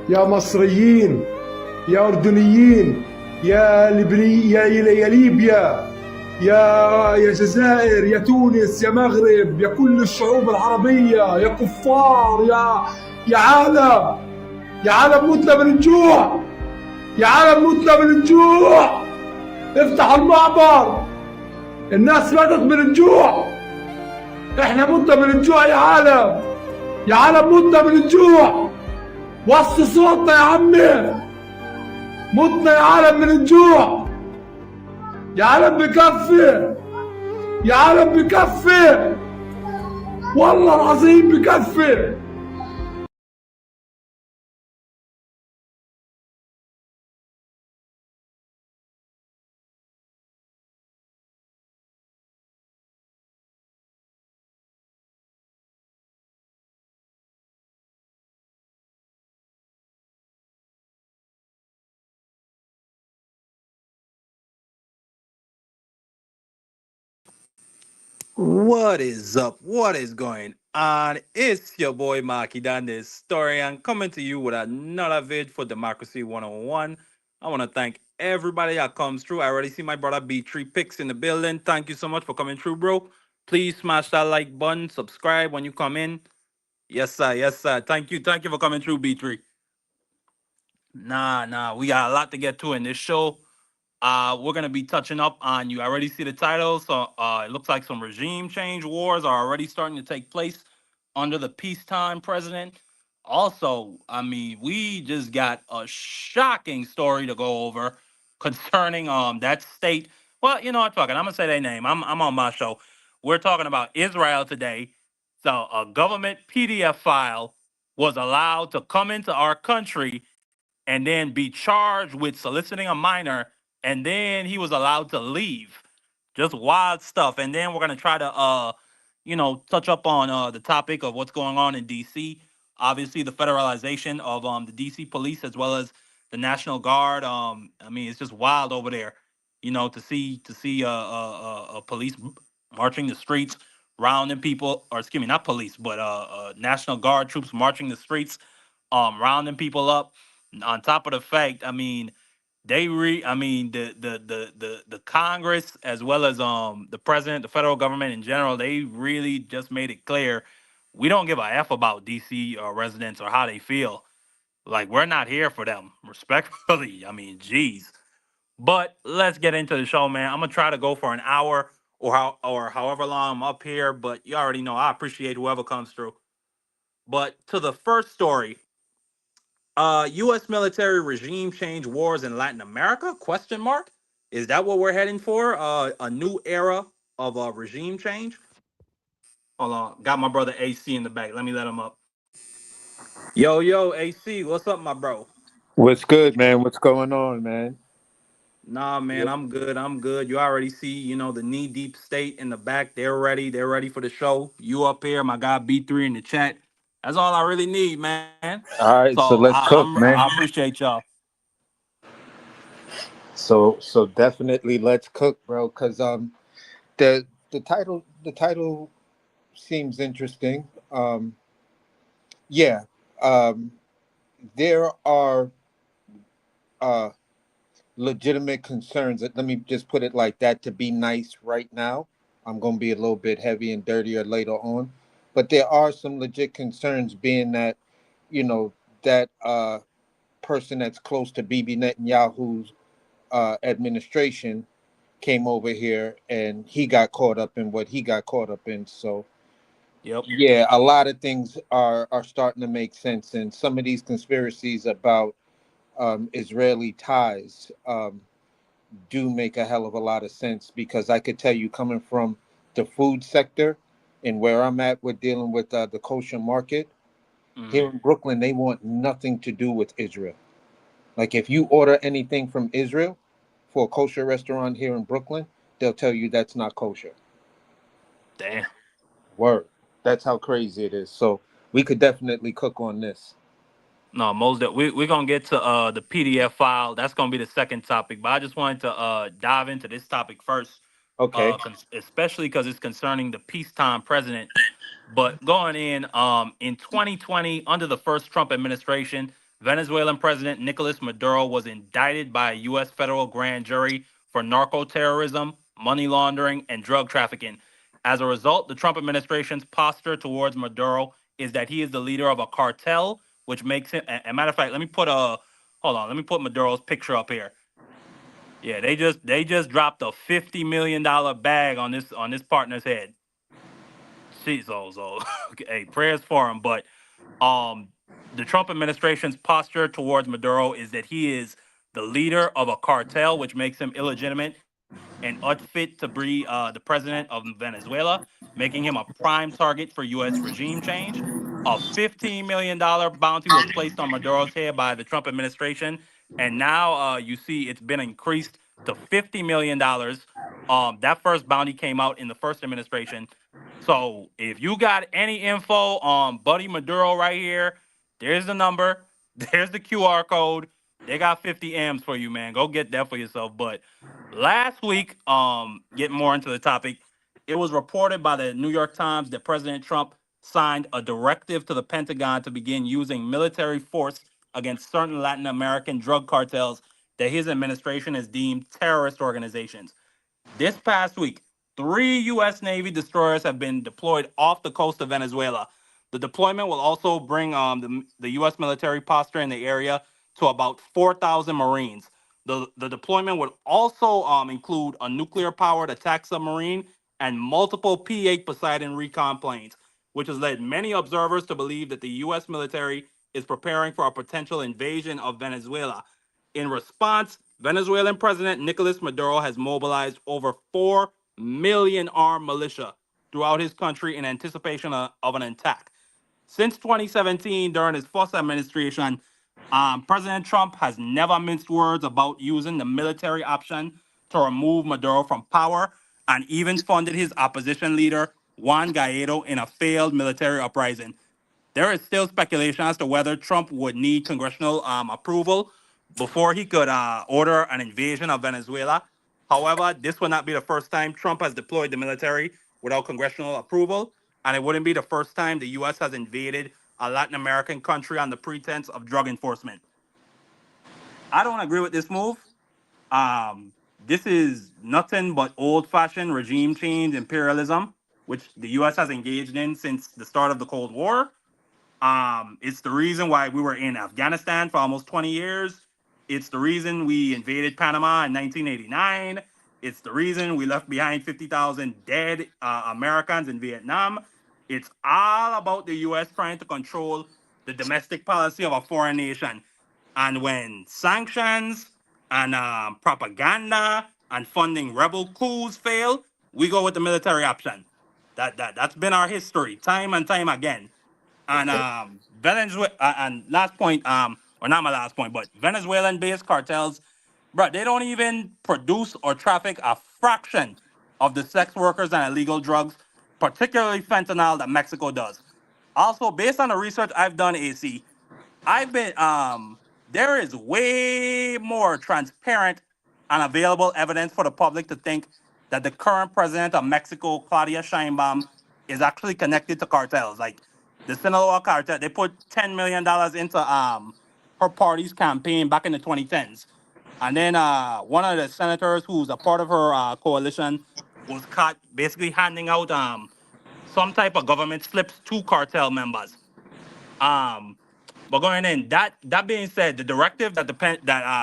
يا مصريين، يا أردنيين، يا يا ليبيا، يا جزائر، يا تونس، يا مغرب، يا كل الشعوب العربية، يا كفار، يا عالم، يا عالم متنا من الجوع، يا عالم متنا من الجوع. افتحوا المعبر، الناس ماتت من الجوع، احنا متنا من الجوع يا عالم، يا عالم متنا من الجوع. وصي صوتنا يا عمي، متنا يا عالم من الجوع، يا عالم بكفي، يا عالم بكفي، والله العظيم بكفي. What is up? What is going on? It's your boy Maki done this story and coming to you with another vid for Democracy 101. I want to thank everybody that comes through. I already see my brother B3 Picks in the building. Thank you so much for coming through, bro. Please smash that like button, subscribe when you come in. Yes, sir. Yes, sir. Thank you. Thank you for coming through, B3. Nah. We got a lot to get to in this show. We're gonna be touching up on. You already see the title, so it looks like some regime change wars are already starting to take place under the peacetime president. Also, I mean, we just got a shocking story to go over concerning that state. Well, you know what, fuck it. I'm gonna say their name. I'm on my show. We're talking about Israel today. So a government PDF file was allowed to come into our country and then be charged with soliciting a minor, and then he was allowed to leave. Just wild stuff. And then we're gonna try to touch up on the topic of what's going on in DC. Obviously the federalization of the DC police as well as the National Guard. I mean, it's just wild over there, to see police marching the streets, rounding people, or excuse me, not police, but National Guard troops marching the streets, rounding people up. On top of the fact, I mean, I mean, the Congress as well as the president, the federal government in general, they really just made it clear we don't give a f about DC residents or how they feel. Like, we're not here for them, respectfully. I mean, geez. But let's get into the show, man. I'm gonna try to go for an hour or however long I'm up here. But you already know I appreciate whoever comes through. But to the first story, U.S. military regime change wars in Latin America? Question mark. Is that what we're heading for? A new era of regime change? Hold on, got my brother AC in the back. Let me let him up. Yo, AC, what's up, my bro? What's good, man? What's going on, man? Nah, man, Yep. I'm good. I'm good. You already see, the knee deep state in the back. They're ready. They're ready for the show. You up here, my guy B3 in the chat. That's all I really need, man. All right, so So let's cook, I man. appreciate y'all. So definitely let's cook, bro. Cause the title seems interesting. Yeah. Um, there are uh legitimate concerns. Let me just put it like that to be nice right now. I'm gonna be a little bit heavy and dirtier later on, but there are some legit concerns, being that you know that person that's close to Bibi Netanyahu's administration came over here and he got caught up in what he got caught up in. So Yep. yeah, a lot of things are starting to make sense, and some of these conspiracies about Israeli ties do make a hell of a lot of sense, because I could tell you, coming from the food sector, And where I'm at, we're dealing with the kosher market. Here in Brooklyn, they want nothing to do with Israel. Like if you order anything from Israel for a kosher restaurant here in Brooklyn, they'll tell you that's not kosher. Damn. Word. That's how crazy it is. So we could definitely cook on this. No, most that we're gonna get to the PDF file. That's gonna be the second topic. But I just wanted to dive into this topic first, Okay. especially because it's concerning the peacetime president. But going in 2020, under the first Trump administration, Venezuelan President Nicolas Maduro was indicted by a U.S. federal grand jury for narco terrorism, money laundering, and drug trafficking. As a result, the Trump administration's posture towards Maduro is that he is the leader of a cartel, which makes him. A matter of fact, let me put a hold on. Let me put Maduro's picture up here. Yeah, they just dropped a $50 million bag on this partner's head. So hey, prayers for him. But um, the Trump administration's posture towards Maduro is that he is the leader of a cartel, which makes him illegitimate and unfit to be the president of Venezuela, making him a prime target for U.S. regime change. A $15 million bounty was placed on Maduro's head by the Trump administration, and now you see it's been increased to $50 million. That first bounty came out in the first administration. So if you got any info on Buddy Maduro right here, there's the number, there's the QR code. They got 50 M's for you, man. Go get that for yourself. But last week, getting more into the topic, it was reported by the New York Times that President Trump signed a directive to the Pentagon to begin using military force against certain Latin American drug cartels that his administration has deemed terrorist organizations. This past week, three U.S. Navy destroyers have been deployed off the coast of Venezuela. The deployment will also bring the U.S. military posture in the area to about 4,000 Marines. The deployment would also include a nuclear powered attack submarine and multiple P 8 Poseidon recon planes, which has led many observers to believe that the U.S. military is preparing for a potential invasion of Venezuela. In response, Venezuelan President Nicolas Maduro has mobilized over 4 million armed militia throughout his country in anticipation of an attack. Since 2017, during his first administration, President Trump has never minced words about using the military option to remove Maduro from power and even funded his opposition leader, Juan Guaido, in a failed military uprising. There is still speculation as to whether Trump would need congressional approval before he could order an invasion of Venezuela. However, this will not be the first time Trump has deployed the military without congressional approval, and it wouldn't be the first time the U.S. has invaded a Latin American country on the pretense of drug enforcement. I don't agree with this move. This is nothing but old-fashioned regime change imperialism, which the U.S. has engaged in since the start of the Cold War. It's the reason why we were in Afghanistan for almost 20 years. It's the reason we invaded Panama in 1989. It's the reason we left behind 50,000 dead Americans in Vietnam. It's all about the U.S. trying to control the domestic policy of a foreign nation. And when sanctions and propaganda and funding rebel coups fail, we go with the military option. That's been our history, time and time again. And Okay. Venezuela, and last point, or not my last point, but Venezuelan-based cartels, bro, they don't even produce or traffic a fraction of the sex workers and illegal drugs, particularly fentanyl, that Mexico does. Also, based on the research I've done, AC, I've been there is way more transparent and available evidence for the public to think that the current president of Mexico, Claudia Sheinbaum, is actually connected to cartels. Like the Sinaloa cartel, they put $10 million into her party's campaign back in the 2010s. And then one of the senators who's a part of her coalition was caught basically handing out some type of government slips to cartel members. Um, but going in, that being said, the directive that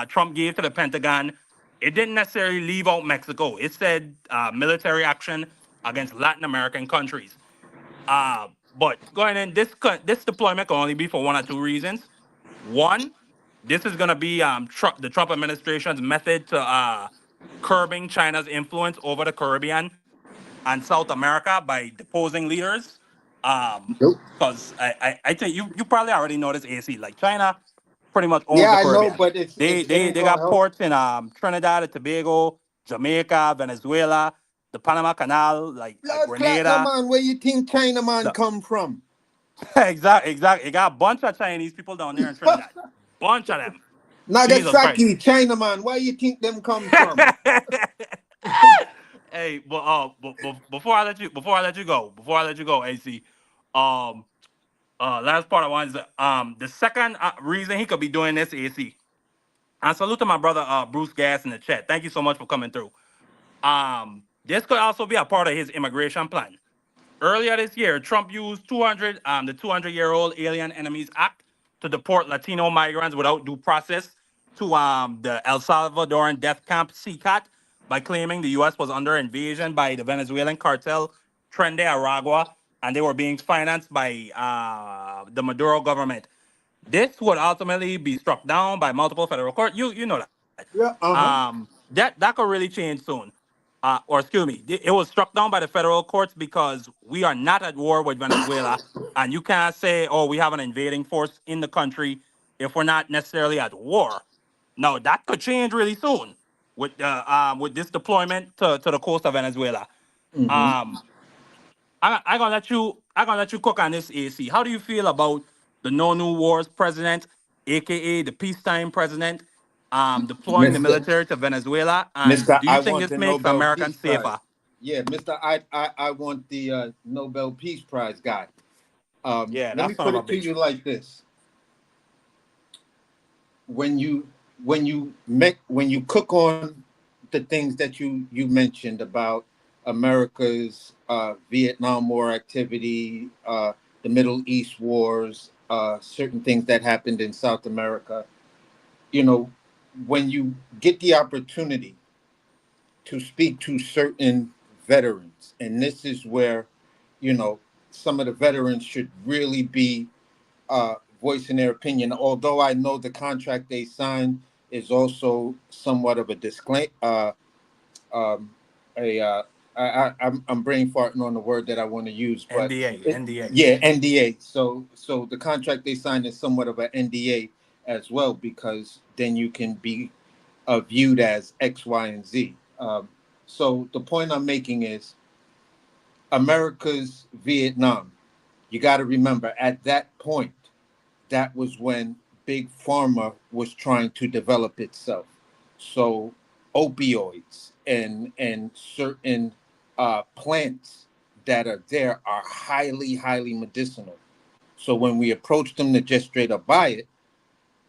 Trump gave to the Pentagon, it didn't necessarily leave out Mexico. It said military action against Latin American countries. But going in, this deployment can only be for one or two reasons. One, this is going to be the Trump administration's method to curbing China's influence over the Caribbean. and South America by deposing leaders. Nope. Because I think you probably already noticed AC, like China pretty much owns Yeah, the I know, Caribbean. but They it they ain't they gonna got help. ports in Trinidad and Tobago, Jamaica, Venezuela, the Panama Canal, like Blood clot, no Grenada. man. Where you think China man The, come from? exactly. It got a bunch of Chinese people down there in Trinidad. Bunch of them. Jesus Christ. Nagasaki, China man. Where you think them come from? Hey, but before I let you go, AC, um, last part I wanted to, the second reason he could be doing this, AC, and salute to my brother Bruce Gas in the chat. Thank you so much for coming through. This could also be a part of his immigration plan. Earlier this year, Trump used the 200-year-old Alien Enemies Act to deport Latino migrants without due process to the El Salvadoran death camp CCAT by claiming the U.S. was under invasion by the Venezuelan cartel Tren de Aragua and they were being financed by the Maduro government. This would ultimately be struck down by multiple federal courts. You know that. Yeah, That could really change soon. Or excuse me, it was struck down by the federal courts because we are not at war with Venezuela, and you can't say, "Oh, we have an invading force in the country" if we're not necessarily at war. No, that could change really soon with this deployment to the coast of Venezuela. Mm-hmm. Um, I gonna let you cook on this, AC. How do you feel about the No New Wars president, aka the peacetime president, deploying the Mister military to Venezuela? And Mister, do you I think want this the makes Nobel Peace Americans Prize. safer? Yeah, Mister, I want the Nobel Peace Prize guy. Yeah, Let me that son put of a it to bitch. you like this: when you cook on the things that you mentioned about America's Vietnam War activity, the Middle East wars, certain things that happened in South America, you know, when you get the opportunity to speak to certain veterans, and this is where, you know, some of the veterans should really be voicing their opinion. Although I know the contract they signed is also somewhat of a disclaim, a I'm brain farting on the word that I want to use, but NDA. yeah, NDA. So the contract they signed is somewhat of an NDA as well, because then you can be viewed as X, Y, and Z. So the point I'm making is America's Vietnam. You got to remember at that point, that was when big pharma was trying to develop itself. So opioids and certain plants that are there are highly medicinal. So when we approached them to just straight up buy it,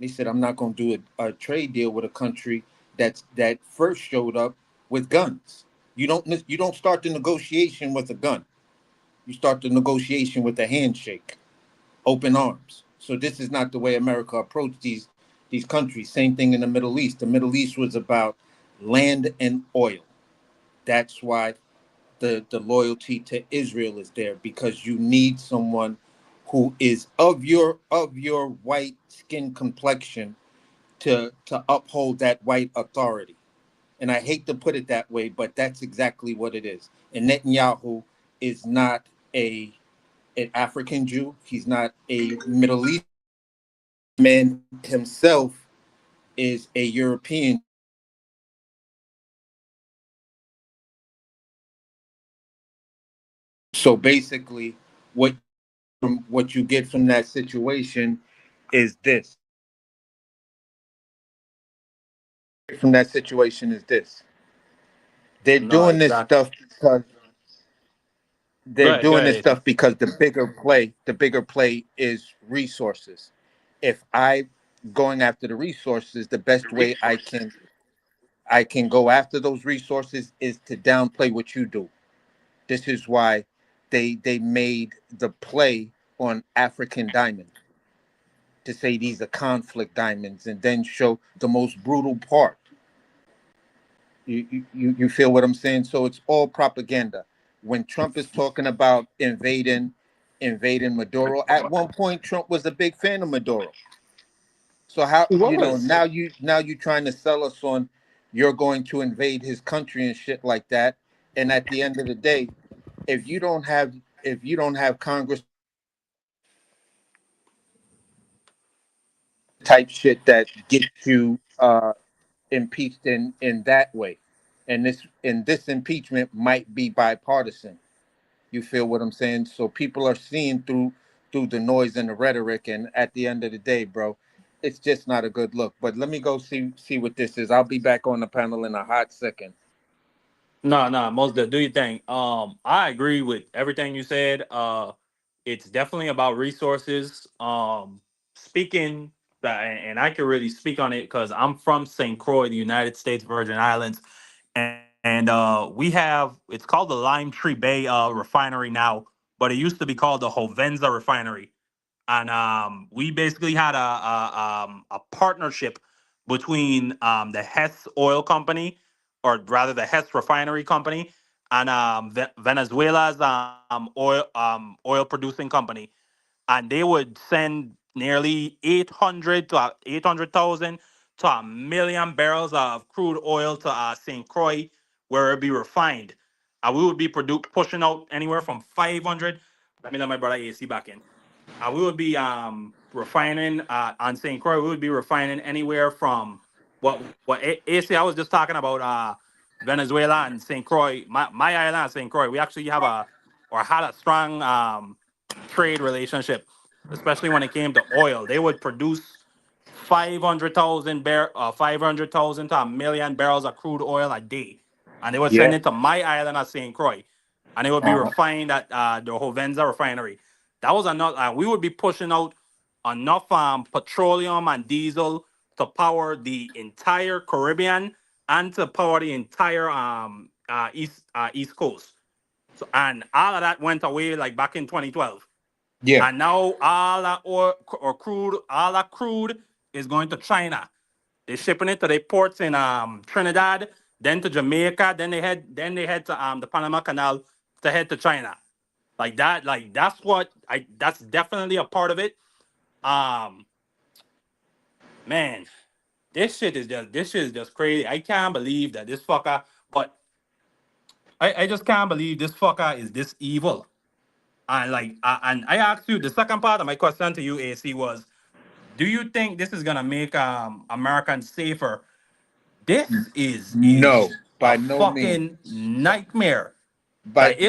they said, "I'm not going to do a trade deal with a country that first showed up with guns. You don't start the negotiation with a gun. You start the negotiation with a handshake, open arms." So this is not the way America approached these countries. Same thing in the Middle East. The Middle East was about land and oil. That's why the loyalty to Israel is there, because you need someone who is of your white skin complexion to uphold that white authority. And I hate to put it that way, but that's exactly what it is. And Netanyahu is not an African Jew. He's not a Middle East man himself. Is a European. So basically, what you get from that situation is this. From that situation is this. They're No, doing this exactly. stuff because they're Go doing ahead, this AC. stuff because the bigger play is resources. If I going after the resources, the best way I can go after those resources is to downplay what you do. This is why they made the play on African diamond, to say these are conflict diamonds, and then show the most brutal part. You feel what I'm saying? So it's all propaganda. When Trump is talking about invading Maduro, at one point Trump was a big fan of Maduro. So how, It was. now you trying to sell us on you're going to invade his country and shit like that, and at the end of the day, if you don't have Congress type shit that gets you impeached in that way, and this impeachment might be bipartisan. You feel what I'm saying? So people are seeing through the noise and the rhetoric, and at the end of the day, bro, it's just not a good look. But let me go see what this is. I'll be back on the panel in a hot second. No, no, most do your thing. I agree with everything you said. It's definitely about resources. Speaking that, and I can really speak on it because I'm from St. Croix, the United States Virgin Islands, and we have it's called the Lime Tree Bay refinery now, but it used to be called the Hovenza refinery, and we basically had a partnership between the Hess Oil Company, or rather the Hess Refinery Company, and Venezuela's oil producing company, and they would send nearly 800,000 to 1 million barrels of crude oil to St. Croix, where it'd be refined. We would be pushing out anywhere from 500. Let me let my brother AC back in. We would be refining on St. Croix. We would be refining anywhere from what AC. I was just talking about Venezuela and St. Croix. My island, St. Croix. We actually have a or had a strong trade relationship, especially when it came to oil. They would produce 500,000 to 1 million barrels of crude oil a day, and they would send Yeah. it to my island at St. Croix, and it would be Uh-huh. refined at the Hovenza refinery. That was enough. We would be pushing out enough petroleum and diesel to power the entire Caribbean and to power the entire East Coast. So, and all of that went away like back in 2012. Yeah. And now all that oil or crude, all that crude is going to China. They're shipping it to their ports in Trinidad, then to Jamaica, then they head to the Panama Canal to head to China. Like that, like that's definitely a part of it. Um, man, this shit is just crazy. I can't believe that this fucker, but I just can't believe this fucker is this evil. And I asked you the second part of my question to you, AC, was, do you think this is gonna make Americans safer? This is No, a by no means. fucking nightmare. Like But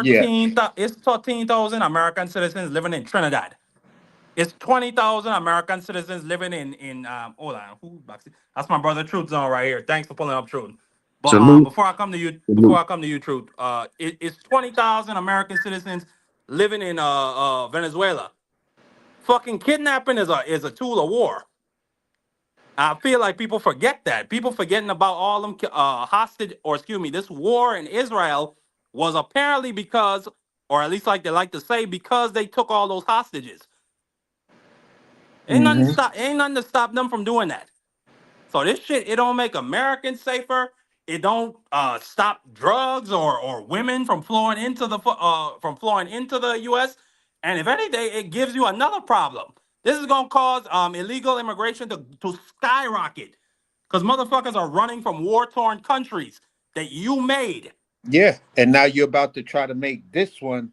yeah. it's 13,000 American citizens living in Trinidad. It's 20,000 American citizens living in hold on, that's my brother Truth Zone right here. Thanks for pulling up Truth. But Salute. before Salute. I come to you, Truth, it's 20,000 American citizens living in Venezuela. Fucking kidnapping is a tool of war. I feel like people forget that. People forgetting about all them hostage, or excuse me, this war in Israel was apparently because, or at least like they like to say, because they took all those hostages. Hmm. Ain't nothing to stop them from doing that. So this shit, it don't make Americans safer. It don't stop drugs or women from flowing into the U.S. And if anything, it gives you another problem. This is gonna cause illegal immigration to skyrocket because motherfuckers are running from war torn countries that you made. Yeah. And now you're about to try to make this one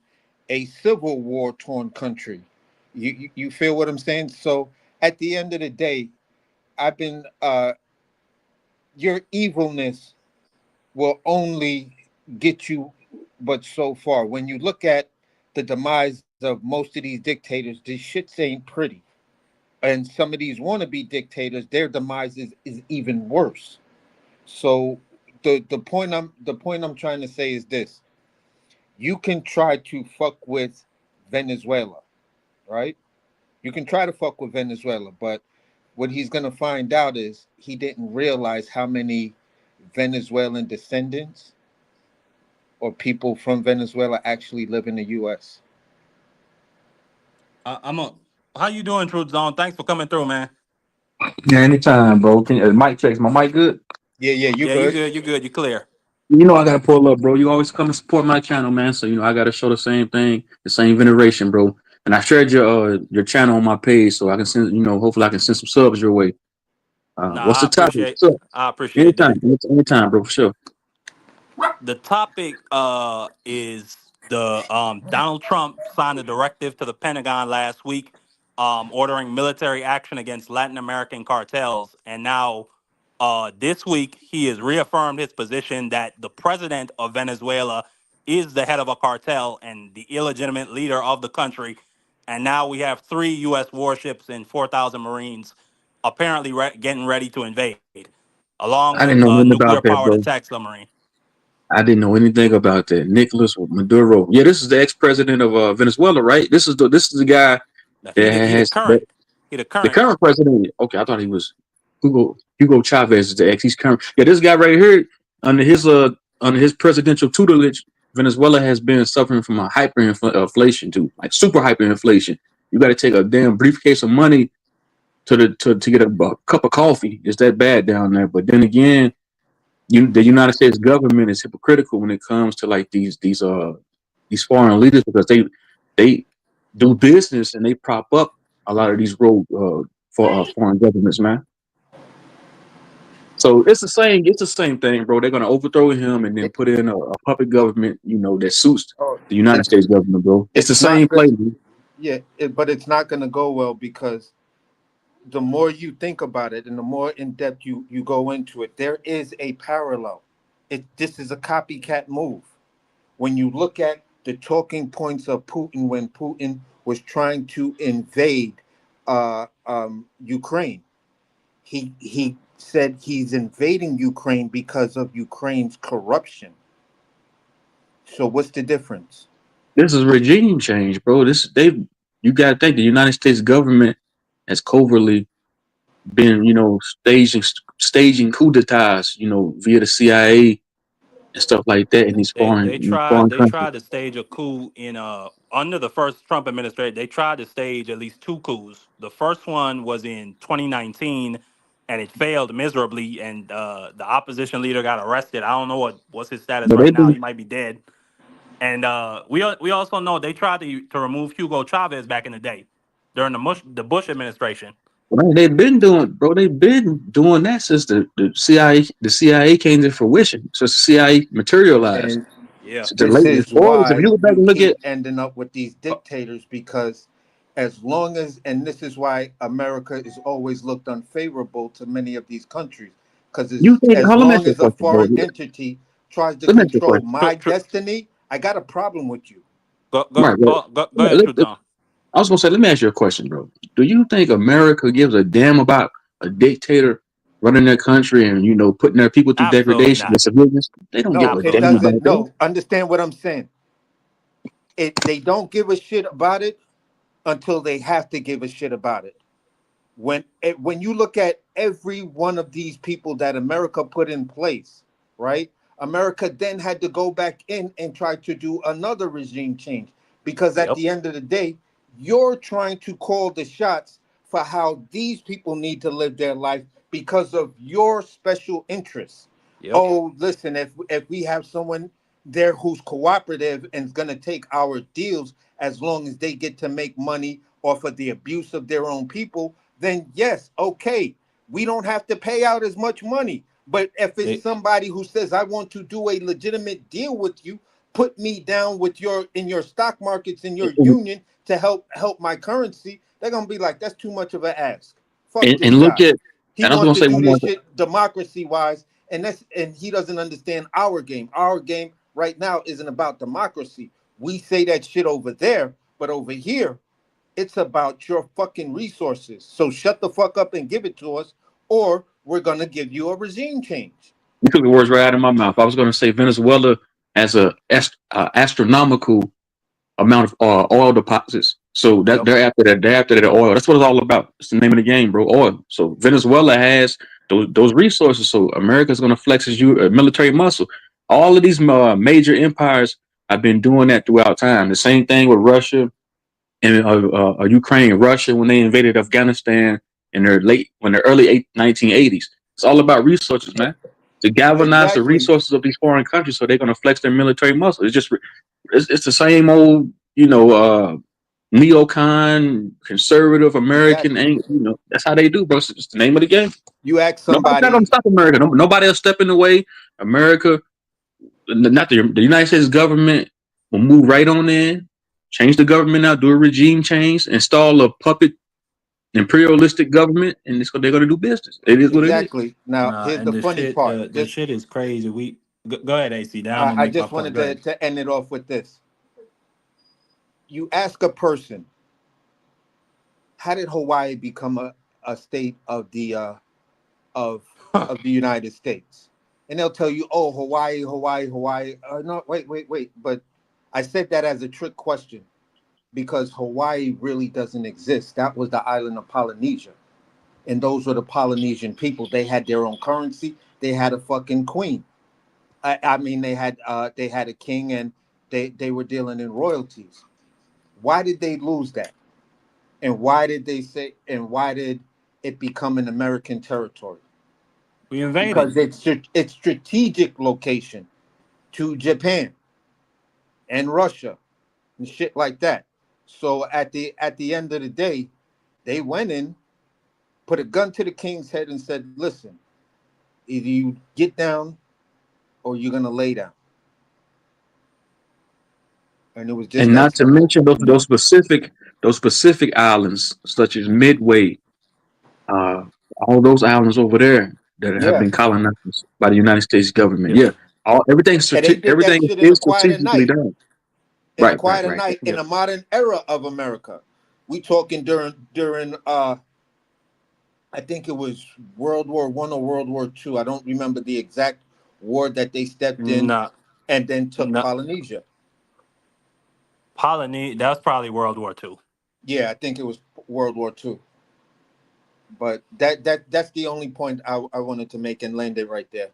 a civil war torn country. You feel what I'm saying? So at the end of the day, I've been your evilness will only get you but so far. When you look at the demise of most of these dictators, these shits ain't pretty. And some of these wannabe dictators, their demise is even worse. So the point I'm trying to say is this: you can try to fuck with Venezuela, right? You can try to fuck with Venezuela, but what he's gonna find out is he didn't realize how many Venezuelan descendants or people from Venezuela actually live in the U.S. I'm a. How you doing, Truth Zone? Thanks for coming through, man. Yeah, anytime, bro. Can mic checks? My mic good? Yeah, yeah, you Yeah, you good? good. You good. You clear. You know I gotta pull up, bro. You always come and support my channel, man. So I gotta show the same thing, the same veneration, bro. And I shared your channel on my page, so I can send hopefully I can send some subs your way. Nah, What's I the topic? appreciate. So I appreciate that. anytime, anytime, bro, for sure. The topic is the Donald Trump signed a directive to the Pentagon last week, ordering military action against Latin American cartels, and now this week he has reaffirmed his position that the president of Venezuela is the head of a cartel and the illegitimate leader of the country. And now we have 3 U.S. warships and 4,000 Marines apparently getting ready to invade, along I with didn't know a nothing about that, nuclear-powered bro. attack submarine. I didn't know anything about that. Nicolas Maduro. Yeah, this is the ex-president of Venezuela, right? This is the guy Now, that he the has current, he the the current. current president. Okay, I thought he was Hugo Chavez is the ex. He's current. Yeah, this guy right here under his presidential tutelage, Venezuela has been suffering from a hyperinflation too, like super hyperinflation. You got to take a damn briefcase of money to get a cup of coffee. It's that bad down there. But then again, the United States government is hypocritical when it comes to like these foreign leaders, because they do business and they prop up a lot of these rogue for foreign governments, man. So it's the same thing, bro. They're gonna overthrow him and then put in a puppet government, that suits Oh, the United it's States government, bro. It's the it's not same good. play, dude. Yeah, but it's not going to go well because the more you think about it and the more in depth you go into it, there is a parallel. This is a copycat move. When you look at the talking points of Putin when Putin was trying to invade Ukraine, he said he's invading Ukraine because of Ukraine's corruption. So what's the difference? This is regime change, bro. You gotta think the United States government has covertly been, staging coup d'etats, via the CIA and stuff like that in They they these tried foreign they countries. tried to stage a coup in under the first Trump administration. They tried to stage at least 2 coups. The first one was in 2019, and it failed miserably. And the opposition leader got arrested. I don't know what's his status But right they've now. been He might be dead. And we also know they tried to remove Hugo Chavez back in the day during the Bush administration. Man, they've been doing, bro. They've been doing that since the CIA came to fruition. So the CIA materialized. And Yeah. So the this latest is spoilers. If you why go back you and look at, keep ending up with these dictators because as long as, and this is why America is always looked unfavorable to many of these countries, because you think, as hold on, let me ask long you a as a question, bro. foreign entity tries to Let me ask you a control question. my destiny, I got a problem with you. Right, bro. Go ahead, True Tom. I was gonna say, let me ask you a question, bro. Do you think America gives a damn about a dictator running their country and putting their people through Absolutely degradation, the not. civilians? They don't give No, a it Absolutely damn not. doesn't. about that. No, understand what I'm saying. They don't give a shit about it until they have to give a shit about it. When you look at every one of these people that America put in place, right? America then had to go back in and try to do another regime change because at Yep. the end of the day, you're trying to call the shots for how these people need to live their life because of your special interests. Yep. Oh, listen, if we have someone there who's cooperative and is going to take our deals as long as they get to make money off of the abuse of their own people, then yes, okay, we don't have to pay out as much money. But if it's They somebody who says, I want to do a legitimate deal with you, put me down with your stock markets in your union to help my currency, they're gonna be like, that's too much of an ask. Fuck this And look guy. at, He and I was wants gonna to say do one more this thing. shit democracy wise, and he doesn't understand our game. Our game right now isn't about democracy. We say that shit over there, but over here, it's about your fucking resources. So shut the fuck up and give it to us, or we're gonna give you a regime change. You took the words right out of my mouth. I was gonna say Venezuela has astronomical amount of oil deposits. So that Yep. they're after that oil. That's what it's all about. It's the name of the game, bro. Oil. So Venezuela has those resources. So America's gonna flex its military muscle. All of these major empires have been doing that throughout time. The same thing with Russia and Ukraine. Russia when they invaded Afghanistan in their early 1980s. It's all about resources, man. To galvanize the Exactly. resources of these foreign countries, so they're gonna flex their military muscle. It's the same old, neocon conservative American Exactly. ain't, that's how they do, bro. It's the name of the game. You ask Nobody's not gonna somebody, stop America. Nobody else step in the way. America, not the United States government We'll move right on in, change the government out, do a regime change, install a puppet imperialistic government, and they're going to do business. It is what it is. Exactly. Now, Nah, here's and the funny part. the shit is crazy. Go ahead, AC. Then I'm gonna I make my just point. wanted Go ahead. to end it off with this. You ask a person, how did Hawaii become a state of of the United States? And they'll tell you, oh, Hawaii. No, wait. But I said that as a trick question because Hawaii really doesn't exist. That was the island of Polynesia. And those were the Polynesian people. They had their own currency. They had a fucking queen. I mean, they had a king, and they were dealing in royalties. Why did they lose that? And why did they say? And why did it become an American territory? We invaded. Because it's strategic location to Japan and Russia and shit like that. So at the end of the day, they went in, put a gun to the king's head, and said, "Listen, either you get down or you're gonna lay down." And it was just And that not to simple. mention those specific islands such as Midway, uh, all those islands over there that have Yeah, been colonized by the United States government. Yeah, and they did that everything shit in the is quiet of strategically night. done. In the Right. quiet of night, Yeah. in the modern era of America, we talking during I think it was World War One or World War Two. I don't remember the exact war that they stepped in Nah, and then took nah. Polynesia. Polynesia. That's probably World War II. Yeah, I think it was World War Two. But that's the only point I wanted to make and land it right there.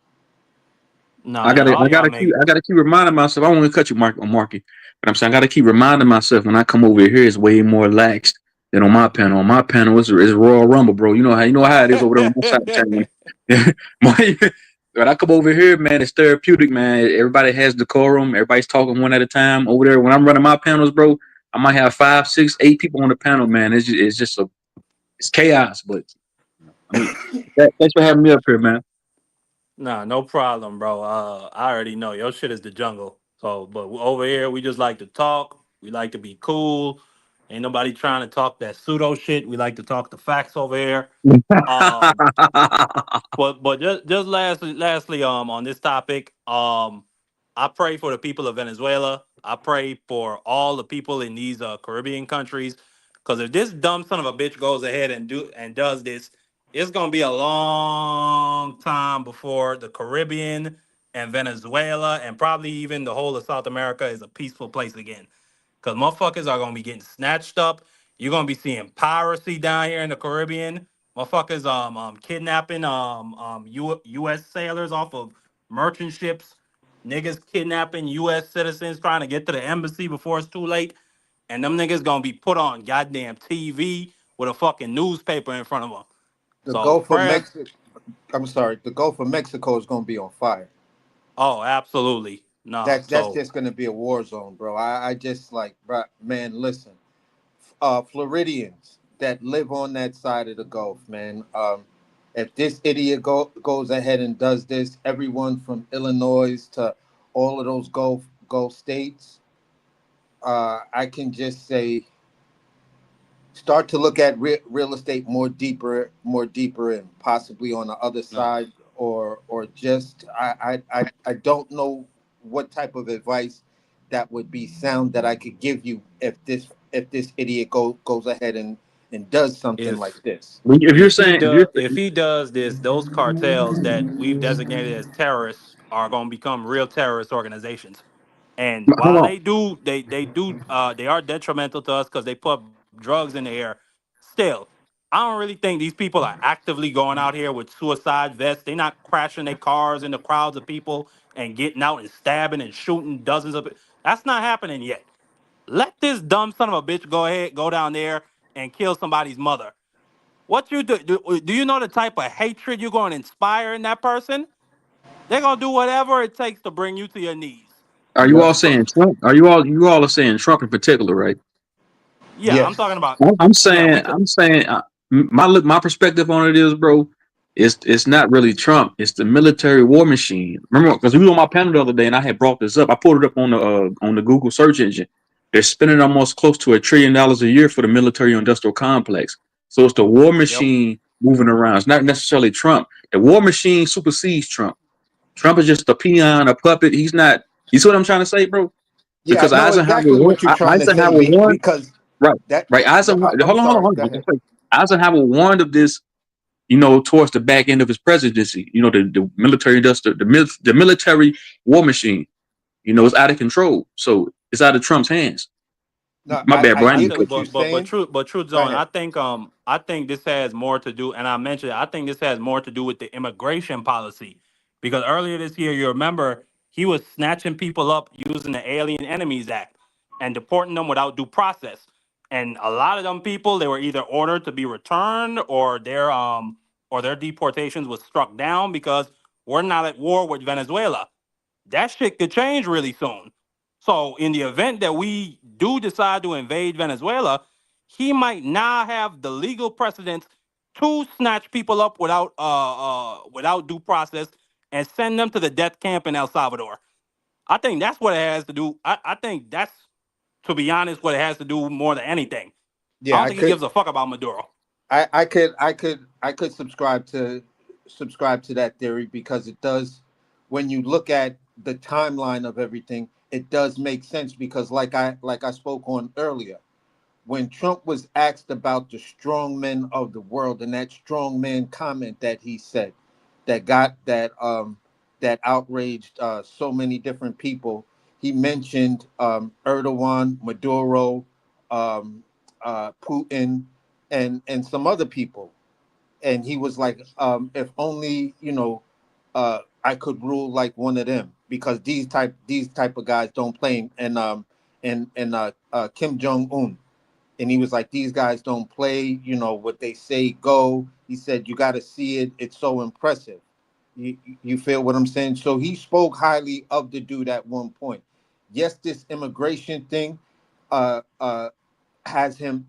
Nah, and all y'all make. I gotta keep reminding myself. I don't want to cut you, Marky, but I'm saying I gotta keep reminding myself when I come over here, it's way more lax than on my panel. On my panel, it's Royal Rumble, bro. You know how it is over there on my side of town. When I come over here, man, it's therapeutic, man. Everybody has decorum. Everybody's talking one at a time. Over there, when I'm running my panels, bro, I might have 5, 6, 8 people on the panel, man. It's chaos. But I mean, thanks for having me up here, man. Nah, no problem, bro. I already know your shit is the jungle. So, but over here, we just like to talk. We like to be cool. Ain't nobody trying to talk that pseudo shit. We like to talk the facts over here. Um, but just lastly, on this topic, I pray for the people of Venezuela. I pray for all the people in these Caribbean countries, because if this dumb son of a bitch goes ahead and does this, it's gonna be a long time before the Caribbean and Venezuela and probably even the whole of South America is a peaceful place again. Because motherfuckers are gonna be getting snatched up. You're gonna be seeing piracy down here in the Caribbean. Motherfuckers kidnapping U.S. sailors off of merchant ships. Niggas kidnapping U.S. citizens trying to get to the embassy before it's too late. And them niggas gonna be put on goddamn TV with a fucking newspaper in front of them. The So Gulf of prayer. Mexico. I'm sorry. The Gulf of Mexico is going to be on fire. Oh, absolutely. Nah. That's So just going to be a war zone, bro. I just like, bro, man. Listen, Floridians that live on that side of the Gulf, man. If this idiot goes ahead and does this, everyone from Illinois to all of those Gulf states, I can just say, start to look at real estate more deeper, and possibly on the other no. side, or just I don't know what type of advice that would be sound that I could give you if this idiot goes ahead and does something If like this. If you're saying, if he does this, those cartels that we've designated as terrorists are going to become real terrorist organizations. And hold while on, they are detrimental to us because they put drugs in the air. Still, I don't really think these people are actively going out here with suicide vests. They're not crashing their cars into crowds of people and getting out and stabbing and shooting dozens of. That's not happening yet. Let this dumb son of a bitch go down there and kill somebody's mother. What you do you know the type of hatred you're going to inspire in that person? They're going to do whatever it takes to bring you to your knees. are you all Yep. saying Trump? You all are saying Trump in particular, right? Yeah, I'm talking Yes. about. I'm Yeah, we saying, could. my perspective on it is, bro. it's not really Trump. It's the military war machine. Remember, because we were on my panel the other day, and I had brought this up. I pulled it up on the Google search engine. They're spending almost close to $1 trillion a year for the military industrial complex. So it's the war Yep. machine moving around. It's not necessarily Trump. The war machine supersedes Trump. Trump is just a peon, a puppet. He's not. You see what I'm trying to say, bro? Yeah, I Because know exactly what you're trying to say, Eisenhower won. because Right, that. right. Eisenhower. I'm Hold sorry. on. Go ahead. Eisenhower warned of this, towards the back end of his presidency. The military industrial, the military war machine. It's out of control. So it's out of Trump's hands. No, My bad, I bro. I I get didn't think, cut what you're you. saying. but truth Go zone. ahead. I think this has more to do, and I mentioned it, I think this has more to do with the immigration policy, because earlier this year, you remember, he was snatching people up using the Alien Enemies Act and deporting them without due process, and a lot of them people, they were either ordered to be returned, or their deportations was struck down because we're not at war with Venezuela. That shit could change really soon. So in the event that we do decide to invade Venezuela, he might now have the legal precedence to snatch people up without due process and send them to the death camp in El Salvador. I think that's what it has to do. I think that's, to be honest, what it has to do more than anything. I Yeah, don't think he gives a fuck about Maduro. I could subscribe to that theory, because it does. When you look at the timeline of everything, it does make sense, because like I spoke on earlier, when Trump was asked about the strong men of the world, and that strong man comment that he said, that outraged so many different people. He mentioned Erdogan, Maduro, um, Putin, and some other people, and he was like, if only I could rule like one of them, because these type of guys don't play. And Kim Jong Un, and he was like, these guys don't play, what they say go. He said, you got to see it, it's so impressive. You feel what I'm saying? So he spoke highly of the dude at one point. Yes, this immigration thing uh uh has him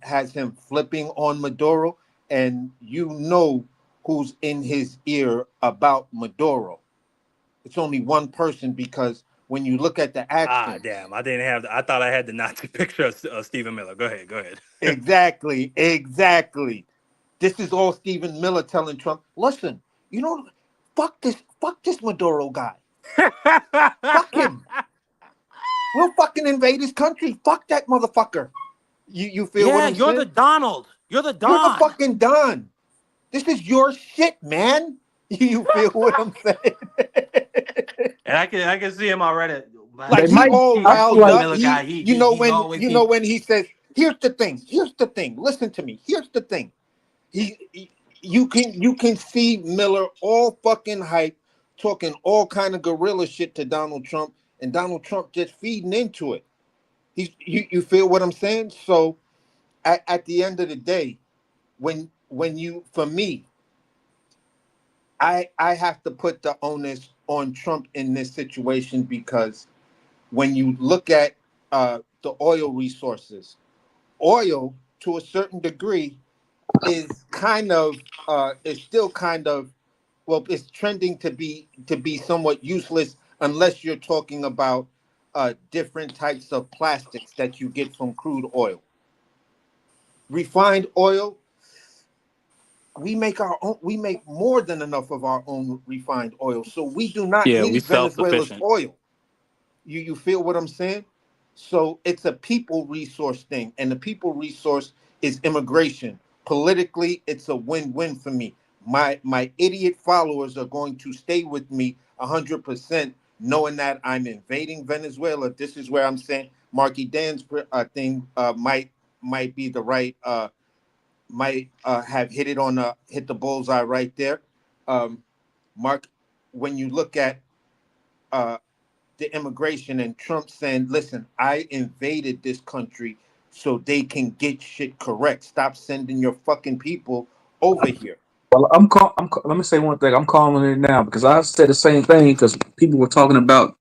flipping on Maduro, and who's in his ear about Maduro. It's only one person, because when you look at the Ah, actions. damn! I didn't have. I thought I had the Nazi picture of Stephen Miller. Go ahead. Go ahead. Exactly. This is all Stephen Miller telling Trump, listen, fuck this Maduro guy. Fuck him. We'll fucking invade his country. Fuck that motherfucker. You feel what Yeah, I'm you're the saying? Donald. You're the You're the Don. fucking Don. This is your shit, man. You feel what I'm saying? And I can see him already. Man, Like, They he might. all I feel riled Stephen like up. Miller He, guy. He you he know he's when always you he. know when he says, "Here's the thing. Here's the thing. Listen to me. Here's the thing." You can see Miller all fucking hype, talking all kind of guerrilla shit to Donald Trump, and Donald Trump just feeding into it. You feel what I'm saying? So at the end of the day, when you for me, I have to put the onus on Trump in this situation, because when you look at the oil resources, oil to a certain degree is still kind of, well, it's trending to be somewhat useless, unless you're talking about different types of plastics that you get from crude oil. Refined oil, we make more than enough of our own refined oil, so we do not Yeah, we need self Venezuela's sufficient. oil. You feel what I'm saying? So it's a people resource thing, and the people resource is immigration. Politically, it's a win-win for me. My idiot followers are going to stay with me 100%, knowing that I'm invading Venezuela. This is where I'm saying Marky Dan's thing might be the right, might have hit the bullseye right there. Um, Mark, when you look at uh, the immigration and Trump saying, listen, I invaded this country so they can get shit correct. Stop sending your fucking people over here. Well, let me say one thing. I'm calling it now because I said the same thing because people were talking about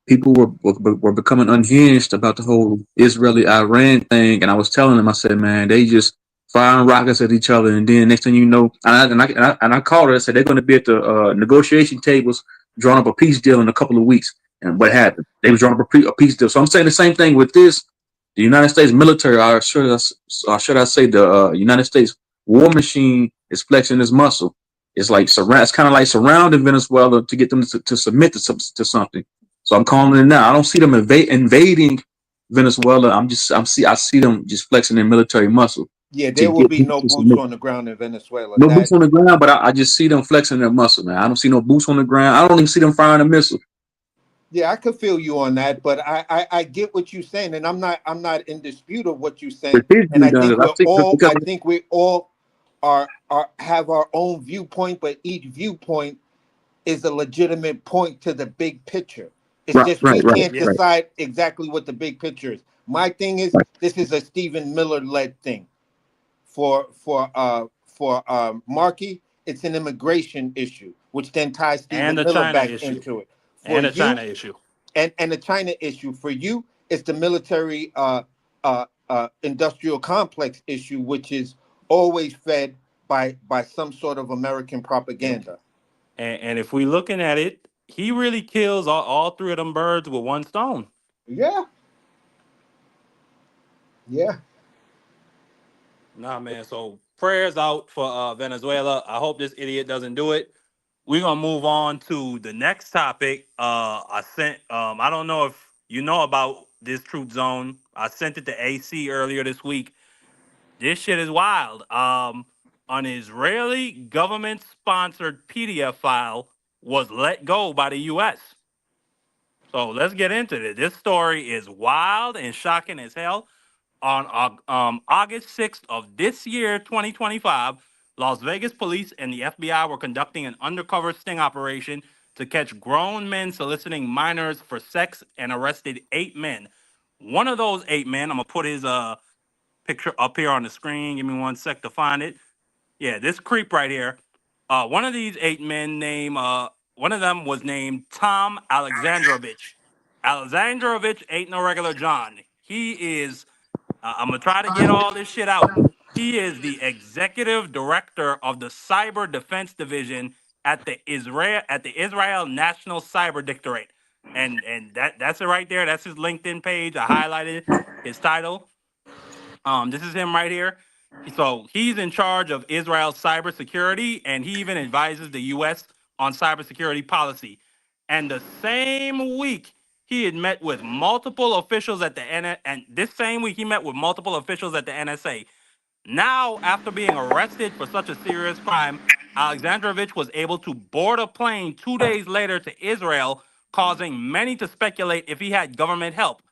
people were becoming unhinged about the whole Israeli Iran thing, and I was telling them, I said, man, they just firing rockets at each other, and then next thing you know, and I called her. I said they're going to be at the negotiation tables, drawing up a peace deal in a couple of weeks. And what happened? They was drawing up a peace deal. So I'm saying the same thing with this. The United States military, or should I say the United States war machine, is flexing its muscle. It's like it's kind of like surrounding Venezuela to get them to submit to something. So I'm calling it now. I don't see them invading Venezuela. I see them just flexing their military muscle Yeah, to there will get be people no to boots submit. on the ground in Venezuela. No boots on the ground, but I just see them flexing their muscle, man. I don't see no boots on the ground. I don't even see them firing a missile. Yeah, I could feel you on that, but I get what you're saying, and I'm not in dispute of what you're saying. And I think we all are have our own viewpoint, but each viewpoint is a legitimate point to the big picture. It's just we can't decide exactly what the big picture is. My thing is this is a Stephen Miller led thing. For Markey, it's an immigration issue, which then ties And Stephen the Miller China back issue. into it. For And the you, China issue. and the China issue. For you, it's the military industrial complex issue, which is always fed by some sort of American propaganda. And if we looking at it, he really kills all three of them birds with one stone. Yeah, yeah. Nah, man. So prayers out for Venezuela. I hope this idiot doesn't do it. We're gonna move on to the next topic. I sent. I don't know if you know about this truth zone. I sent it to AC earlier this week. This shit is wild. An Israeli government-sponsored PDF file was let go by the U.S. So let's get into it. This story is wild and shocking as hell. On August 6th of this year, 2025, Las Vegas police and the FBI were conducting an undercover sting operation to catch grown men soliciting minors for sex and arrested 8 men. One of those 8 men, I'm gonna put his picture up here on the screen. Give me 1 sec to find it. Yeah, this creep right here. One of these 8 men one of them was named Tom Alexandrovich. Alexandrovich ain't no regular John. He is I'm gonna try to get all this shit out. He is the executive director of the Cyber Defense Division at the Israel National Cyber Directorate, and that's it right there. That's his LinkedIn page. I highlighted his title. This is him right here. So he's in charge of Israel's cybersecurity, and he even advises the U.S. on cybersecurity policy. And the same week, he had met with multiple officials at the and this same week he met with multiple officials at the NSA. Now, after being arrested for such a serious crime, Alexandrovich was able to board a plane 2 days later to Israel, causing many to speculate if he had government help.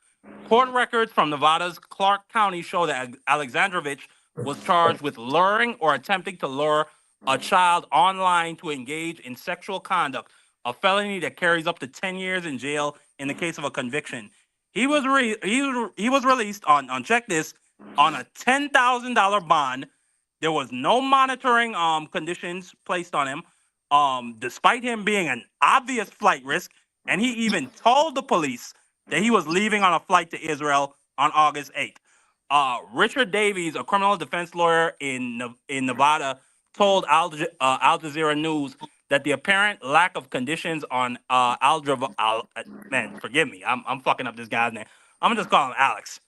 Court records from Nevada's Clark County show that Alexandrovich was charged with luring or attempting to lure a child online to engage in sexual conduct, a felony that carries up to 10 years in jail in the case of a conviction. He was released on check this on a $10,000 bond. There was no monitoring conditions placed on him, despite him being an obvious flight risk, and he even told the police that he was leaving on a flight to Israel on August 8th. Richard Davies, a criminal defense lawyer in Nevada, told Al Jazeera News that the apparent lack of conditions on man, forgive me, I'm fucking up this guy's name. I'm gonna just call him Alex.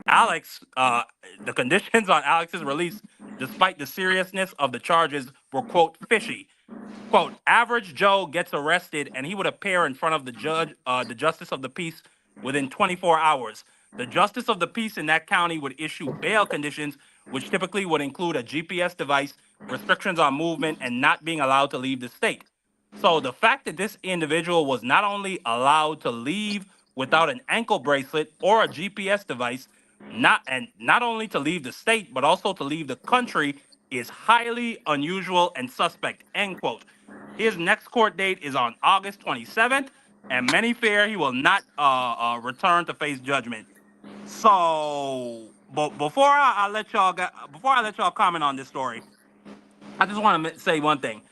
Alex, the conditions on Alex's release, despite the seriousness of the charges, were, quote, fishy. Quote, average Joe gets arrested and he would appear in front of the justice of the peace within 24 hours. The justice of the peace in that county would issue bail conditions, which typically would include a GPS device, restrictions on movement, and not being allowed to leave the state. So the fact that this individual was not only allowed to leave without an ankle bracelet or a GPS device, not only to leave the state, but also to leave the country is highly unusual and suspect, end quote. His next court date is on August 27th, and many fear he will not return to face judgment. So, but before I let y'all comment on this story, I just want to say one thing.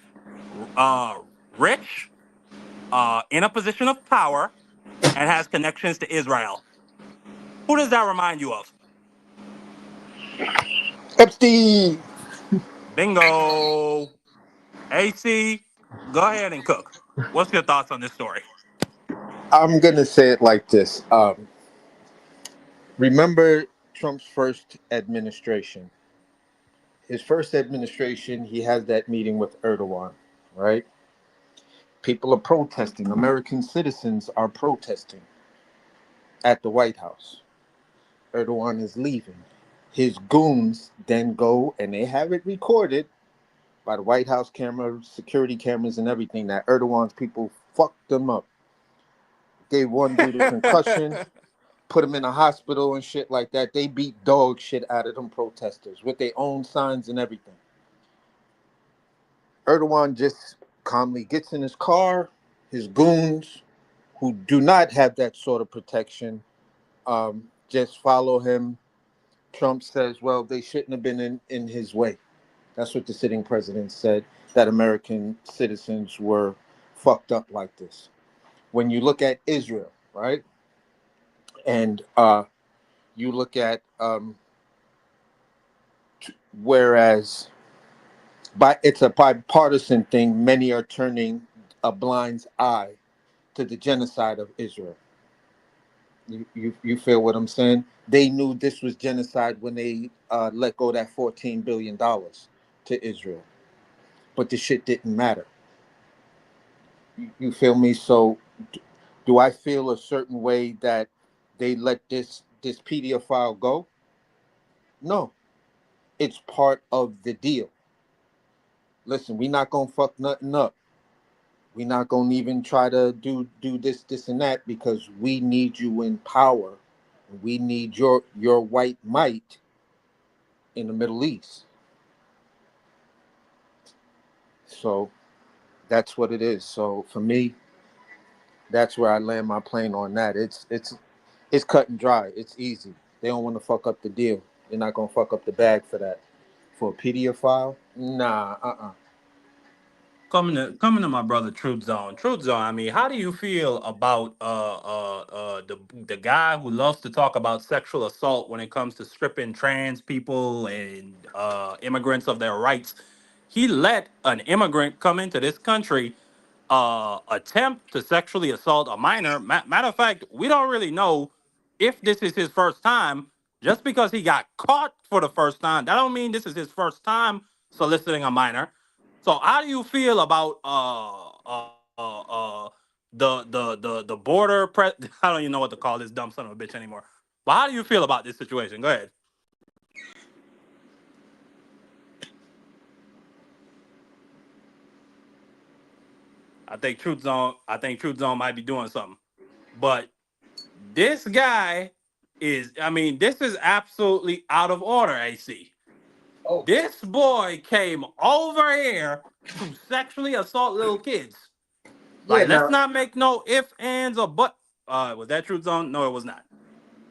Uh, Rich, in a position of power, and has connections to Israel. Who does that remind you of? Epstein. Bingo. AC, go ahead and cook. What's your thoughts on this story? I'm gonna say it like this. Remember Trump's first administration. His first administration, he has that meeting with Erdogan, right? People are protesting. American citizens are protesting at the White House. Erdogan is leaving. His goons then go and they have it recorded by the White House camera, security cameras, and everything that Erdogan's people fucked them up. Gave one dude a concussion, put him in a hospital and shit like that. They beat dog shit out of them protesters with their own signs and everything. Erdogan just calmly gets in his car. His goons, who do not have that sort of protection, just follow him. Trump says, well, they shouldn't have been in his way. That's what the sitting president said, that American citizens were fucked up like this. When you look at Israel, right? And you look at, whereas it's a bipartisan thing, many are turning a blind eye to the genocide of Israel. You feel what I'm saying? They knew this was genocide when they let go that $14 billion to Israel. But the shit didn't matter. You feel me? So do I feel a certain way that they let this PDF file go? No. It's part of the deal. Listen, we're not going to fuck nothing up. We're not going to even try to do this, and that, because we need you in power. We need your white might in the Middle East. So that's what it is. So for me, that's where I land my plane on that. It's cut and dry. It's easy. They don't want to fuck up the deal. They're not going to fuck up the bag for that. For a PDF file? Nah, Coming to my brother Truth Zone. Truth Zone. I mean, how do you feel about the guy who loves to talk about sexual assault when it comes to stripping trans people and immigrants of their rights? He let an immigrant come into this country, attempt to sexually assault a minor. Matter of fact, we don't really know if this is his first time. Just because he got caught for the first time, that don't mean this is his first time soliciting a minor. So how do you feel about the border I don't even know what to call this dumb son of a bitch anymore. But how do you feel about this situation? Go ahead. I think Truth Zone might be doing something. But this guy this is absolutely out of order, AC. Oh. This boy came over here to sexually assault little kids. Yeah, Like, let's now, not make no ifs, ands, or but. Was that Truth Zone? No, it was not.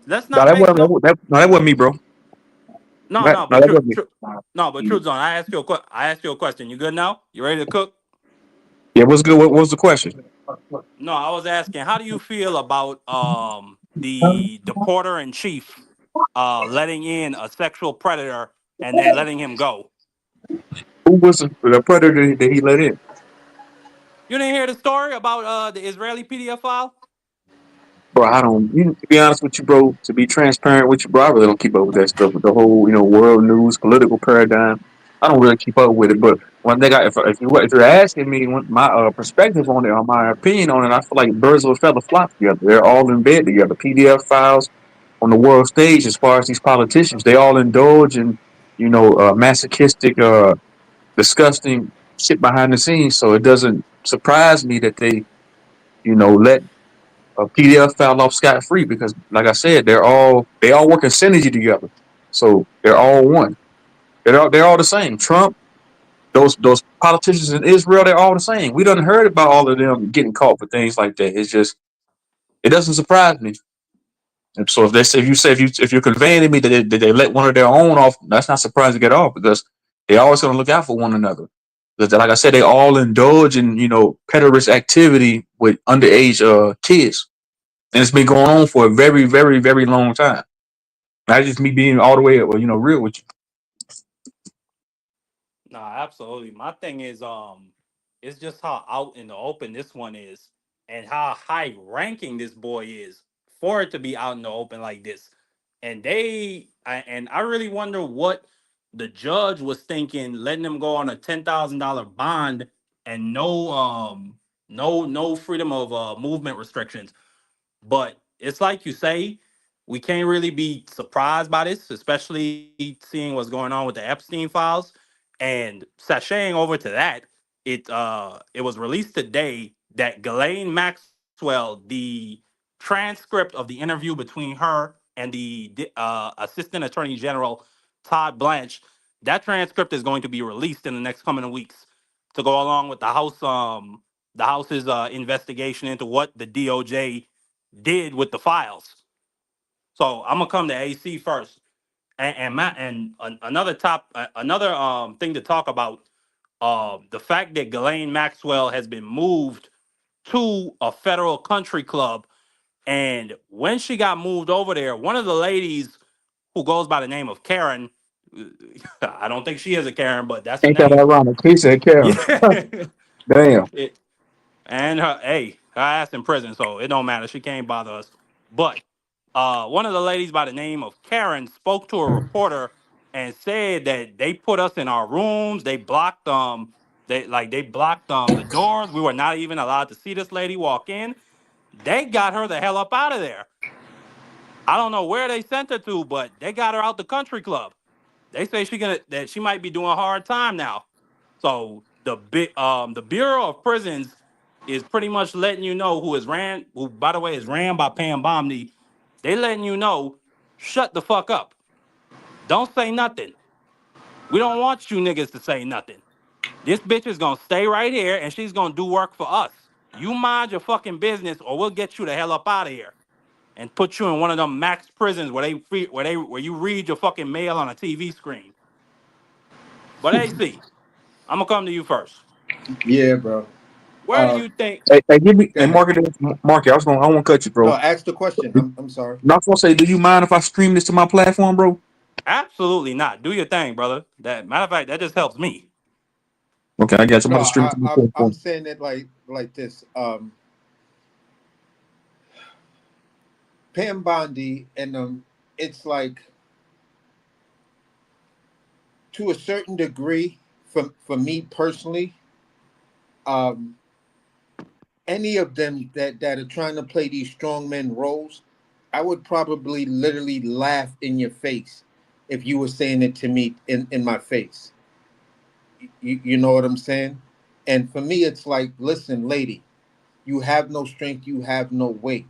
Let's No, not make no. that wasn't me, bro. No, That, no, no, but that wasn't me. Truth Zone. I asked you a question. You good now? You ready to cook? Yeah, what's good? What was the question? No, I was asking, how do you feel about the porter in chief letting in a sexual predator and then letting him go? Who was the predator that he let in? You didn't hear the story about the Israeli PDF file? Bro, I don't. To be honest with you, bro, to be transparent with you, bro, I really don't keep up with that stuff. With the whole, world news, political paradigm, I don't really keep up with it. But one thing, if you're asking me my perspective on it, or my opinion on it, I feel like birds of a feather flock together. They're all in bed together. PDF files on the world stage, as far as these politicians, they all indulge in, masochistic, disgusting shit behind the scenes. So it doesn't surprise me that they, let a PDF file off scot free, because, like I said, they all work in synergy together. So they're all one. They're all the same. Trump, those politicians in Israel, they're all the same. We done heard about all of them getting caught for things like that. It's just, it doesn't surprise me. And so if you're conveying to me that they let one of their own off, that's not surprising at all, because they always going to look out for one another. Because, like I said, they all indulge in pederast activity with underage kids, and it's been going on for a very, very, very long time. Not just me being all the way, real with you. Nah, absolutely. My thing is, it's just how out in the open this one is, and how high ranking this boy is for it to be out in the open like this. And I really wonder what the judge was thinking, letting them go on a $10,000 bond and no freedom of movement restrictions. But it's like you say, we can't really be surprised by this, especially seeing what's going on with the Epstein files. And sashaying over to that, it was released today that Ghislaine Maxwell, the transcript of the interview between her and the Assistant Attorney General Todd Blanche, that transcript is going to be released in the next coming weeks to go along with the House's investigation into what the DOJ did with the files. So I'm gonna come to AC first, and another thing to talk about, the fact that Ghislaine Maxwell has been moved to a federal country club, and when she got moved over there, one of the ladies who goes by the name of Karen, I don't think she is a Karen, but that's her Ain't that name. ironic? He said, Karen. Yeah. Damn. And her ass in prison, so it don't matter. She can't bother us. But one of the ladies by the name of Karen spoke to a reporter and said that they put us in our rooms. They blocked the doors. We were not even allowed to see this lady walk in. They got her the hell up out of there. I don't know where they sent her to, but they got her out the country club. They say that she might be doing a hard time now. So the Bureau of Prisons is pretty much letting you know, who by the way is ran by Pam Bondi. They letting you know, shut the fuck up. Don't say nothing. We don't want you niggas to say nothing. This bitch is gonna stay right here and she's gonna do work for us. You mind your fucking business, or we'll get you the hell up out of here and put you in one of them max prisons where you read your fucking mail on a TV screen. But AC, I'm gonna come to you first. Yeah, bro. Where do you think? Hey, give me Go and ahead. Mark. I won't cut you, No, bro. ask the question. I'm sorry. Not gonna say, do you mind if I stream this to my platform, bro? Absolutely not. Do your thing, brother. That matter of fact, that just helps me. Okay, I got you. I'm No, about to stream it to my I'm platform. saying it like this. Pam Bondi and it's like, to a certain degree, for me personally, um, any of them that are trying to play these strongman roles, I would probably literally laugh in your face if you were saying it to me in my face. You know what I'm saying? And for me, it's like, listen, lady, you have no strength, you have no weight.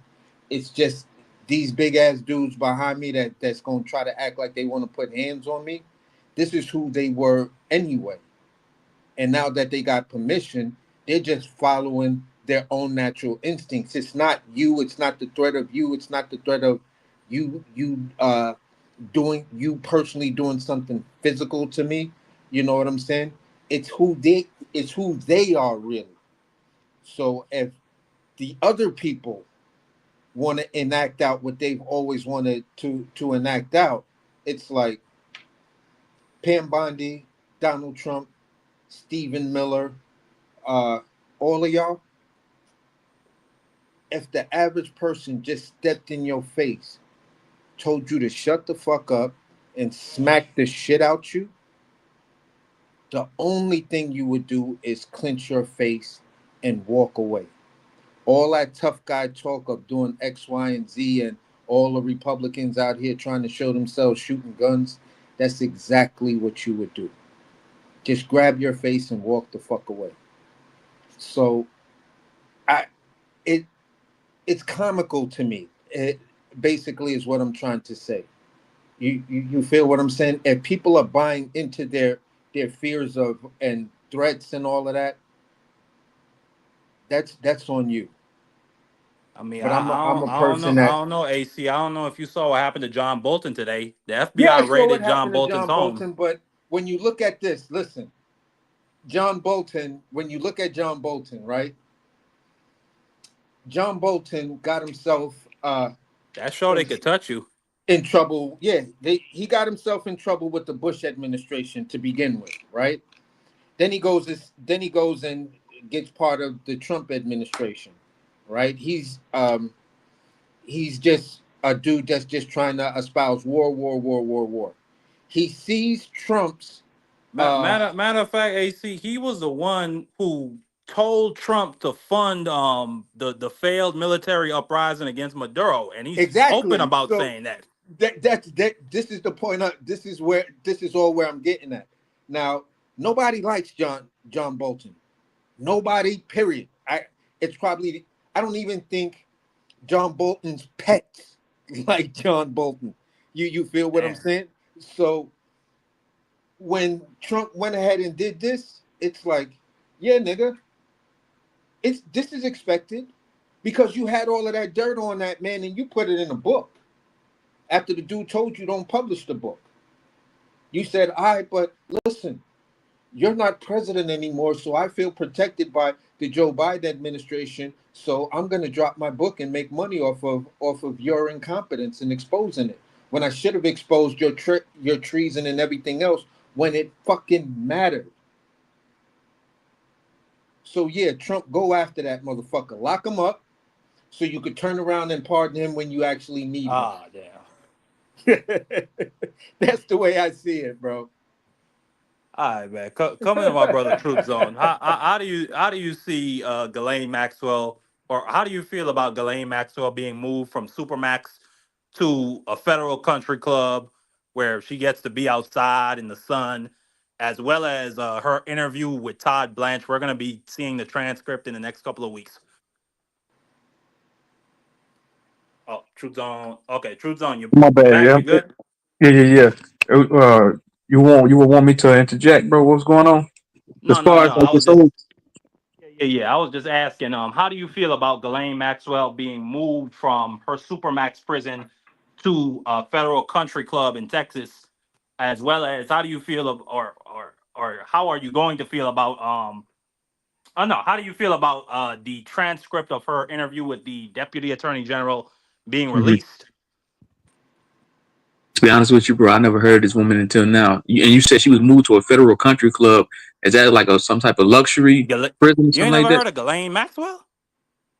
It's just these big ass dudes behind me that's gonna try to act like they want to put hands on me. This is who they were anyway. And now that they got permission, they're just following their own natural instincts. It's not you, it's not the threat of you, it's not the threat of you doing, you personally doing something physical to me. You know what I'm saying? It's who they are really. So if the other people want to enact out what they've always wanted to enact out, it's like Pam Bondi, Donald Trump, Stephen Miller, uh, all of y'all. If the average person just stepped in your face, told you to shut the fuck up, and smack the shit out you, the only thing you would do is clench your face and walk away. All that tough guy talk of doing X, Y, and Z, and all the Republicans out here trying to show themselves shooting guns, that's exactly what you would do. Just grab your face and walk the fuck away. So I it it's comical to me. It basically is what I'm trying to say. You feel what I'm saying? If people are buying into their fears of and threats and all of that, that's on you. I mean, But I'm a I don't person know. I that, don't know, AC. I don't know if you saw what happened to John Bolton today. The yeah, FBI I saw what raided John happened to Bolton's John home. Bolton. But when you look at this, listen, John Bolton. When you look at John Bolton, right? John Bolton got himself That show they in could touch you. in trouble. Yeah, he got himself in trouble with the Bush administration to begin with, right? Then he goes and gets part of the Trump administration, right? He's just a dude that's just trying to espouse war. He sees Trump's uh Matter of fact, AC, he was the one who told Trump to fund the failed military uprising against Maduro, and he's open exactly. about So saying that. that this is the point. This is all where I'm getting at. Now, nobody likes John Bolton. Nobody. Period. It's probably I don't even think John Bolton's pets like John Bolton. You feel what I'm Damn. saying? So when Trump went ahead and did this, it's like, yeah, nigga, this is expected because you had all of that dirt on that man and you put it in a book. After the dude told you don't publish the book, you said, all right, but listen, you're not president anymore, so I feel protected by the Joe Biden administration. So I'm going to drop my book and make money off of your incompetence and exposing it. When I should have exposed your treason and everything else when it fucking mattered. So yeah, Trump, go after that motherfucker, lock him up, so you could turn around and pardon him when you actually need one. Ah, damn. That's the way I see it, bro. All right, man. Coming to my brother Troop Zone. How do you see Ghislaine Maxwell, or how do you feel about Ghislaine Maxwell being moved from Supermax to a federal country club where she gets to be outside in the sun, as well as her interview with Todd Blanche? We're gonna be seeing the transcript in the next couple of weeks. Oh, Truth Zone. Okay, Truth Zone. My You bad. back? Yeah. You good? Yeah. You would want me to interject, bro? What's going on? As No, no, far as no. like I was this just whole, yeah. I was just asking, how do you feel about Ghislaine Maxwell being moved from her supermax prison to a federal country club in Texas, as well as how do you feel of, or how are you going to feel about oh no, how do you feel about the transcript of her interview with the Deputy Attorney General being Mhm. released? To be honest with you, bro, I never heard of this woman until now. And you said she was moved to a federal country club. Is that like some type of luxury Ghislaine- prison or You something ain't like never that? heard of Ghislaine Maxwell?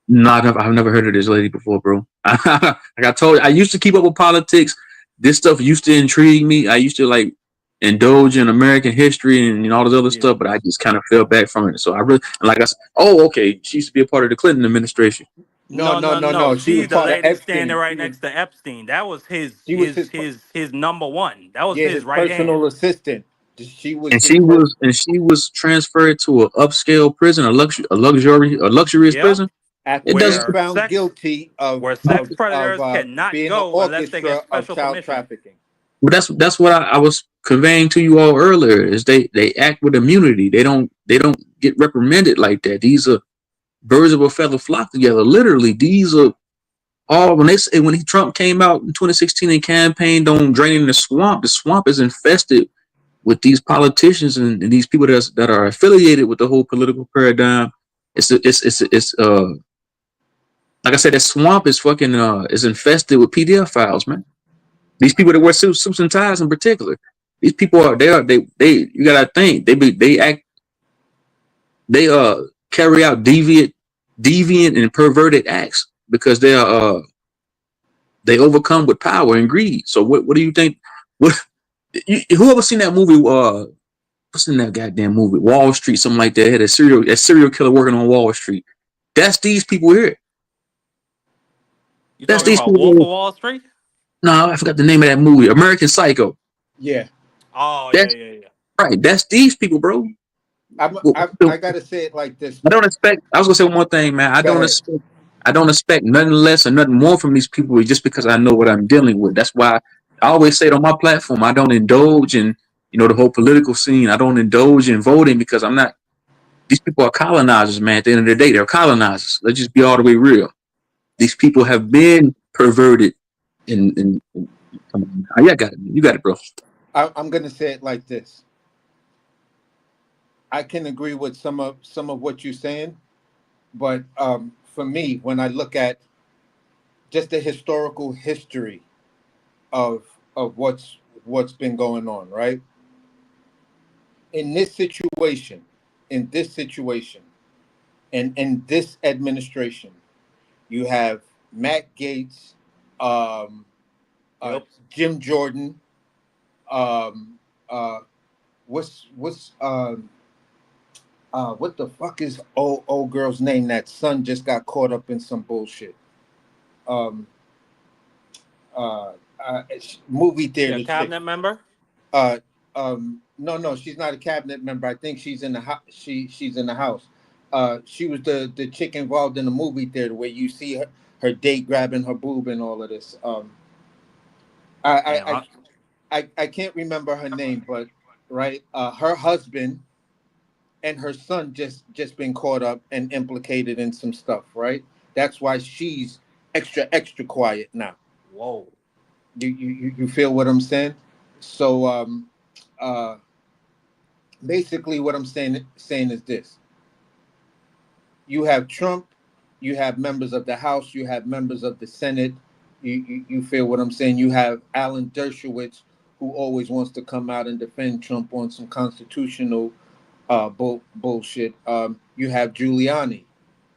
No, I've never heard of this lady before, bro. Like I told you, I used to keep up with politics. This stuff used to intrigue me. I used to like indulge in American history and all this other Yeah. stuff, but I just kind of fell back from it. So I really, like I said, oh, okay, she used to be a part of the Clinton administration. No, No, no, no, no, no. no. She was She's the part of lady standing Epstein. right next to Epstein. That was She was his number one. That was yeah, his his right hand. personal assistant. She was And his she was transferred to a upscale prison, a luxurious Yep. prison. after It being doesn't. found guilty where sex predators of cannot being an go unless they get orchestra of special child permission. trafficking. But that's what I was conveying to you all earlier. Is they act with immunity. They don't get reprimanded like that. These are birds of a feather flock together. Literally, these are all when they say when Trump came out in 2016 and campaigned on draining the swamp. The swamp is infested with these politicians and these people that are affiliated with the whole political paradigm. It's like I said, that swamp is fucking is infested with PDF files, man. These people that wear suits and ties in particular, these people they you gotta think they act they carry out deviant and perverted acts because they overcome with power and greed. So what do you think? What whoever seen that movie? What's in that goddamn movie? Wall Street, something like that. Had a serial killer working on Wall Street. That's these people here. You That's talking these about Wolf people. of Wall Street? No, I forgot the name of that movie. American Psycho. Yeah, Oh yeah, That's yeah, yeah. right. That's these people, bro. I gotta say it like this, I don't man. expect. I was gonna say one more thing, man. Go ahead. I don't expect nothing less or nothing more from these people just because I know what I'm dealing with. That's why I always say it on my platform. I don't indulge in the whole political scene. I don't indulge in voting because I'm not. These people are colonizers, man. At the end of the day, they're colonizers. Let's just be all the way real. These people have been perverted. Come on, now. Yeah, you got it, bro. I'm gonna say it like this. I can agree with some of what you're saying, but for me, when I look at just the historical history of what's been going on, right? in this situation, in this situation, and in this administration, you have Matt Gates, um, Yep. Jim Jordan, um, uh, what the fuck is old girl's name? That son just got caught up in some bullshit. Um, Movie She a theater chick. cabinet member? Uh, no, she's not a cabinet member. I think she's in the house. She's in the house. She was the chick involved in the movie theater where you see her date grabbing her boob and all of this. I, Damn. I I I can't remember her name, but right, her husband and her son just been caught up and implicated in some stuff. Right, that's why she's extra quiet now. Whoa. You feel what I'm saying? So uh basically what I'm saying is this: you have Trump, you have members of the House, you have members of the Senate. You feel what I'm saying? You have Alan Dershowitz, who always wants to come out and defend Trump on some constitutional bullshit. You have Giuliani.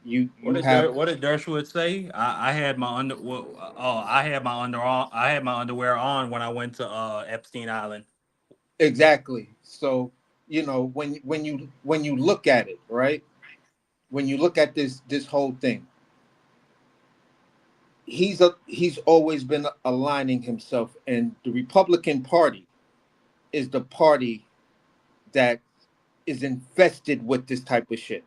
You have What did Dershowitz say? I had my I had my underwear on when I went to Epstein Island. exactly. So when you look at it, right? When you look at this whole thing, he's always been aligning himself, and the Republican Party is the party that is infested with this type of shit,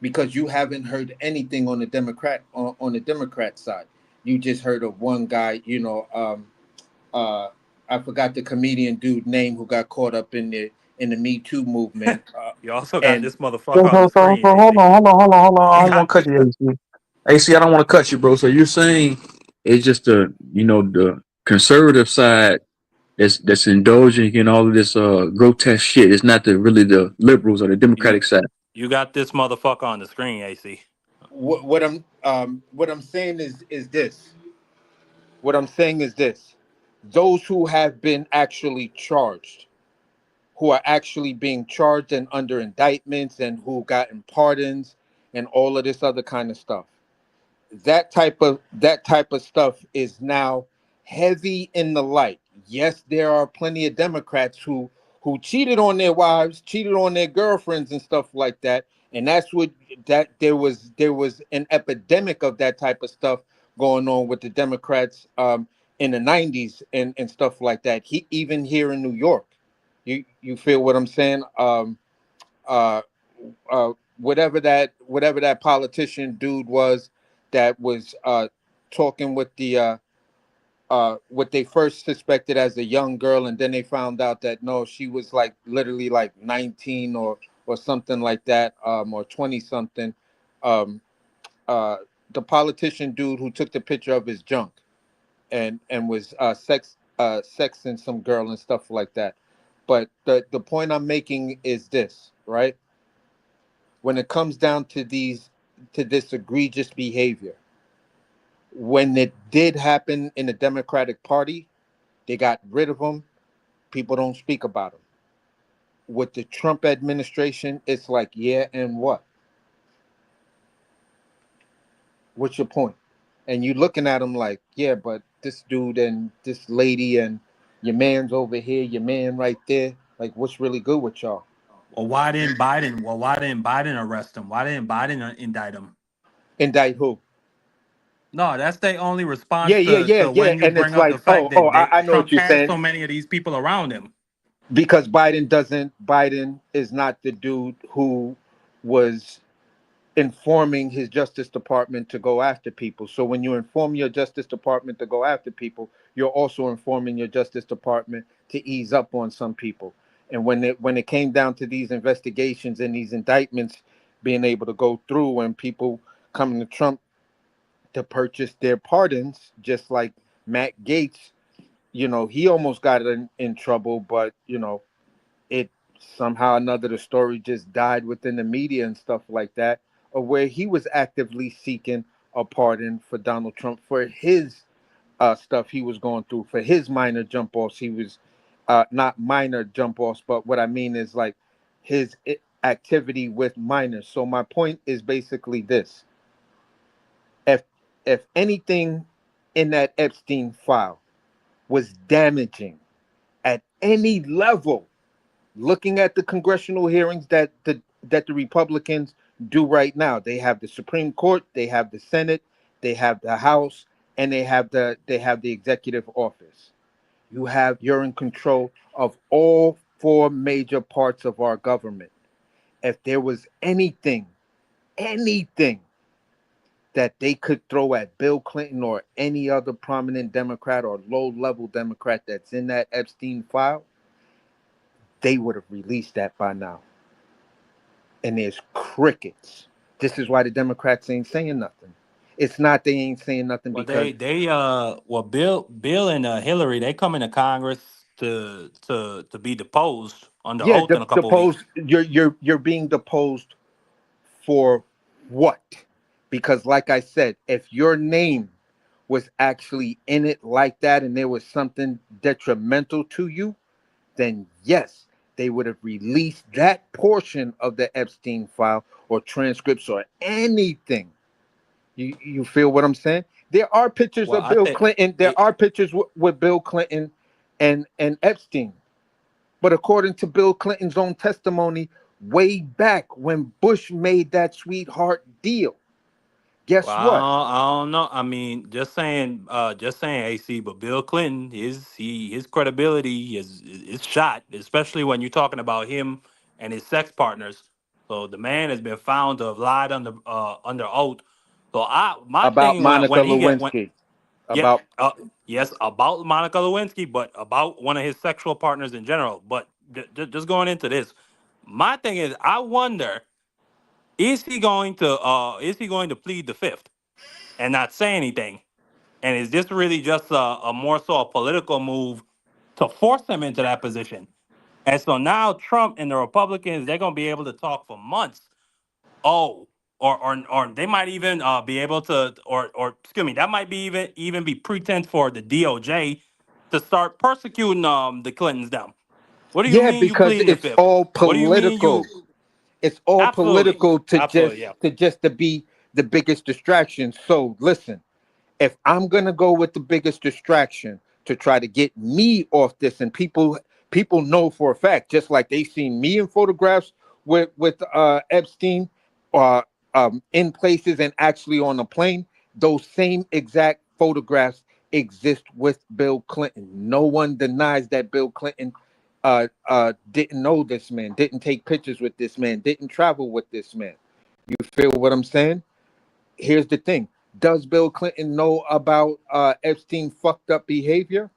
because you haven't heard anything on the on the Democrat side. You just heard of one guy, uh I forgot the comedian dude name who got caught up in the Me Too movement, You also got and this motherfucker So, on the screen, hold AC. on, hold on. You I don't want got to cut you, AC. AC, I don't want to cut you, bro. So you're saying it's just the conservative side that's indulging in all of this grotesque shit. It's not really the liberals or the you Democratic side. you got this motherfucker on the screen, AC. what I'm saying is this. What I'm saying is this: those who have been actually charged, who are actually being charged and under indictments, and who gotten pardons and all of this other kind of stuff. That type of stuff is now heavy in the light. Yes, there are plenty of Democrats who cheated on their wives, cheated on their girlfriends and stuff like that. And that's what that there was an epidemic of that type of stuff going on with the Democrats in the 90s and stuff like that. Even here in New York. You feel what I'm saying? Uh whatever that politician dude was that was talking with the what they first suspected as a young girl, and then they found out that no, she was like literally like 19 or something like that, or 20 something. um uh the politician dude who took the picture of his junk and was sexing some girl and stuff like that. But the point I'm making is this, right? When it comes down to this egregious behavior, when it did happen in the Democratic Party, they got rid of them. People don't speak about them. With the Trump administration, it's like, yeah, and what? What's your point? And you looking at them like, yeah, but this dude and this lady and your man's over here, your man right there. Like, what's really good with y'all? Why didn't Biden arrest him? Why didn't Biden indict him? Indict who? No, that's their only Yeah, response yeah, yeah, to yeah. when you And bring it's up the like, fact that I know what Trump you're has saying. so many of these people around him. Because Biden is not the dude who was informing his Justice Department to go after people. So when you inform your Justice Department to go after people, you're also informing your Justice Department to ease up on some people. And when it came down to these investigations and these indictments being able to go through, and people coming to Trump to purchase their pardons, just like Matt Gaetz, he almost got in trouble, but it somehow or another the story just died within the media and stuff like that, of where he was actively seeking a pardon for Donald Trump for his stuff he was going through, for his minor jump offs. He was not minor jump offs, but what I mean is like his activity with minors. So my point is basically this: if anything in that Epstein file was damaging at any level, looking at the congressional hearings that the Republicans do right now, they have the Supreme Court, they have the Senate, they have the House, and they have the executive office. You're in control of all four major parts of our government. If there was anything that they could throw at Bill Clinton or any other prominent Democrat or low-level Democrat that's in that Epstein file, they would have released that by now. And there's crickets. This is why the Democrats ain't saying nothing. It's not they ain't saying nothing Well, because Bill and Hillary, they come into Congress to be deposed under yeah, oath in a couple of weeks. deposed. You're being deposed for what? Because like I said, if your name was actually in it like that and there was something detrimental to you, then yes, they would have released that portion of the Epstein file or transcripts or anything. You feel what I'm saying? There are pictures Well, of I Bill think Clinton. There it. are pictures with Bill Clinton and Epstein. But according to Bill Clinton's own testimony, way back when Bush made that sweetheart deal, Well, guess what? I don't know. I mean, just saying, AC. But Bill Clinton, his credibility is shot, especially when you're talking about him and his sex partners. So the man has been found to have lied under oath. So my About thing Monica when he get when Lewinsky. yeah, About yes, about Monica Lewinsky, but about one of his sexual partners in general. But just going into this, my thing is, I wonder, is he going to plead the fifth and not say anything? And is this really just a more so a political move to force him into that position? And so now Trump and the Republicans, they're going to be able to talk for months. Oh, or they might even be able to, or excuse me, that might be even be pretense for the DOJ to start persecuting the Clintons down. What do you yeah, mean you because pleading the it's fifth? all What do you mean political. you It's all absolutely, political to absolutely, yeah. to be the biggest distraction. So listen, if I'm gonna go with the biggest distraction to try to get me off this, and people know for a fact, just like they seen me in photographs with Epstein, uh, in places and actually on a plane, those same exact photographs exist with Bill Clinton. No one denies that Bill Clinton didn't know this man, didn't take pictures with this man, didn't travel with this man. You feel what I'm saying? Here's the thing: does Bill Clinton know about Epstein fucked up behavior?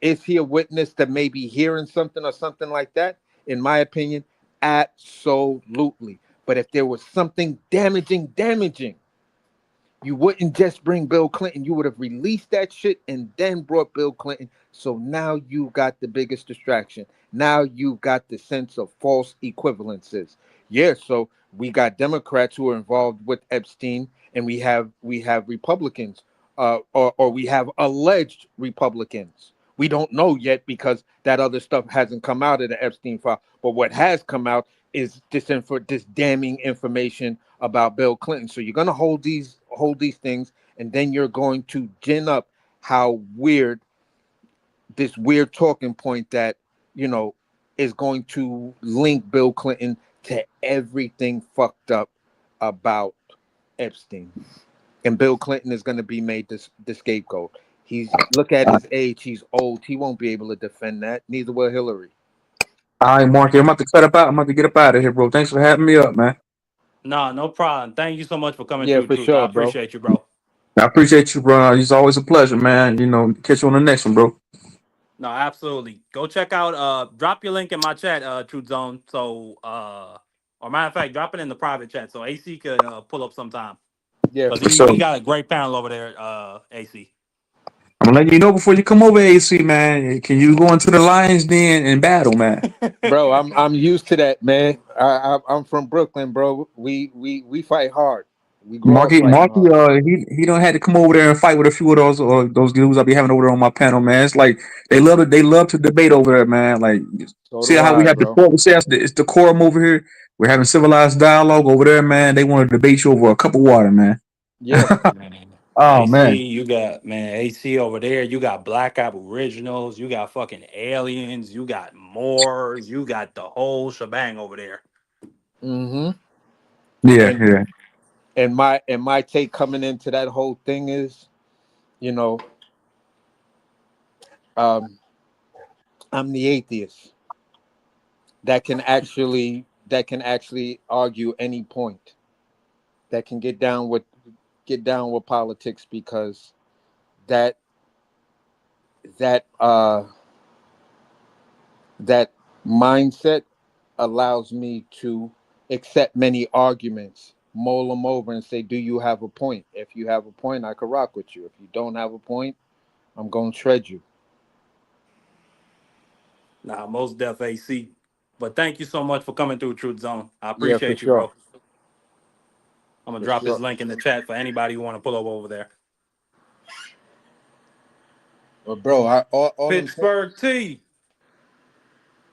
Is he a witness to maybe hearing something or something like that? In my opinion, absolutely. But if there was something damaging, you wouldn't just bring Bill Clinton. You would have released that shit and then brought Bill Clinton. So now you got the biggest distraction. Now you got the sense of false equivalences. Yeah, so we got Democrats who are involved with Epstein, and we have Republicans, or we have alleged Republicans. We don't know yet because that other stuff hasn't come out of the Epstein file. But what has come out is this damning information about Bill Clinton. So you're going to hold these things, and then you're going to gin up how weird this weird talking point that you know is going to link Bill Clinton to everything fucked up about Epstein, and Bill Clinton is going to be made the scapegoat. Look at his age; he's old. He won't be able to defend that. Neither will Hillary. All right, Marky, I'm about to cut up out. I'm about to get up out of here, bro. Thanks for having me up, man. No, no problem. Thank you so much for coming Yeah, through, for Truth. I sure, bro. appreciate you, bro. I appreciate you, bro. It's always a pleasure, man. Catch you on the next one, bro. No, absolutely. Go check out drop your link in my chat, Truth Zone. So or matter of fact, drop it in the private chat so AC could pull up sometime. Yeah, Because for So he sure. got a great panel over there, AC. I'm gonna let you know before you come over, AC, man. Can you go into the Lions Den and battle, man? Bro, I'm used to that, man. I'm from Brooklyn, bro. We fight hard. We grow up Marky, fighting Marky, hard. he don't had to come over there and fight with a few of those dudes I be having over there on my panel, man. It's like they love to debate over there, man. Like, So see do how we I, have the bro. court, see how it's decorum over here. We're having civilized dialogue over there, man. They want to debate you over a cup of water, man. Yeah. Man, Oh AC, man, you got man AC over there. You got Black Aboriginals. You got fucking aliens. You got Moors. You got the whole shebang over there. Mm-hmm. yeah, And yeah. my take coming into that whole thing is, you know, um, I'm the atheist that can actually argue any point, that can get down with politics, because that that that mindset allows me to accept many arguments, mull them over, and say, "Do you have a point? If you have a point, I could rock with you. If you don't have a point, I'm gonna shred you." Nah, most def AC. But thank you so much for coming through Truth Zone. I Yeah, for appreciate you, sure, bro. I'm gonna for drop this sure. link in the chat for anybody who want to pull up over there. But bro, all I'm saying, Pittsburgh T.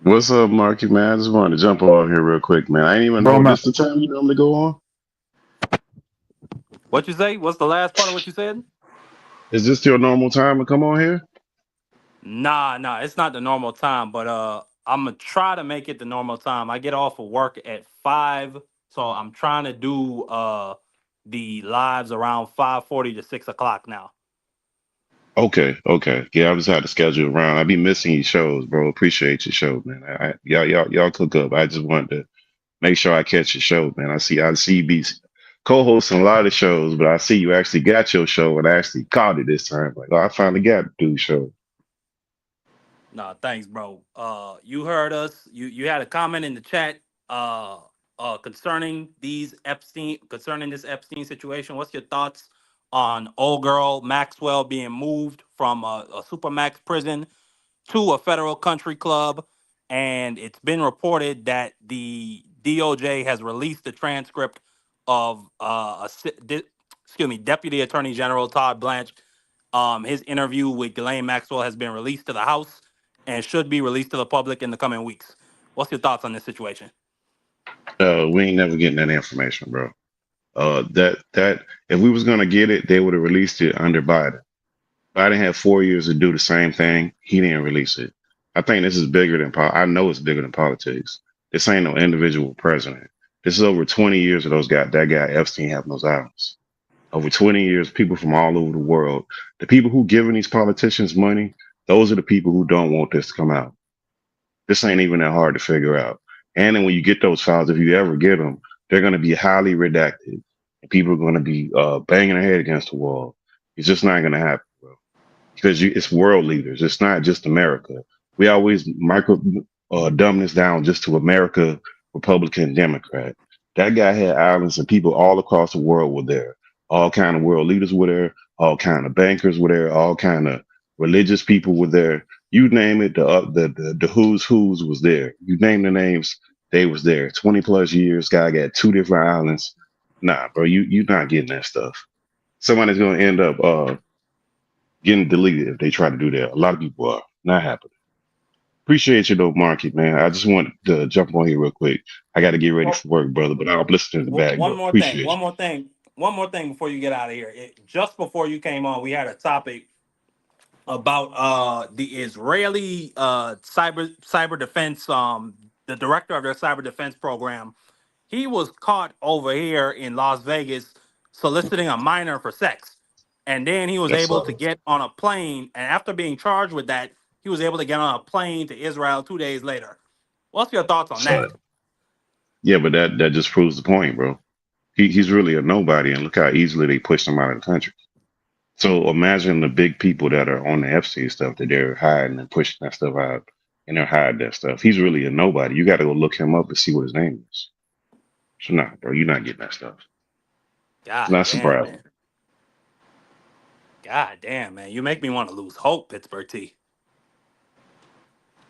What's up, Marky, man? I just wanted to jump on here real quick, man. I didn't even Bro, know man, this the time you normally go on. What you say? What's the last part of what you said? Is this your normal time to come on here? Nah, it's not the normal time, but I'm gonna try to make it the normal time. I get off of work at 5, so I'm trying to do the lives around 5:40 to 6 o'clock now. Okay, okay. Yeah, I just had to schedule around. I be missing your shows, bro. Appreciate your show, man. Y'all cook up. I just wanted to make sure I catch your show, man. I see you be co-hosting a lot of shows, but I see you actually got your show and I actually caught it this time. Like, oh, I finally got to do the show. Nah, thanks, bro. You heard us. You had a comment in the chat concerning this Epstein situation. What's your thoughts on old girl Maxwell being moved from a supermax prison to a federal country club? And it's been reported that the DOJ has released the transcript of Deputy Attorney General Todd Blanche. His interview with Ghislaine Maxwell has been released to the House and should be released to the public in the coming weeks. What's your thoughts on this situation? We ain't never getting that information, bro. That if we was gonna get it, they would have released it under Biden. Biden had 4 years to do the same thing. He didn't release it. I think this is bigger than I know it's bigger than politics. This ain't no individual president. This is over 20 years of that guy Epstein having those islands. Over 20 years, people from all over the world. The people who giving these politicians money, those are the people who don't want this to come out. This ain't even that hard to figure out. And then when you get those files, if you ever get them, they're going to be highly redacted. And people are going to be banging their head against the wall. It's just not going to happen, bro. Because it's world leaders. It's not just America. We always dumb this down just to America, Republican, Democrat. That guy had islands and people all across the world were there. All kind of world leaders were there. All kind of bankers were there. All kind of religious people were there. You name it, the who's was there. You name the names, they was there. 20 plus years, guy got 2 different islands. Nah, bro, you're not getting that stuff. Somebody's gonna end up getting deleted if they try to do that. A lot of people are not happening. Appreciate you though, Marky, man. I just wanted to jump on here real quick. I got to get ready Well, for work, brother, but I'll listen in the back, one bro. more thing. Appreciate One you. more thing. One more thing before you get out of here. Just before you came on, we had a topic about the Israeli cyber defense. The director of their cyber defense program. He was caught over here in Las Vegas soliciting a minor for sex. And then he was That's able to get on a plane. And after being charged with that, he was able to get on a plane to Israel 2 days later. What's your thoughts on that? Yeah, but that just proves the point, bro. He's really a nobody, and look how easily they pushed him out of the country. So imagine the big people that are on the Epstein stuff that they're hiding and pushing that stuff out, and they're hiding that stuff. He's really a nobody. You got to go look him up and see what his name is. So nah, bro, you're not getting that stuff. It's God not damn, surprising. man. God damn, man. You make me want to lose hope, Pittsburgh T.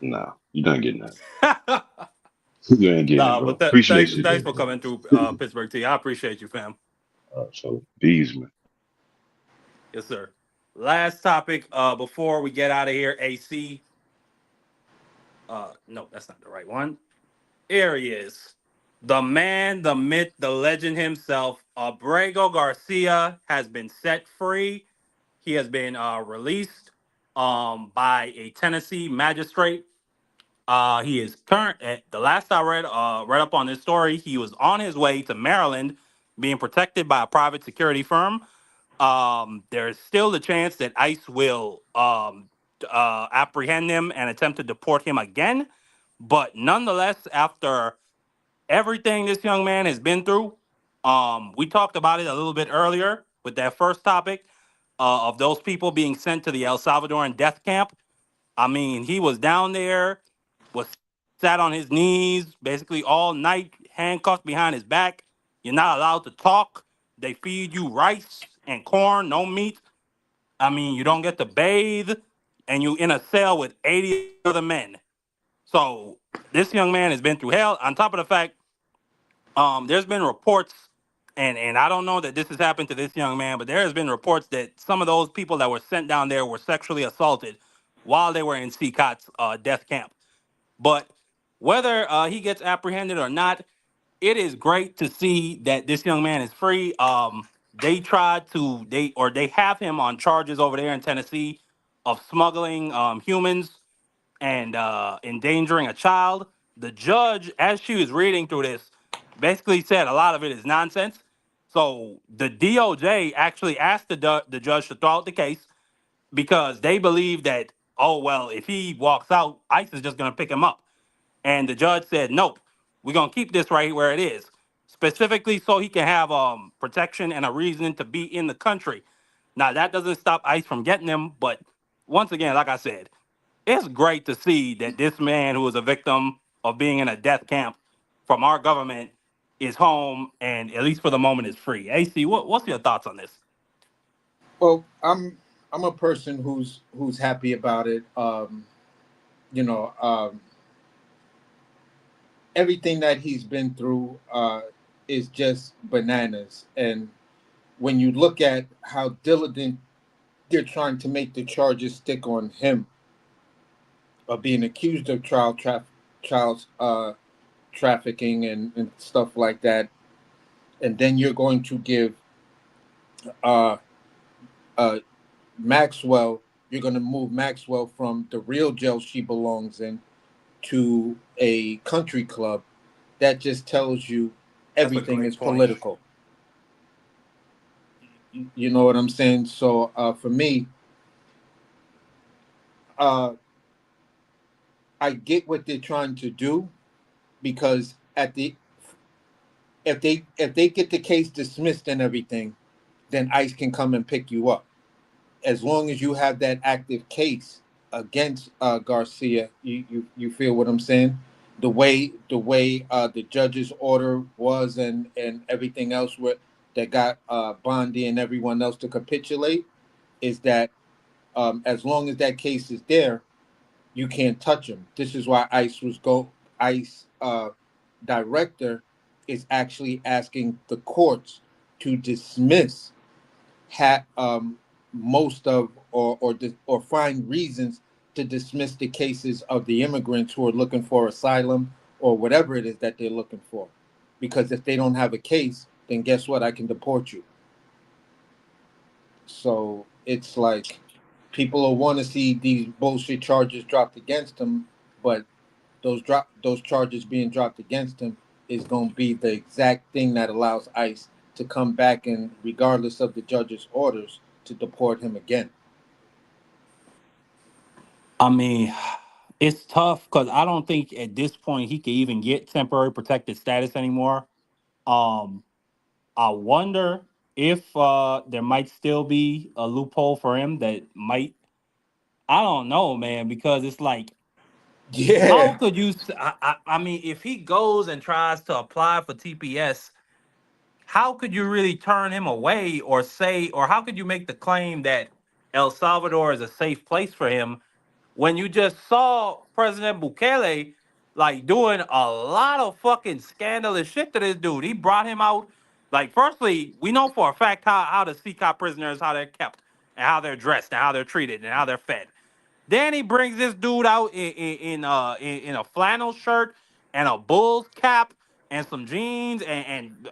Nah, you're not getting that. You ain't getting it, Nah, bro. but Appreciate thanks you thanks though, for bro. coming through, Pittsburgh T. I appreciate you, fam. So these man. Yes, sir. Last topic before we get out of here, AC. No, that's not the right one. Here he is. The man, the myth, the legend himself, Abrego Garcia has been set free. He has been released by a Tennessee magistrate. He is current. The last I read up on this story, he was on his way to Maryland, being protected by a private security firm. There's still the chance that ICE will apprehend him and attempt to deport him again. But nonetheless, after everything this young man has been through, we talked about it a little bit earlier with that first topic of those people being sent to the El Salvadoran death camp. I mean, he was down there, was sat on his knees basically all night, handcuffed behind his back. You're not allowed to talk. They feed you rice and corn, no meat. I mean, you don't get to bathe, and you in a cell with 80 other men. So this young man has been through hell. On top of the fact, there's been reports, and I don't know that this has happened to this young man, but there has been reports that some of those people that were sent down there were sexually assaulted while they were in CCOT's death camp. But whether he gets apprehended or not, it is great to see that this young man is free. They have him on charges over there in Tennessee of smuggling humans and endangering a child. The judge, as she was reading through this, basically said a lot of it is nonsense. So the DOJ actually asked the judge to throw out the case because they believe that, oh, well, if he walks out, ICE is just going to pick him up. And the judge said, nope, we're going to keep this right where it is, specifically so he can have protection and a reason to be in the country. Now, that doesn't stop ICE from getting him. But once again, like I said, it's great to see that this man who was a victim of being in a death camp from our government is home and, at least for the moment, is free. AC, what's your thoughts on this? Well, I'm a person who's happy about it. You know, everything that he's been through is just bananas. And when you look at how diligent they're trying to make the charges stick on him of being accused of child trafficking and stuff like that, and then you're going to give uh, Maxwell, you're going to move Maxwell from the real jail she belongs in to a country club. That just tells you everything is political. You know what I'm saying? So for me, I get what they're trying to do, because if they get the case dismissed and everything, then ICE can come and pick you up. As long as you have that active case against Garcia, you feel what I'm saying? The way the judge's order was, and everything else that got Bondi and everyone else to capitulate, is that as long as that case is there, you can't touch him. This is why ICE director is actually asking the courts to dismiss most of or find reasons to dismiss the cases of the immigrants who are looking for asylum or whatever it is that they're looking for. Because if they don't have a case, then guess what? I can deport you. So it's like people will want to see these bullshit charges dropped against them, but those charges being dropped against him is going to be the exact thing that allows ICE to come back and, regardless of the judge's orders, to deport him again. I mean, it's tough because I don't think at this point he can even get temporary protected status anymore. Um, I wonder if there might still be a loophole for him that might. I don't know, man, because it's like, how Yeah. could you? I mean, if he goes and tries to apply for TPS, how could you really turn him away or say, or how could you make the claim that El Salvador is a safe place for him when you just saw President Bukele like doing a lot of fucking scandalous shit to this dude? He brought him out Like, firstly, we know for a fact how the CCOP prisoners, how they're kept, and how they're dressed, and how they're treated, and how they're fed. Then he brings this dude out in a flannel shirt and a Bulls cap and some jeans and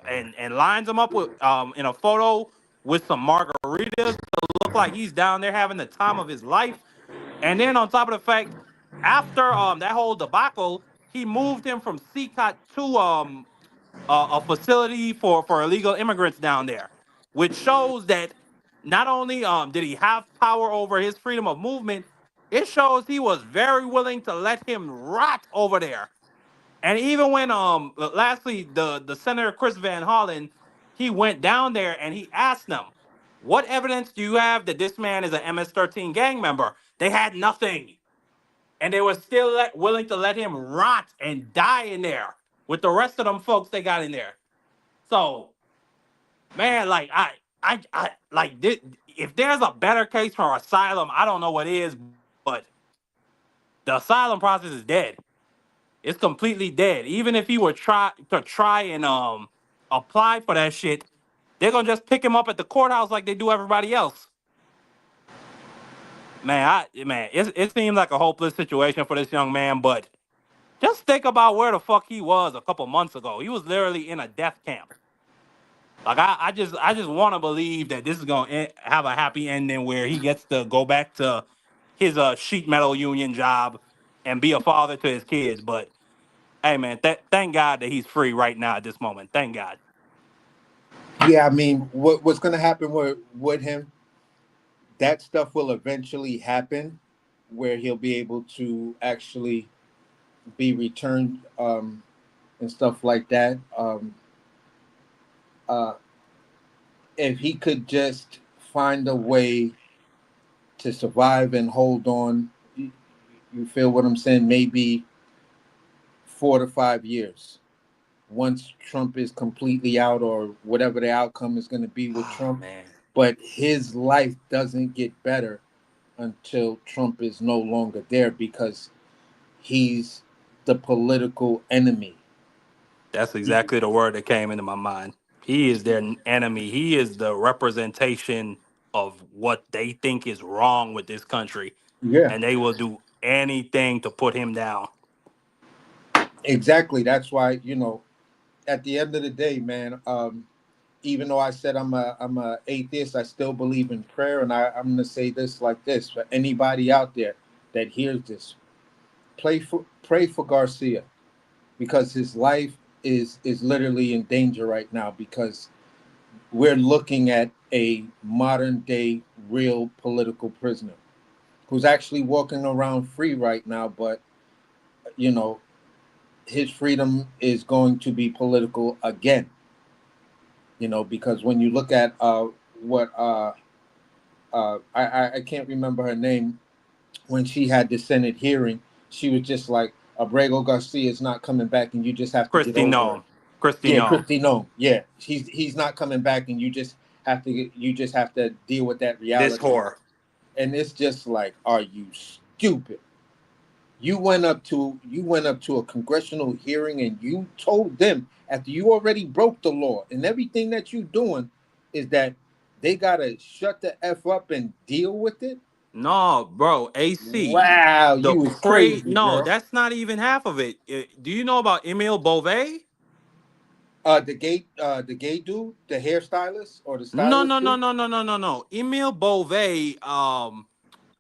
lines him up with in a photo with some margaritas to look like he's down there having the time of his life. And then on top of the fact, after that whole debacle, he moved him from CCOT to a facility for illegal immigrants down there, which shows that not only did he have power over his freedom of movement, it shows he was very willing to let him rot over there. And even when lastly the Senator Chris Van Hollen, he went down there and he asked them, "What evidence do you have that this man is an MS-13 gang member?" They had nothing, and they were still willing to let him rot and die in there with the rest of them folks they got in there. So, man, like I like this, if there's a better case for asylum, I don't know what is, but the asylum process is dead. It's completely dead. Even if he were try and apply for that shit, they're gonna just pick him up at the courthouse like they do everybody else. It seems like a hopeless situation for this young man, but just think about where the fuck he was a couple months ago. He was literally in a death camp. Like I just want to believe that this is gonna have a happy ending where he gets to go back to his sheet metal union job and be a father to his kids. But hey, man, thank God that he's free right now at this moment. Thank God. Yeah, I mean, what's going to happen with him? That stuff will eventually happen, where he'll be able to actually be returned and stuff like that. Uh, if he could just find a way to survive and hold on, you feel what I'm saying? Maybe 4 to 5 years. Once Trump is completely out, or whatever the outcome is going to be with Trump, Man. but his life doesn't get better until Trump is no longer there, because he's the political enemy. That's exactly the word that came into my mind. He is their enemy. He is the representation of what they think is wrong with this country, Yeah, and they will do anything to put him down. exactly. That's why, at the end of the day, man, even though I said I'm a atheist, I still believe in prayer, and I'm gonna say this like this for anybody out there that hears this: pray for Garcia, because his life is literally in danger right now, because we're looking at a modern day real political prisoner who's actually walking around free right now, but you know his freedom is going to be political again. Because when you look at what I can't remember her name, when she had the Senate hearing, she was just like, Abrego Garcia is not coming back, and you just have to get Christy over it. Nome. Christy Yeah, Nome. Christy, no, yeah, he's not coming back, and you just have to deal with that This reality. whore. And it's just like, are you stupid? You went up to a congressional hearing, and you told them, after you already broke the law and everything that you're doing, is that they gotta shut the F up and deal with it. No, bro. AC. Wow, The you was crazy. crazy, No, girl. that's not even half of it. Do you know about Emile Beauvais? The gay dude, the hairstylist or the No, stylist no, no, dude. no, no, no, no, no. Emile Beauvais.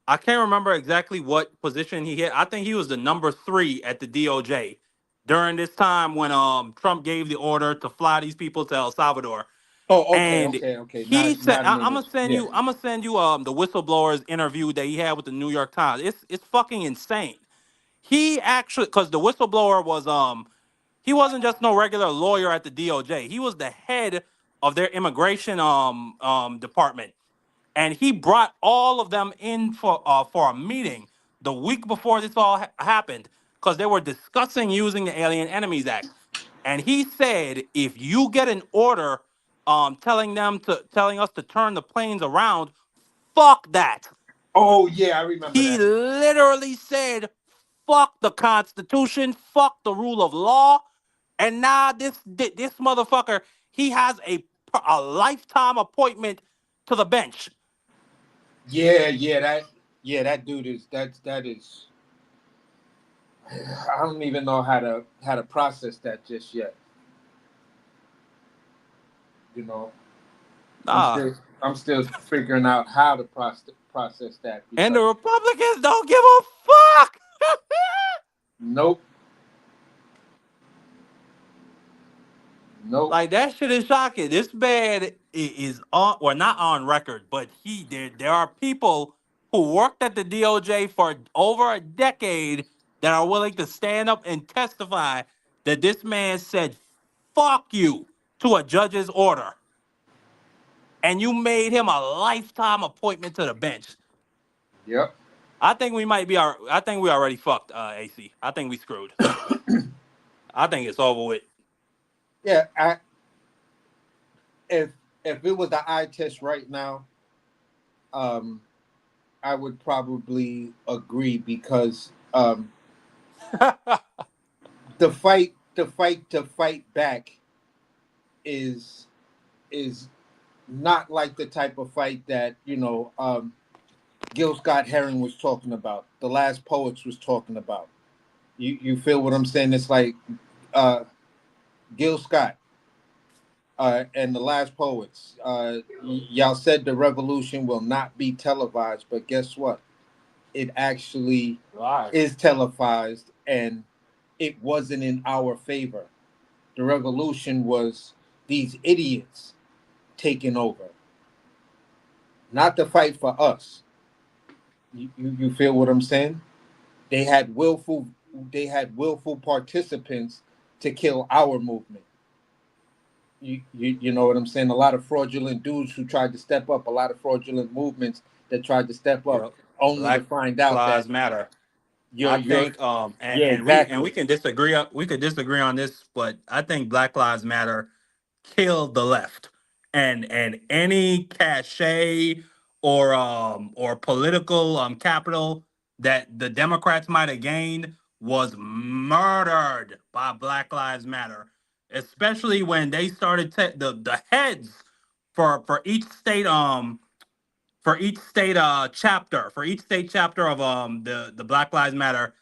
I can't remember exactly what position he had. I think he was the number 3 at the DOJ during this time when Trump gave the order to fly these people to El Salvador. Oh, okay, And okay, okay. he Not said, not in the I'm gonna list. send Yeah. you, I'm gonna send you the whistleblower's interview that he had with the New York Times. It's fucking insane. He actually, because the whistleblower was he wasn't just no regular lawyer at the DOJ. He was the head of their immigration department, and he brought all of them in for a meeting the week before this all happened, because they were discussing using the Alien Enemies Act. And he said, if you get an order telling us to turn the planes around, fuck that. Oh yeah, I remember He that. literally said, fuck the Constitution, fuck the rule of law. And now this motherfucker, he has a a lifetime appointment to the bench. Yeah, that dude is that is. I don't even know how to process that just yet. You know, I'm Nah. still I'm still figuring out how to process that And the because Republicans don't give a fuck. nope, nope, Like that shit is shocking. This man is on, well, not on record, but there are people who worked at the DOJ for over a decade that are willing to stand up and testify that this man said "fuck you" to a judge's order, and you made him a lifetime appointment to the bench. yep. I think we might be I think we already fucked, AC. I think we screwed. I think it's over with. Yeah, if if it was the eye test right now, um, I would probably agree because the fight back is is not like the type of fight that Gil Scott Heron was talking about. The Last Poets was talking about. You feel what I'm saying? It's like uh, Gil Scott and the Last Poets. Y'all said the revolution will not be televised, but guess what? It actually Right. is televised, and it wasn't in our favor. The revolution was these idiots taking over, not the fight for us. You feel what I'm saying? They had willful participants to kill our movement. You know what I'm saying? A lot of fraudulent dudes who tried to step up, a lot of fraudulent movements that tried to step up, Yep. only to Black find out that Lives Matter. I you're think yeah, and we exactly. can disagree, we could disagree on this, but I think Black Lives Matter killed the left. And any cachet or political capital that the Democrats might have gained was murdered by Black Lives Matter. Especially when they started the heads for each state for each state chapter of the Black Lives Matter,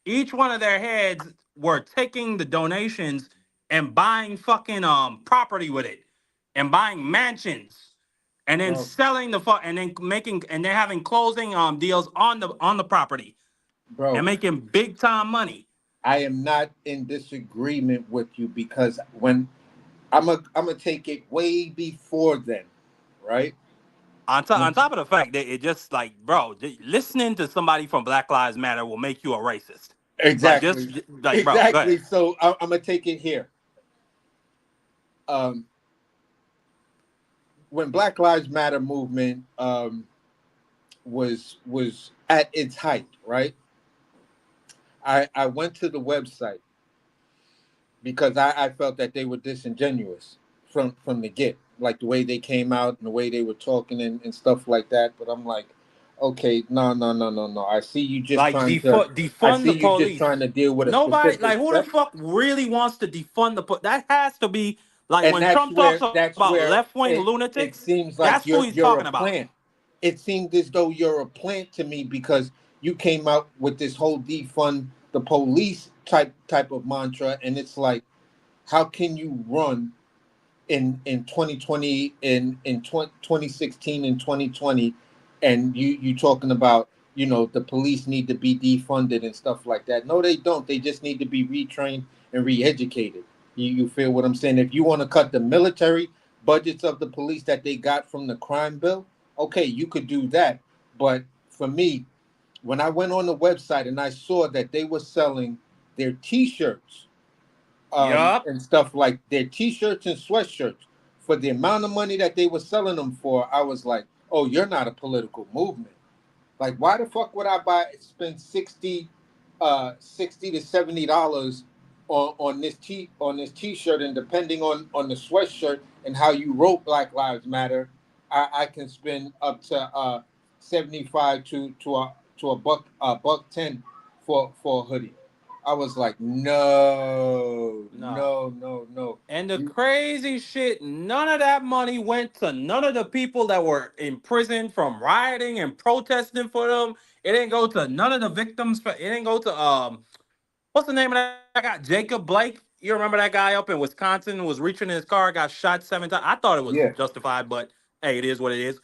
each one of their heads were taking the donations and buying fucking property with it and buying mansions and then Bro, selling the fuck and then making and they're having closing deals on the property and bro, making big time money. I am not in disagreement with you because when I'm gonna take it way before then, right? On top of the fact that it just like, bro, listening to somebody from Black Lives Matter will make you a racist. Like just Exactly, like, bro, go exactly. ahead. So I'm gonna take it here. Um, when Black Lives Matter movement was at its height, right? I went to the website because I felt that they were disingenuous from the get, like the way they came out and the way they were talking and stuff like that. But I'm like, okay, no. Like I defund see the you just police. trying to deal with a Nobody specific like who the set, fuck really wants to defund the police? That has to be like and when Trump talks that's about where left wing it lunatics. seems like That's who he's you're a talking about. plant. It seemed as though you're a plant to me because you came out with this whole defund the police type of mantra, and it's like, how can you run in 2020 in 2016 and 2020, and you talking about the police need to be defunded and stuff like that? No, they don't. They just need to be retrained and re-educated. You feel what I'm saying? If you want to cut the military budgets of the police that they got from the crime bill, okay, you could do that. But for me, when I went on the website and I saw that they were selling their T-shirts Yup. and stuff, like their T-shirts and sweatshirts, for the amount of money that they were selling them for, I was like, oh, you're not a political movement. Like, why the fuck would I spend 60 to $70 on this T-shirt, and depending on the sweatshirt and how you wrote Black Lives Matter, I can spend up to 75 to a buck 10 for a hoodie. I was like, no, No. no, no, no. And the You, crazy shit, none of that money went to none of the people that were in prison from rioting and protesting for them. It didn't go to none of the victims. It didn't go to what's the name of that guy? Jacob Blake. You remember that guy up in Wisconsin who was reaching in his car, got shot 7 times. I thought it was yeah, justified, but hey, it is what it is.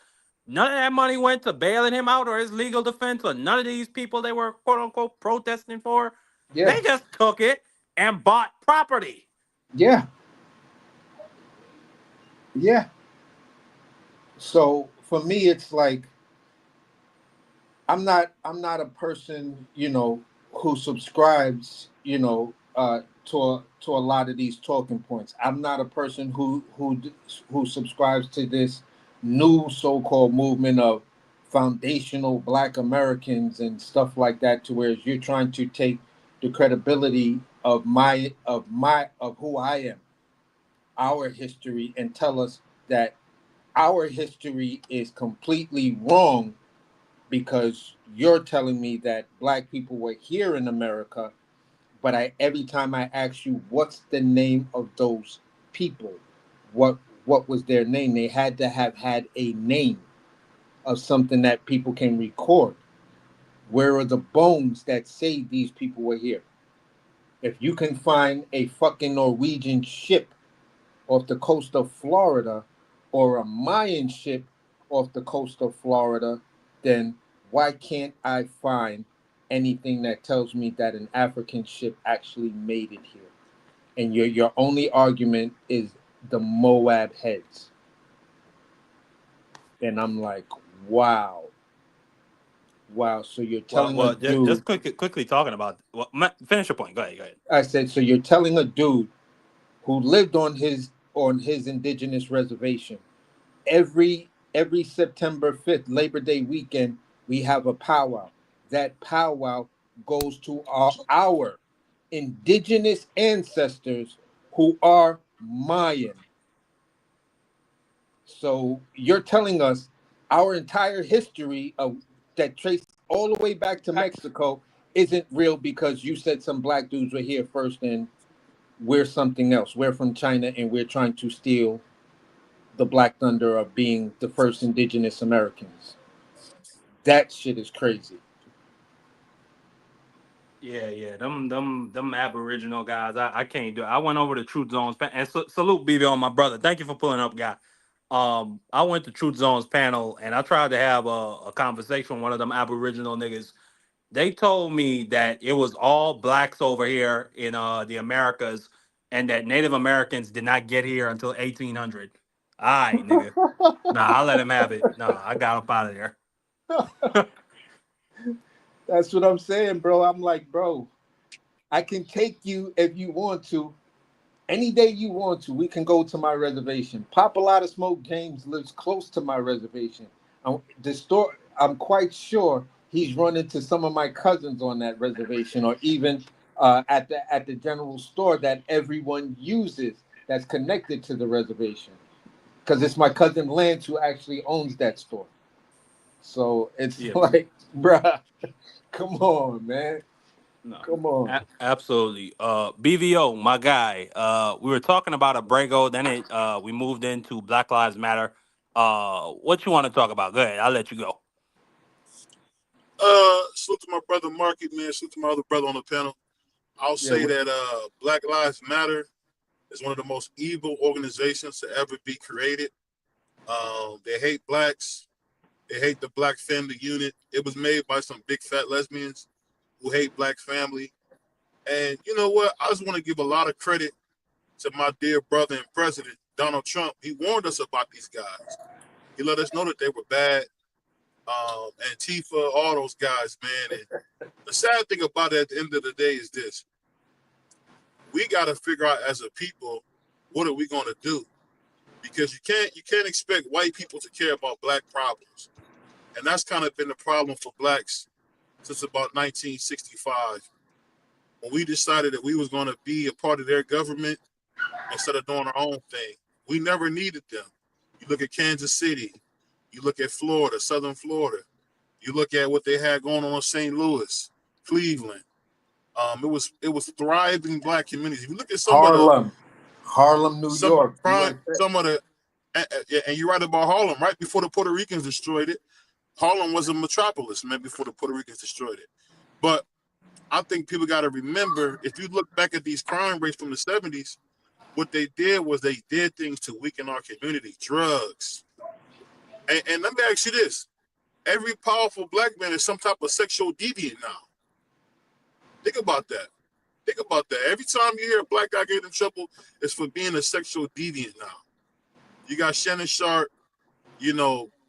None of that money went to bailing him out or his legal defense or none of these people they were quote unquote protesting for. yeah, They just took it and bought property. yeah, yeah. So for me, it's like I'm not a person, who subscribes, to a lot of these talking points. I'm not a person who subscribes to this new so-called movement of foundational Black Americans and stuff like that, to where you're trying to take the credibility of who I am, our history, and tell us that our history is completely wrong because you're telling me that Black people were here in America, but every time I ask you what's the name of those people, what was their name? They had to have had a name of something that people can record. Where are the bones that say these people were here? If you can find a fucking Norwegian ship off the coast of Florida or a Mayan ship off the coast of Florida, then why can't I find anything that tells me that an African ship actually made it here? And your only argument is the Moab heads. And I'm like, wow. Wow. So you're Well, telling a well, dude, just quickly talking about. Well, finish your point. Go ahead. Go ahead. I said, so you're telling a dude who lived on his indigenous reservation every September 5th, Labor Day weekend, we have a powwow. That powwow goes to our indigenous ancestors who are Mayan. So you're telling us our entire history of that trace all the way back to Mexico isn't real because you said some Black dudes were here first and we're something else. We're from China and we're trying to steal the Black Thunder of being the first indigenous Americans. That shit is crazy. Yeah. Them Aboriginal guys. I can't do it. I went over to Truth Zone's and salute BB on my brother. Thank you for pulling up, guy. I went to Truth Zone's panel and I tried to have a conversation with one of them Aboriginal niggas. They told me that it was all blacks over here in the Americas, and that Native Americans did not get here until 1800. All right, nigga. Nah, I'll let him have it. Nah, I got up out of there. That's what I'm saying, bro. I'm like, bro, I can take you if you want to. Any day you want to, we can go to my reservation. Pop a lot of smoke. James lives close to my reservation. The store, I'm quite sure he's run into some of my cousins on that reservation, or even at the general store that everyone uses that's connected to the reservation. Because it's my cousin Lance who actually owns that store. So it's Yeah. like, bruh, come on, man. No. Come on. Absolutely. BVO, my guy. We were talking about Abrego, then we moved into Black Lives Matter. What you want to talk about? Go ahead. I'll let you go. Salute to my brother Market, man. Salute to my other brother on the panel. I'll Yeah, say that Black Lives Matter is one of the most evil organizations to ever be created. They hate blacks. They hate the Black family unit. It was made by some big fat lesbians who hate Black family. And you know what? I just want to give a lot of credit to my dear brother and president, Donald Trump. He warned us about these guys. He let us know that they were bad. Antifa, all those guys, man. And the sad thing about it at the end of the day is this. We got to figure out as a people, what are we going to do? Because you can't expect white people to care about black problems. And that's kind of been the problem for blacks since about 1965, when we decided that we was going to be a part of their government instead of doing our own thing. We never needed them. You look at Kansas City, you look at Florida, Southern Florida, you look at what they had going on in St. Louis, Cleveland. It was thriving black communities. If you look at some of Harlem, New some of York, the crime, USA. some of the, and you're right about Harlem. Right before the Puerto Ricans destroyed it, Harlem was a metropolis, man. Before the Puerto Ricans destroyed it, but I think people got to remember, if you look back at these crime rates from the 70s, what they did was they did things to weaken our community, drugs. And let me ask you this: every powerful black man is some type of sexual deviant now. Think about that. Think about that. Every time you hear a black guy get in trouble, it's for being a sexual deviant now. You got Shannon Sharp,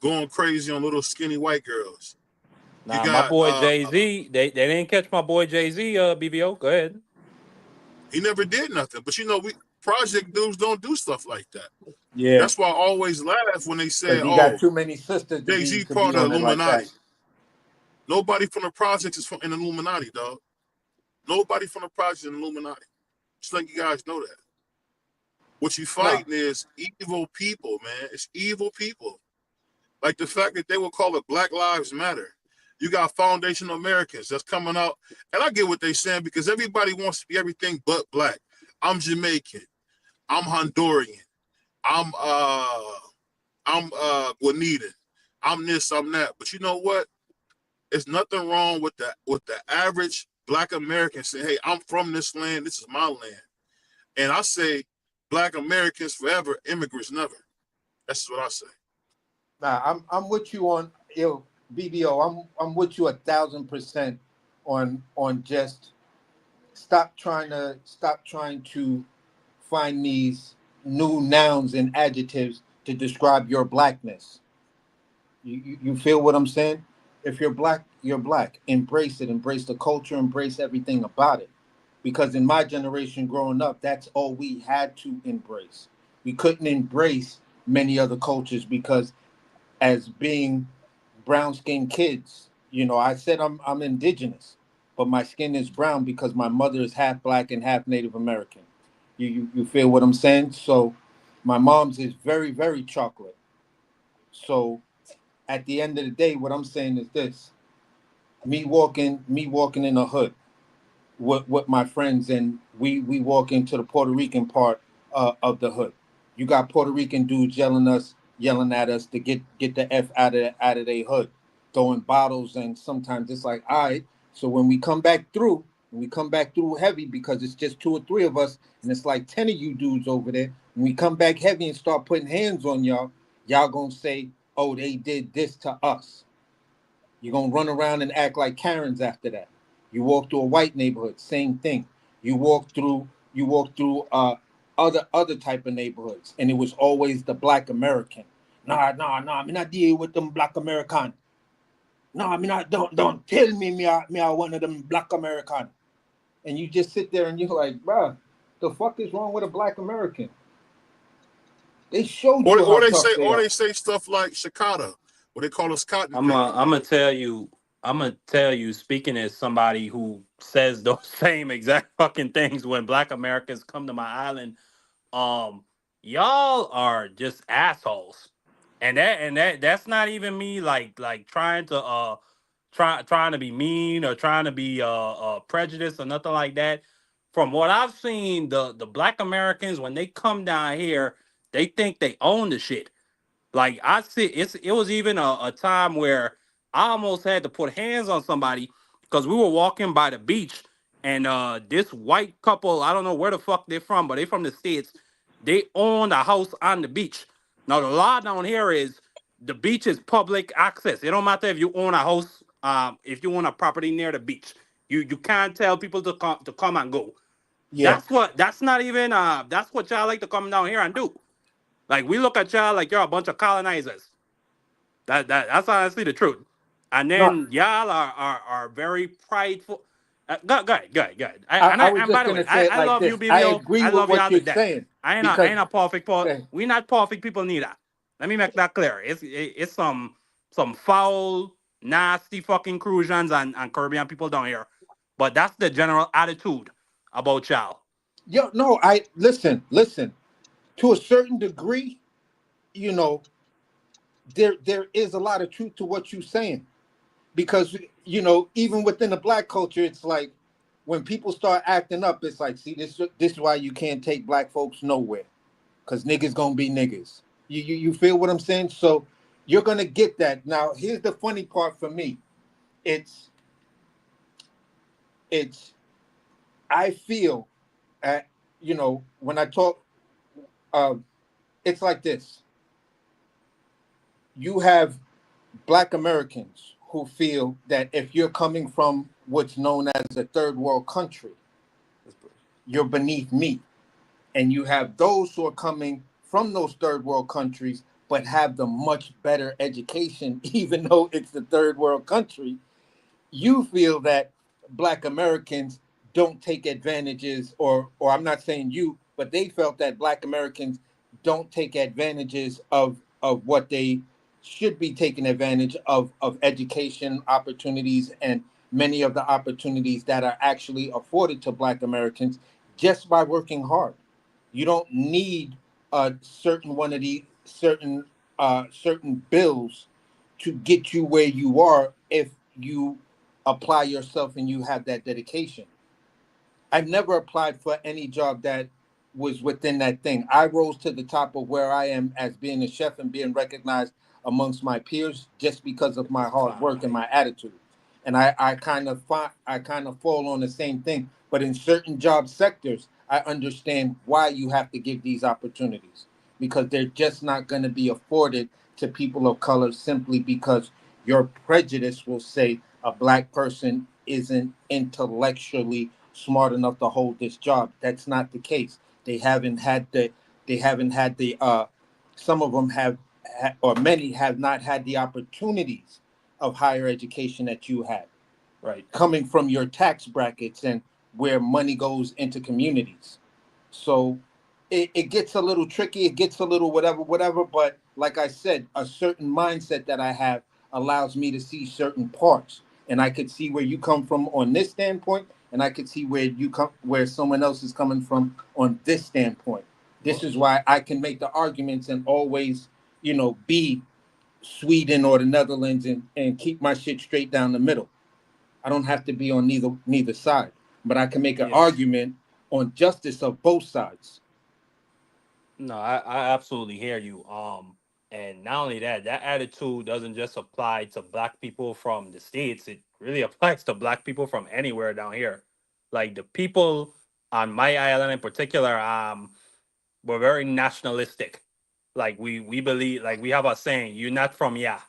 going crazy on little skinny white girls. You Nah, my got boy Jay Z. They didn't catch my boy Jay Z. BBO, go ahead. he never did nothing. But we project dudes don't do stuff like that. Yeah, That's why I always laugh when they say, because you got too many sisters to Jay-Z be part of on it like Illuminati. that. Nobody from the projects is from an Illuminati, dog. Nobody from the projects is an Illuminati. Just let you guys know that. What you fighting is evil people, man. It's evil people. Like the fact that they will call it Black Lives Matter. You got Foundational Americans that's coming out. And I get what they're saying because everybody wants to be everything but black. I'm Jamaican. I'm Honduran. I'm Guanetan. I'm this, I'm that. But you know what? There's nothing wrong with the average black American saying, hey, I'm from this land, this is my land. And I say black Americans forever, immigrants never. That's what I say. Nah, I'm with you on BBO. I'm with you 1,000% on just stop trying to find these new nouns and adjectives to describe your blackness. You feel what I'm saying? If you're black, you're black. Embrace it. Embrace the culture. Embrace everything about it. Because in my generation growing up, that's all we had to embrace. We couldn't embrace many other cultures because as being brown-skinned kids, I said I'm indigenous, but my skin is brown because my mother is half black and half Native American. You feel what I'm saying? So my mom's is very, very chocolate. So at the end of the day, what I'm saying is this: me walking in the hood with my friends, and we walk into the Puerto Rican part of the hood. You got Puerto Rican dudes yelling at us to get the F out of their hood, throwing bottles, and sometimes it's like, all right. So when we come back through heavy because it's just 2 or 3 of us, and it's like 10 of you dudes over there. When we come back heavy and start putting hands on y'all gonna say, oh, they did this to us. You're gonna run around and act like Karens after that. You walk through a white neighborhood, same thing. You walk through other type of neighborhoods, and it was always the black American. Nah, me not deal with them black American. Nah, me not don't tell me I one of them black American. And you just sit there and you're like, bruh, the fuck is wrong with a black American? They showed you how tough they are. Or they say stuff like Shakata, what they call us cotton I'm pickers. gonna tell you. I'm gonna tell you. Speaking as somebody who says those same exact fucking things when Black Americans come to my island, um, y'all are just assholes, and that's not even me like trying to trying to be mean or trying to be prejudiced or nothing like that. From what I've seen, the Black Americans when they come down here, they think they own the shit. Like I see, it was even a time where I almost had to put hands on somebody because we were walking by the beach and this white couple, I don't know where the fuck they're from, but they from the States. They own a house on the beach. Now the law down here is the beach is public access. It don't matter if you own a house, if you own a property near the beach. You can't tell people to come and go. Yeah. That's not even that's what y'all like to come down here and do. Like we look at y'all like you're a bunch of colonizers. That's honestly the truth. And No, then y'all are very prideful. Go ahead. I was And by just the way, gonna say it I like love you, this. I BBO. agree I with love what y'all to you're death. saying I because ain't a perfect people. okay, We not perfect people neither. Let me make that clear. It's some foul, nasty fucking Crucians and Caribbean people down here. But that's the general attitude about y'all. no, I listen. To a certain degree, you know, there is a lot of truth to what you're saying because even within the black culture, it's like when people start acting up, it's like, see, this is why you can't take black folks nowhere, because niggas gonna be niggas. You feel what I'm saying? So you're gonna get that. Now, here's the funny part for me. It's I feel, you know, when I talk, it's like this. You have black Americans who feel that if you're coming from what's known as a third world country, you're beneath me. And you have those who are coming from those third world countries but have the much better education, even though it's the third world country. You feel that black Americans don't take advantages, or I'm not saying you, but they felt that black Americans don't take advantages of what they should be taking advantage of education opportunities and many of the opportunities that are actually afforded to black Americans just by working hard. You don't need a certain one of these certain bills to get you where you are if you apply yourself and you have that dedication. I've never applied for any job that was within that thing. I rose to the top of where I am as being a chef and being recognized amongst my peers just because of my hard work and my attitude. And I kind of fall on the same thing. But in certain job sectors, I understand why you have to give these opportunities, because they're just not going to be afforded to people of color simply because your prejudice will say a black person isn't intellectually smart enough to hold this job. That's not the case. They haven't had the some of them have, or many have not had the opportunities of higher education that you had, right? Coming from your tax brackets and where money goes into communities. So it gets a little tricky. It gets a little whatever. But like I said, a certain mindset that I have allows me to see certain parts. And I could see where you come from on this standpoint, and I could see where someone else is coming from on this standpoint. This is why I can make the arguments and always, be Sweden or the Netherlands and keep my shit straight down the middle. I don't have to be on neither side, but I can make an argument on justice of both sides. No, I absolutely hear you. And not only that, that attitude doesn't just apply to black people from the States. It really applies to black people from anywhere down here. Like the people on my island in particular, we're very nationalistic. Like we believe, like we have a saying, you're not from here.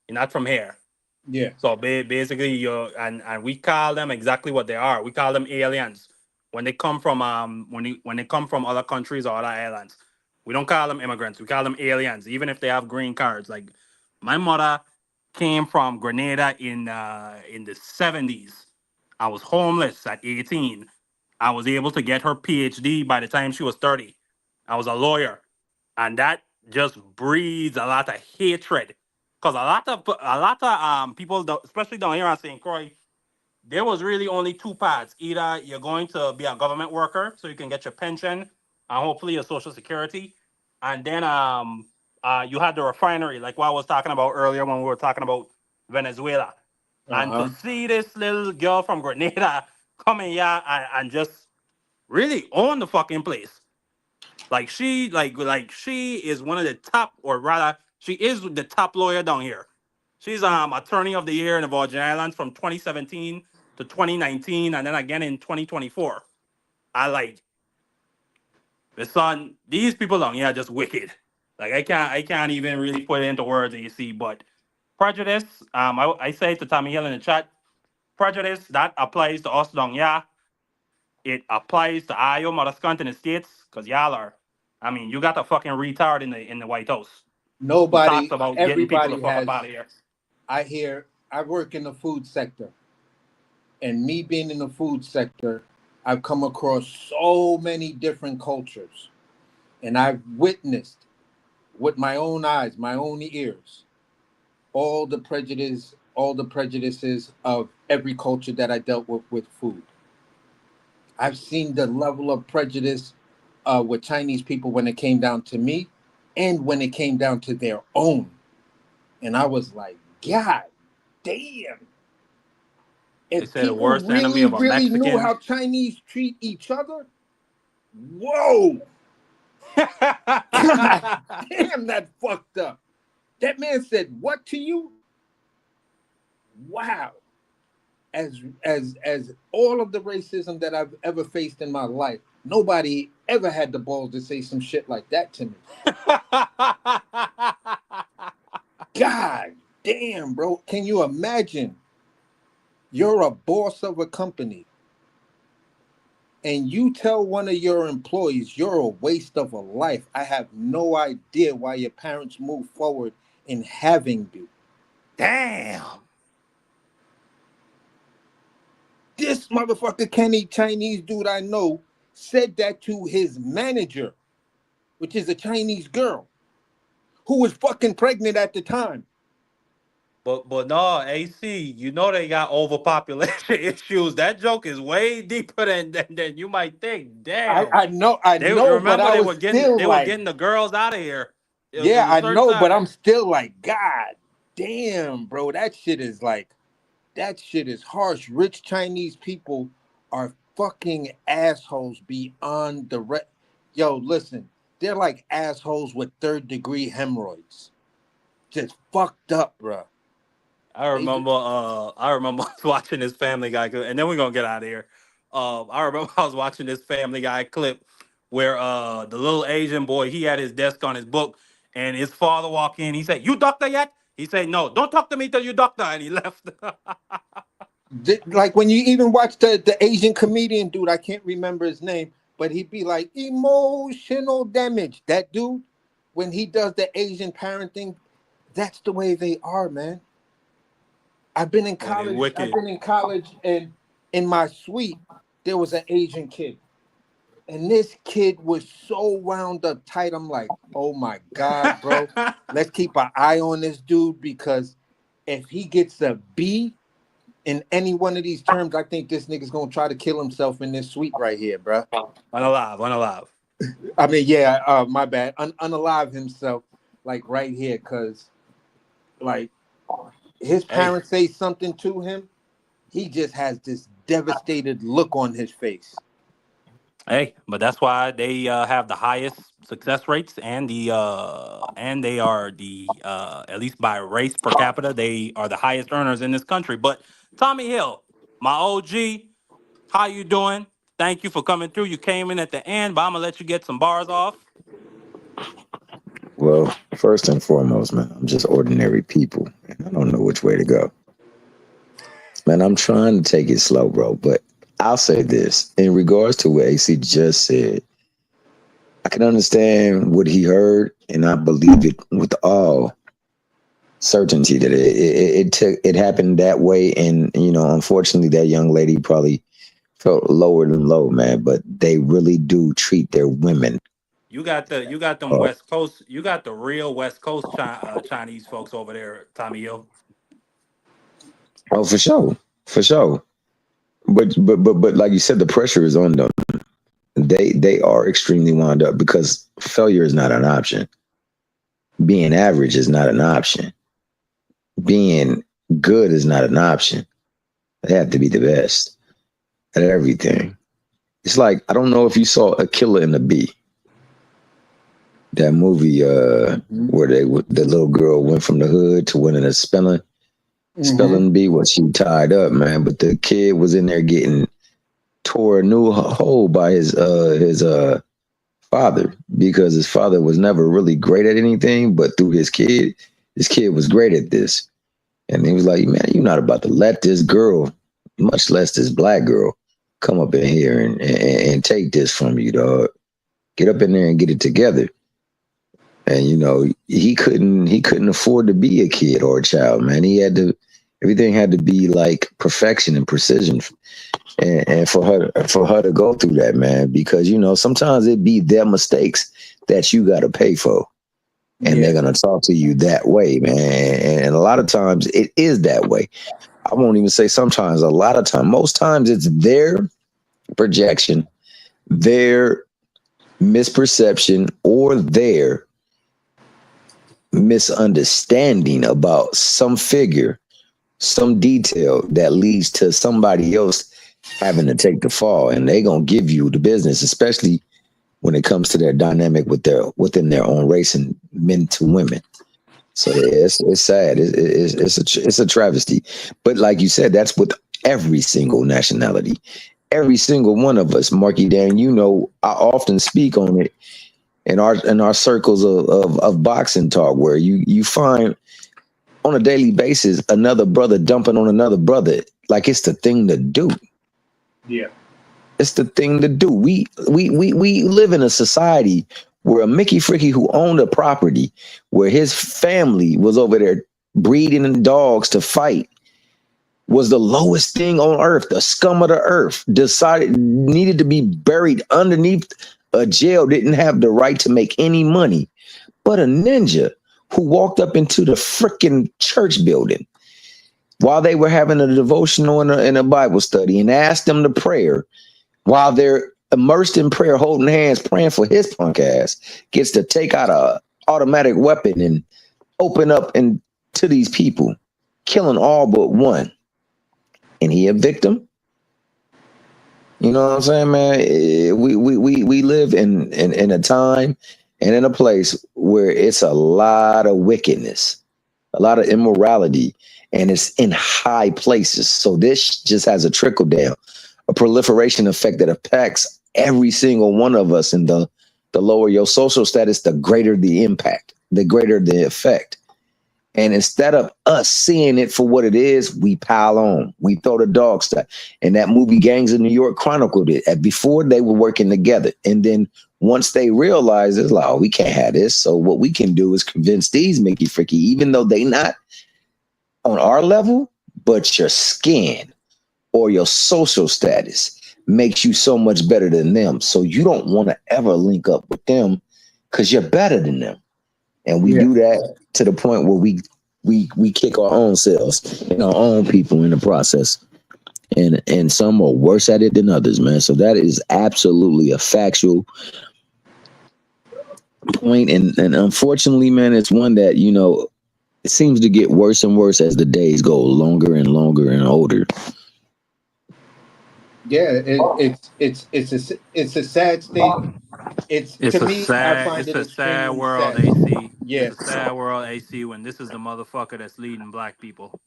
You're not from here. Yeah. So basically, and we call them exactly what they are. We call them aliens when they come from when they come from other countries or other islands. We don't call them immigrants. We call them aliens, even if they have green cards. Like my mother came from Grenada in the 70s. I was homeless at 18. I was able to get her PhD by the time she was 30. I was a lawyer, and that just breeds a lot of hatred because a lot of people, especially down here on St. Croix, there was really only two paths. Either you're going to be a government worker, so you can get your pension and hopefully your social security, and then you had the refinery, like what I was talking about earlier when we were talking about Venezuela. And to Uh-huh. see this little girl from Grenada coming here and just really own the fucking place. Like she is one of the top, or rather, she is the top lawyer down here. She's attorney of the year in the Virgin Islands from 2017 to 2019, and then again in 2024. I like the son. These people down here are just wicked. Like I can't even really put it into words. You see, but prejudice. I say to Tommy Hill in the chat, prejudice that applies to us down here. It applies to Iowa, Madagascar, in the states, because y'all are. I mean, you got a fucking retard in the White House who talks about getting people to Everybody fuck up has. out of here. I work in the food sector, and me being in the food sector, I've come across so many different cultures, and I've witnessed with my own eyes, my own ears, all the prejudices of every culture that I dealt with food. I've seen the level of prejudice with Chinese people when it came down to me, and when it came down to their own. And I was like, God damn. They If say the people worst enemy really, of a really knew Mexican. how Chinese treat each other, whoa. God damn, that fucked up. That man said what to you? Wow. As all of the racism that I've ever faced in my life, nobody ever had the balls to say some shit like that to me. God damn, bro. Can you imagine? You're a boss of a company and you tell one of your employees you're a waste of a life. I have no idea why your parents moved forward in having you. Damn. This motherfucker Kenny Chinese dude I know said that to his manager, which is a Chinese girl who was fucking pregnant at the time. But no, AC, you know they got overpopulation issues. That joke is way deeper than you might think. Damn. I They know, but remember I was still they were like, getting the girls out of here. It yeah, was a I certain know, but time. I'm still like, God damn, bro, that shit is harsh. Rich Chinese people are fucking assholes beyond the Yo, listen, they're like assholes with 3rd-degree hemorrhoids. Just fucked up, bro. I remember I was watching this Family Guy clip, and then we're gonna get out of here. I remember I was watching this Family Guy clip where the little Asian boy, he had his desk on his book, and his father walked in. He said, "You doctor yet?" He said, "No, don't talk to me till you doctor," and he left. Like when you even watch the Asian comedian dude, I can't remember his name, but he'd be like emotional damage. That dude, when he does the Asian parenting, that's the way they are, man. I've been in Yeah, they college. I've wicked. been in college, and in my suite there was an Asian kid, and this kid was so wound up tight. I'm like, oh my God, bro, let's keep an eye on this dude because if he gets a B in any one of these terms, I think this nigga's gonna try to kill himself in this suite right here, bro. Unalive. I mean, yeah, my bad. Unalive himself, like right here, cause like his Hey, parents say something to him, he just has this devastated look on his face. hey, but that's why they have the highest success rates, and they are the at least by race per capita, they are the highest earners in this country. But Tommy Hill, my OG, how you doing? Thank you for coming through. You came in at the end, but I'm gonna let you get some bars off. Well, first and foremost, man, I'm just ordinary people, and I don't know which way to go. Man, I'm trying to take it slow, bro, but I'll say this in regards to what AC just said. I can understand what he heard, and I believe it with all certainty that it happened that way. And unfortunately, that young lady probably felt lower than low, man. But they really do treat their women. You got them Uh, West Coast. You got the real West Coast Chinese folks over there, Tommy Hill. oh, for sure, for sure. But like you said, the pressure is on them. They are extremely wound up because failure is not an option. Being average is not an option. Being good is not an option. They have to be the best at everything. It's like I don't know if you saw A Killer and the Bee, that movie where the little girl went from the hood to winning a spelling bee. Was she tied up, man? But the kid was in there getting tore a new hole by his father because his father was never really great at anything, but through his kid was great at this. And he was like, man, you're not about to let this girl, much less this black girl, come up in here and take this from you, dog. Get up in there and get it together. And he couldn't afford to be a kid or a child, man. Everything had to be like perfection and precision. And for her to go through that, man, because sometimes it be their mistakes that you got to pay for, and they're gonna talk to you that way, man. And a lot of times it is that way. I won't even say sometimes. A lot of times, most times, it's their projection, their misperception, or their misunderstanding about some figure some detail that leads to somebody else having to take the fall, and they gonna give you the business, especially when it comes to their dynamic within their own race and men to women. So it's sad. It's a travesty. But like you said, that's with every single nationality, every single one of us. Marky Dan, you know, I often speak on it in our circles of boxing talk, where you find on a daily basis another brother dumping on another brother like it's the thing to do. Yeah. It's the thing to do. We live in a society where a Mickey Fricky who owned a property where his family was over there breeding dogs to fight was the lowest thing on earth, the scum of the earth, needed to be buried underneath a jail, didn't have the right to make any money. But a ninja who walked up into the freaking church building while they were having a devotional in a Bible study and asked them to prayer, while they're immersed in prayer, holding hands, praying for his punk ass, gets to take out a automatic weapon and open up to these people, killing all but one. And he a victim? You know what I'm saying, man? We live in a time and in a place where it's a lot of wickedness, a lot of immorality, and it's in high places. So this just has a trickle down, a proliferation effect that affects every single one of us. And the lower your social status, the greater the impact, the greater the effect. And instead of us seeing it for what it is, we pile on. We throw the dog stuff. And that movie Gangs of New York chronicled it. Before, they were working together. And then once they realized, it's like, oh, we can't have this. So what we can do is convince these Mickey Fricky, even though they not on our level, but your skin or your social status makes you so much better than them. So you don't want to ever link up with them because you're better than them. And we do that to the point where we kick our own selves and our own people in the process. And some are worse at it than others, man. So that is absolutely a factual point. And unfortunately, man, it's one that, you know, it seems to get worse and worse as the days go longer and longer and older. Yeah, it's a sad state. It's It's to a me, I sad, find it's it a sad extremely world, sad. AC. Yeah, It's a sad world, AC, when this is the motherfucker that's leading black people.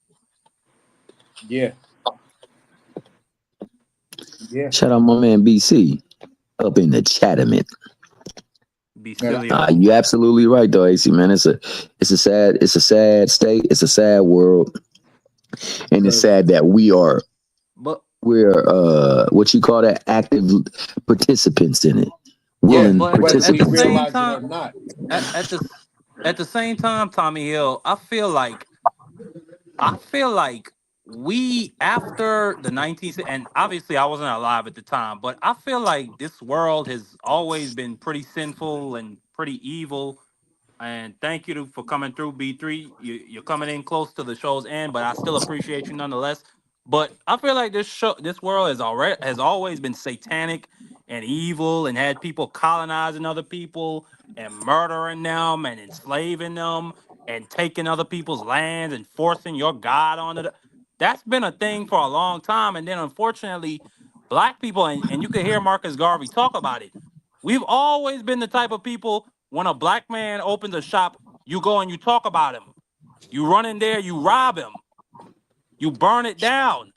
yeah, yeah. Shout out my man BC up in the Chatham. Becilio. You're absolutely right though, AC, man. It's a sad state. It's a sad world. And it's sad that we're But what you call that, active participants in it. Yeah, Willing but whether at we the participants in it. same realize it time, or not. at the same time, Tommy Hill, I feel like we, after the 19th, and obviously I wasn't alive at the time, but I feel like this world has always been pretty sinful and pretty evil. And thank you for coming through, B3. You're coming in close to the show's end, but I still appreciate you nonetheless. But I feel like this world has always been satanic and evil, and had people colonizing other people and murdering them and enslaving them and taking other people's lands and forcing your God on it. That's been a thing for a long time. And then unfortunately, black people, and you can hear Marcus Garvey talk about it. We've always been the type of people, when a black man opens a shop, you go and you talk about him. You run in there, you rob him, you burn it down.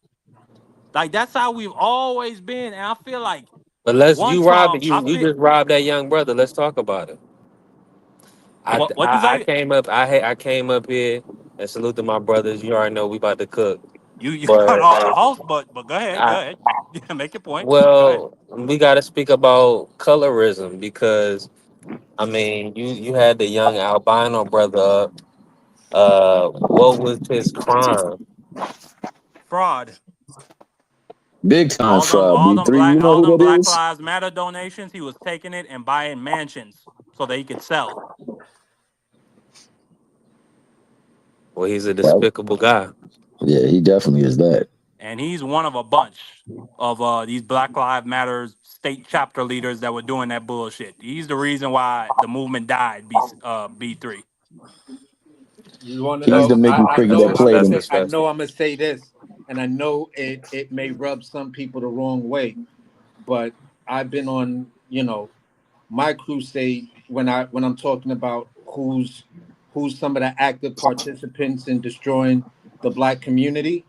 Like, that's how we've always been. And I feel like But let's one you robbed Trump, you just robbed that young brother. Let's talk about it. what you I say? came up I came up here and salute to my brothers. You already know we about to cook. You cut But off the host, but go ahead, I make your point. Go ahead. well, we gotta speak about colorism because I mean you had the young albino brother up. What was his crime? Fraud. Big time fraud, B3. You know All who them that Black is? Lives Matter donations, he was taking it and buying mansions so that he could sell. Well, he's a Well, despicable guy. yeah, he definitely is that. And he's one of a bunch of these Black Lives Matter state chapter leaders that were doing that bullshit. He's the reason why the movement died. B3. You want to He's know? the Mickey I Cricket know that That's I'm played gonna that's him. say I disgusting. know I'm gonna say this, and I know it may rub some people the wrong way, but I've been on my crusade when I'm talking about who's some of the active participants in destroying the black community.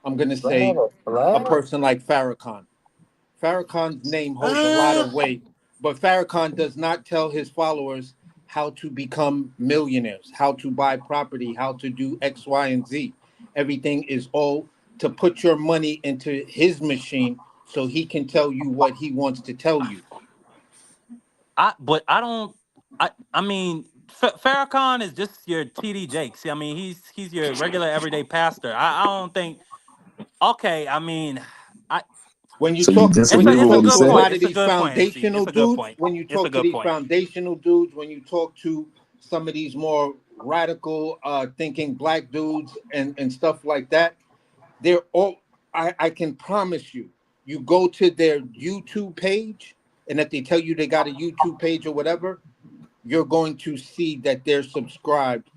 I'm gonna say a Black? person like Farrakhan. Farrakhan's name holds a lot of weight, but Farrakhan does not tell his followers how to become millionaires, how to buy property, how to do X, Y, and Z. Everything is all to put your money into his machine so he can tell you what he wants to tell you. But I don't. I mean, Farrakhan is just your TD Jakes. I mean, he's your regular everyday pastor. I don't think. Okay, I mean, I When you So you talk when disagree you with it's a what talk he good to a said? point. lot of It's a these good point, AC. foundational It's a good dudes, point. when you It's a talk to good these point. foundational dudes, when you talk to some of these more radical thinking black dudes and stuff like that, they're all I can promise you, you go to their YouTube page, and if they tell you they got a YouTube page or whatever, you're going to see that they're subscribed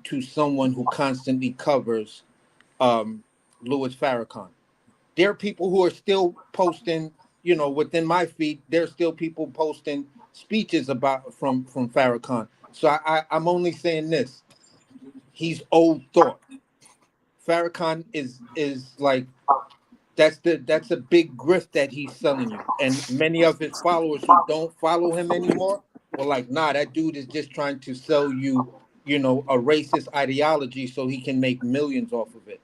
to someone who constantly covers Louis Farrakhan. There are people who are still posting, within my feed, there's still people posting speeches about from Farrakhan. So I'm only saying this. He's old thought. Farrakhan is like that's a big grift that he's selling you. And many of his followers who don't follow him anymore were like, nah, that dude is just trying to sell you, a racist ideology so he can make millions off of it.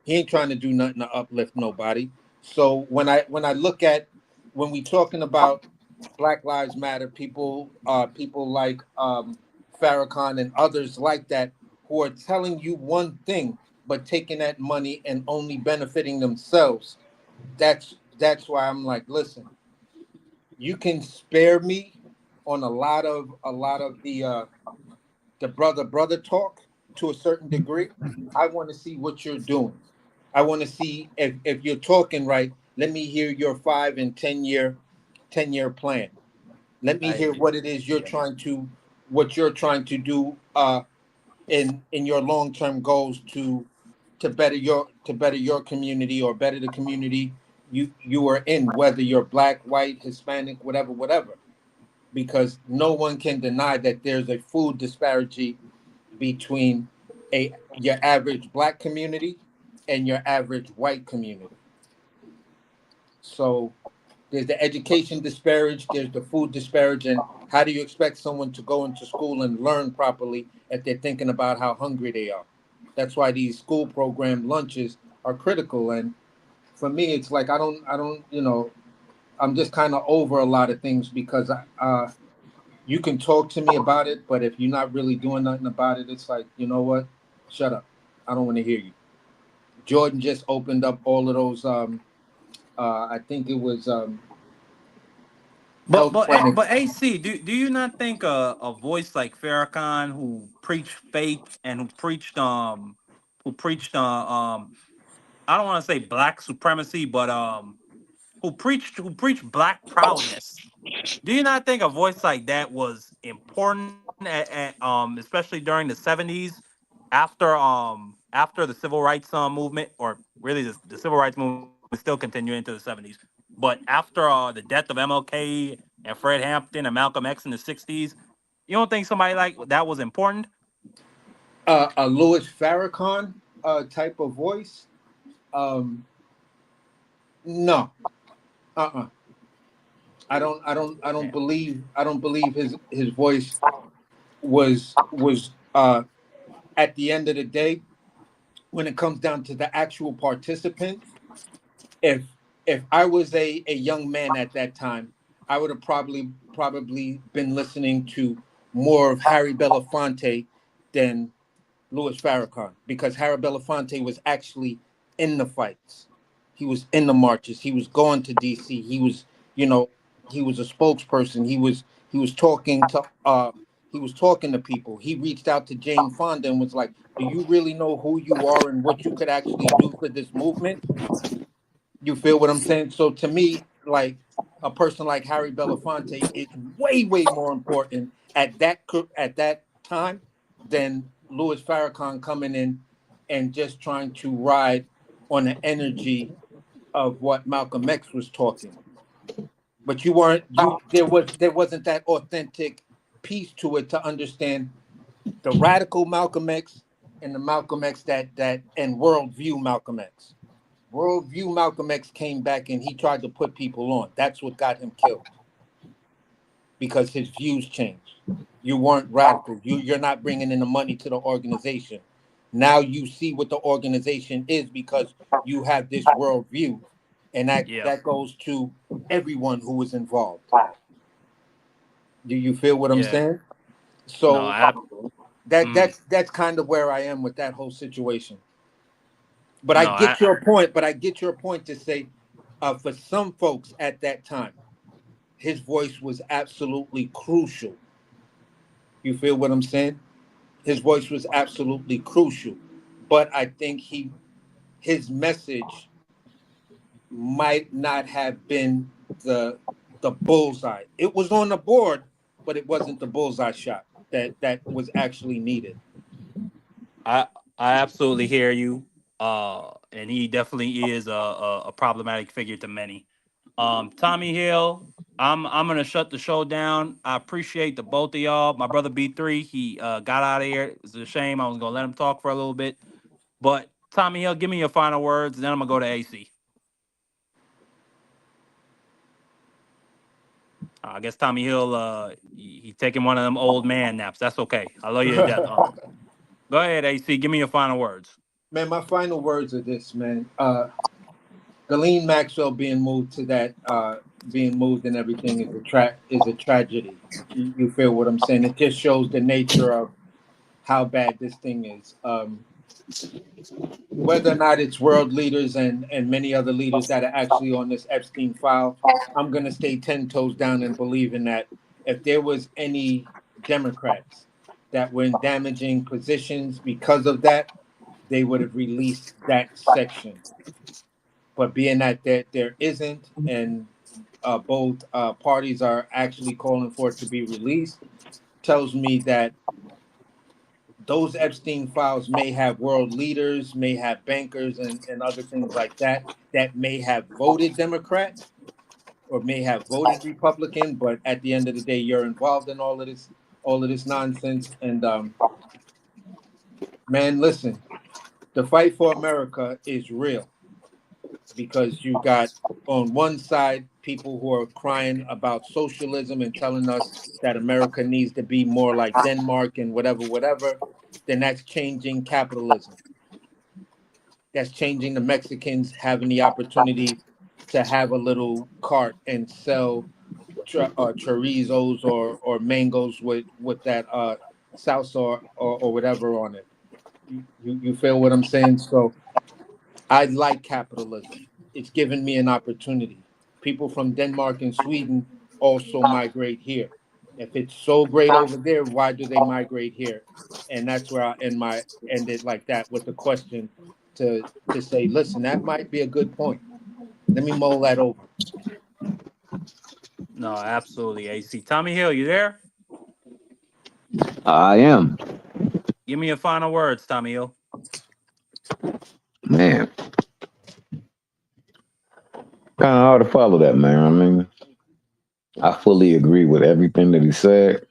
He ain't trying to do nothing to uplift nobody. So when I look at when we talking about Black Lives Matter, people like Farrakhan and others like that who are telling you one thing but taking that money and only benefiting themselves. That's why I'm like, listen, you can spare me on a lot of the brother talk to a certain degree. I want to see what you're doing. I want to see if you're talking right. Let me hear your 5 and 10 year plan. Let me I hear what it is yeah. you're trying to do in your long term goals to better your community or better the community you are in, whether you're black, white, Hispanic, whatever. Because no one can deny that there's a food disparity between a your average black community and your average white community. So there's the education disparage, there's the food disparage, and how do you expect someone to go into school and learn properly if they're thinking about how hungry they are? That's why these school program lunches are critical. And for me, it's like I don't, I'm just kind of over a lot of things because you can talk to me about it, but if you're not really doing nothing about it, it's like, you know what? Shut up. I don't want to hear you. Jordan just opened up all of those. I think it was But health but A- clinics. but AC, do you not think a voice like Farrakhan who preached faith and who preached I don't want to say black supremacy, but who preached black proudness. Do you not think a voice like that was important especially during the 70s after the civil rights movement, or really the civil rights movement still continued into the 70s, but after the death of MLK and Fred Hampton and Malcolm X in the 60s, you don't think somebody like that was important? A Louis Farrakhan type of voice. Um, no, uh-uh. I don't Damn. believe. I don't believe his voice was at the end of the day when it comes down to the actual participants. if if I was a young man at that time, I would have probably been listening to more of Harry Belafonte than Louis Farrakhan, because Harry Belafonte was actually in the fights. He was in the marches. He was going to DC. You know, he was a spokesperson. He was talking to people. He reached out to Jane Fonda and was like, "Do you really know who you are and what you could actually do for this movement?" You feel what I'm saying? So to me, like a person like Harry Belafonte is way more important at that time than Louis Farrakhan coming in and just trying to ride on the energy of what Malcolm X was talking. But you weren't there wasn't that authentic piece to it to understand the radical Malcolm X and the Malcolm X that and worldview Malcolm X. Worldview Malcolm X came back and he tried to put people on. That's what got him killed. Because his views changed. You weren't radical. You're not bringing in the money to the organization. Now you see what the organization is because you have this worldview, and Yeah. that goes to everyone who was involved. Do you feel what I'm Yeah. saying? No, So I, mm, that's kind of where I am with that whole situation. But I no, get your point. But I get your point to say, for some folks at that time, his voice was absolutely crucial. You feel what I'm saying? His voice was absolutely crucial. But I think his message might not have been the bullseye. It was on the board, but it wasn't the bullseye shot that was actually needed. I I absolutely hear you. And he definitely is a problematic figure to many. Tommy Hill, I'm gonna shut the show down. I appreciate the both of y'all. My brother B3, he got out of here. It's a shame. I was gonna let him talk for a little bit, but Tommy Hill, give me your final words, and then I'm gonna go to AC. I guess Tommy Hill, he taking one of them old man naps. That's okay. I love you to death, Uncle. Go ahead, AC. Give me your final words. Man, my final words are this, man. Ghislaine Maxwell being moved and everything is a tragedy. You feel what I'm saying? It just shows the nature of how bad this thing is. Whether or not it's world leaders and many other leaders that are actually on this Epstein file, I'm going to stay 10 toes down and believe in that. If there was any Democrats that were in damaging positions because of that, they would have released that section. But being that there isn't, and both parties are actually calling for it to be released, tells me that those Epstein files may have world leaders, may have bankers and other things like that may have voted Democrat or may have voted Republican, but at the end of the day, you're involved in all of this nonsense. And man, listen, the fight for America is real because you got on one side people who are crying about socialism and telling us that America needs to be more like Denmark and whatever. Then that's changing capitalism. That's changing the Mexicans having the opportunity to have a little cart and sell chorizos or mangoes with that salsa or whatever on it. You feel what I'm saying? So I like capitalism. It's given me an opportunity. People from Denmark and Sweden also migrate here. If it's so great over there, why do they migrate here? And that's where I end it like that with the question to say, listen, that might be a good point. Let me mull that over. No, absolutely, AC. Tommy Hill, you there? I am. Give me your final words, Tommy Hill. Man, kind of hard to follow that, man. I mean, I fully agree with everything that he said.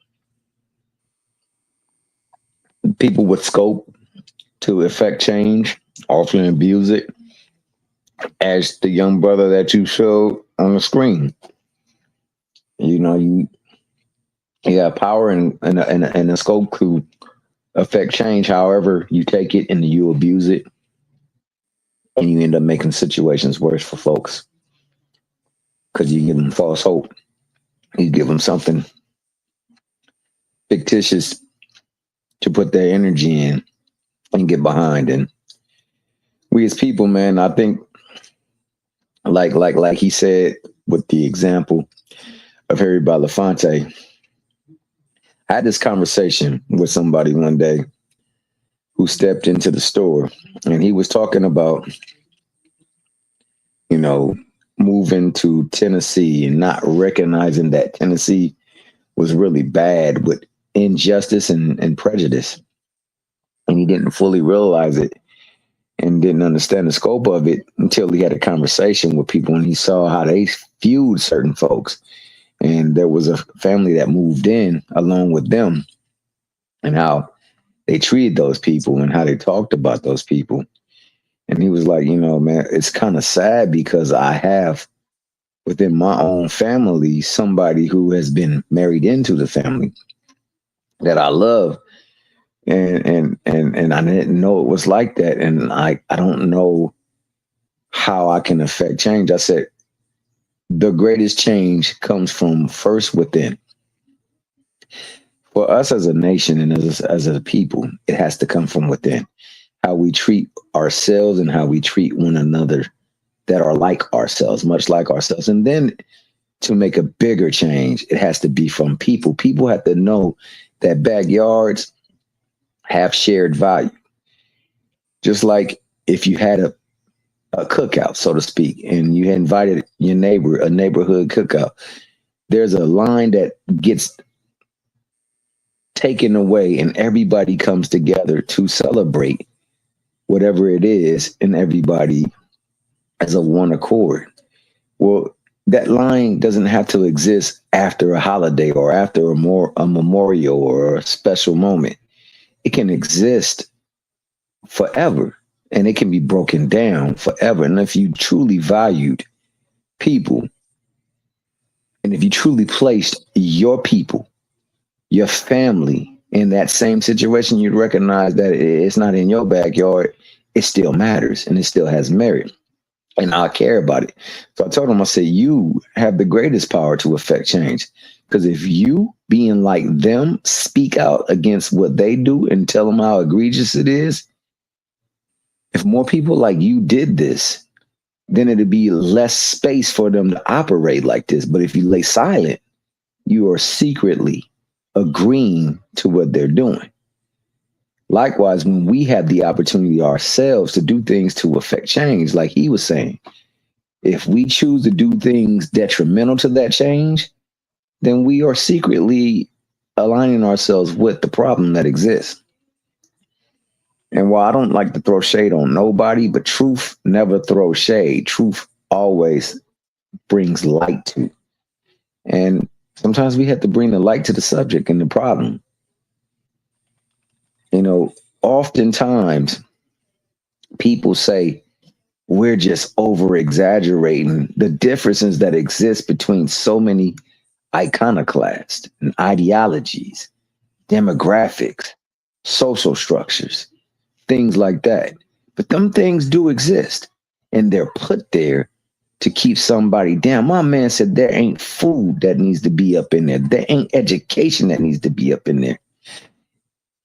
People with scope to effect change often abuse it, as the young brother that you showed on the screen. You know, you have power and a scope to affect change. However, you take it and you abuse it, and you end up making situations worse for folks because you give them false hope. You give them something fictitious to put their energy in and get behind. And we as people, man, I think like he said with the example of Harry Belafonte, I had this conversation with somebody one day who stepped into the store and he was talking about, you know, moving to Tennessee and not recognizing that Tennessee was really bad with injustice and prejudice. and he didn't fully realize it and didn't understand the scope of it until he had a conversation with people and he saw how they viewed certain folks. And there was a family that moved in along with them and how they treated those people and how they talked about those people. And he was like, you know, man, it's kind of sad because I have within my own family somebody who has been married into the family that I love. And I didn't know it was like that. And I don't know how I can affect change. I said, the greatest change comes from first within. For us as a nation and as a people, it has to come from within. How we treat ourselves and how we treat one another that are like ourselves, much like ourselves. And then to make a bigger change, it has to be from people. People have to know that backyards have shared value. Just like if you had a cookout, so to speak, and you invited your neighbor, a neighborhood cookout, there's a line that gets taken away and everybody comes together to celebrate whatever it is and everybody as a one accord. Well, that line doesn't have to exist after a holiday or after a memorial or a special moment. It can exist forever and it can be broken down forever. And if you truly valued people and if you truly placed your people, your family in that same situation, you'd recognize that it's not in your backyard. It still matters and it still has merit. And I care about it. So I told him, I said, you have the greatest power to affect change. Because if you, being like them, speak out against what they do and tell them how egregious it is, if more people like you did this, then it'd be less space for them to operate like this. But if you lay silent, you are secretly agreeing to what they're doing. Likewise, when we have the opportunity ourselves to do things to affect change, like he was saying, if we choose to do things detrimental to that change, then we are secretly aligning ourselves with the problem that exists. And while I don't like to throw shade on nobody, but truth never throws shade. Truth always brings light to. And sometimes we have to bring the light to the subject and the problem. You know, oftentimes people say we're just over exaggerating the differences that exist between so many iconoclasts and ideologies, demographics, social structures, things like that. But them things do exist and they're put there to keep somebody down. My man said there ain't food that needs to be up in there. There ain't education that needs to be up in there.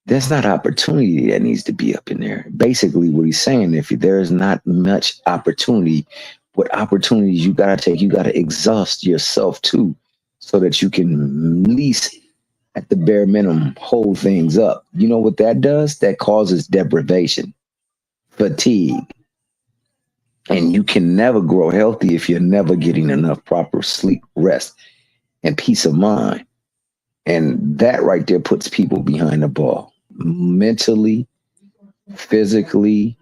There's not opportunity that needs to be up in there. Basically, what he's saying, if there's not much opportunity, what opportunities you got to take, you got to exhaust yourself too, so that you can at least, at the bare minimum, hold things up. You know what that does? That causes deprivation, fatigue. And you can never grow healthy if you're never getting enough proper sleep, rest, and peace of mind. And that right there puts people behind the ball. Mentally, physically,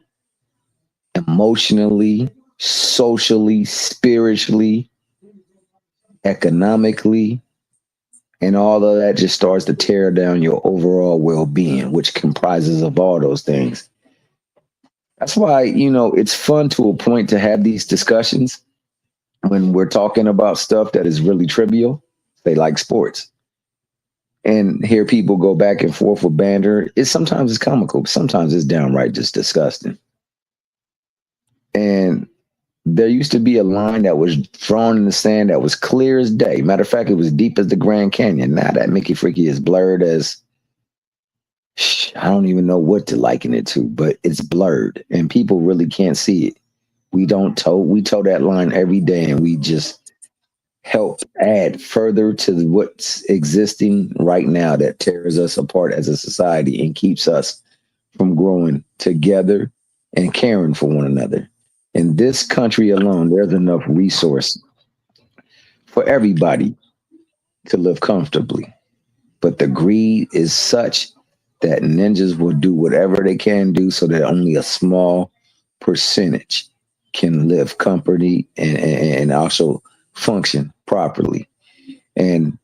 emotionally, socially, spiritually, economically, and all of that just starts to tear down your overall well-being, which comprises of all those things. That's why, you know, it's fun to a point to have these discussions when we're talking about stuff that is really trivial, say like sports. And hear people go back and forth with banter. Sometimes it's comical, but sometimes it's downright just disgusting. And there used to be a line that was drawn in the sand that was clear as day. Matter of fact, it was deep as the Grand Canyon. Now that Mickey Freaky is blurred as, I don't even know what to liken it to, but it's blurred and people really can't see it. We toe that line every day and we just help add further to what's existing right now that tears us apart as a society and keeps us from growing together and caring for one another. In this country alone, there's enough resource for everybody to live comfortably. But the greed is such that ninjas will do whatever they can do so that only a small percentage can live comfortably and also function properly. And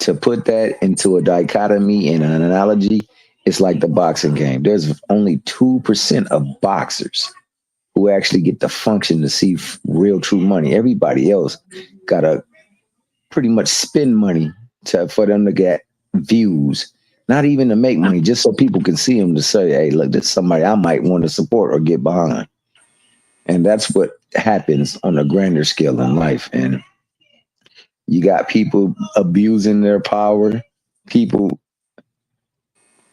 to put that into a dichotomy and an analogy, it's like the boxing game. There's only 2% of boxers who actually get the function to see real true money. Everybody else got to pretty much spend money for them to get views, not even to make money, just so people can see them to say, hey, look, this is somebody I might want to support or get behind. And that's what happens on a grander scale in life. And you got people abusing their power, people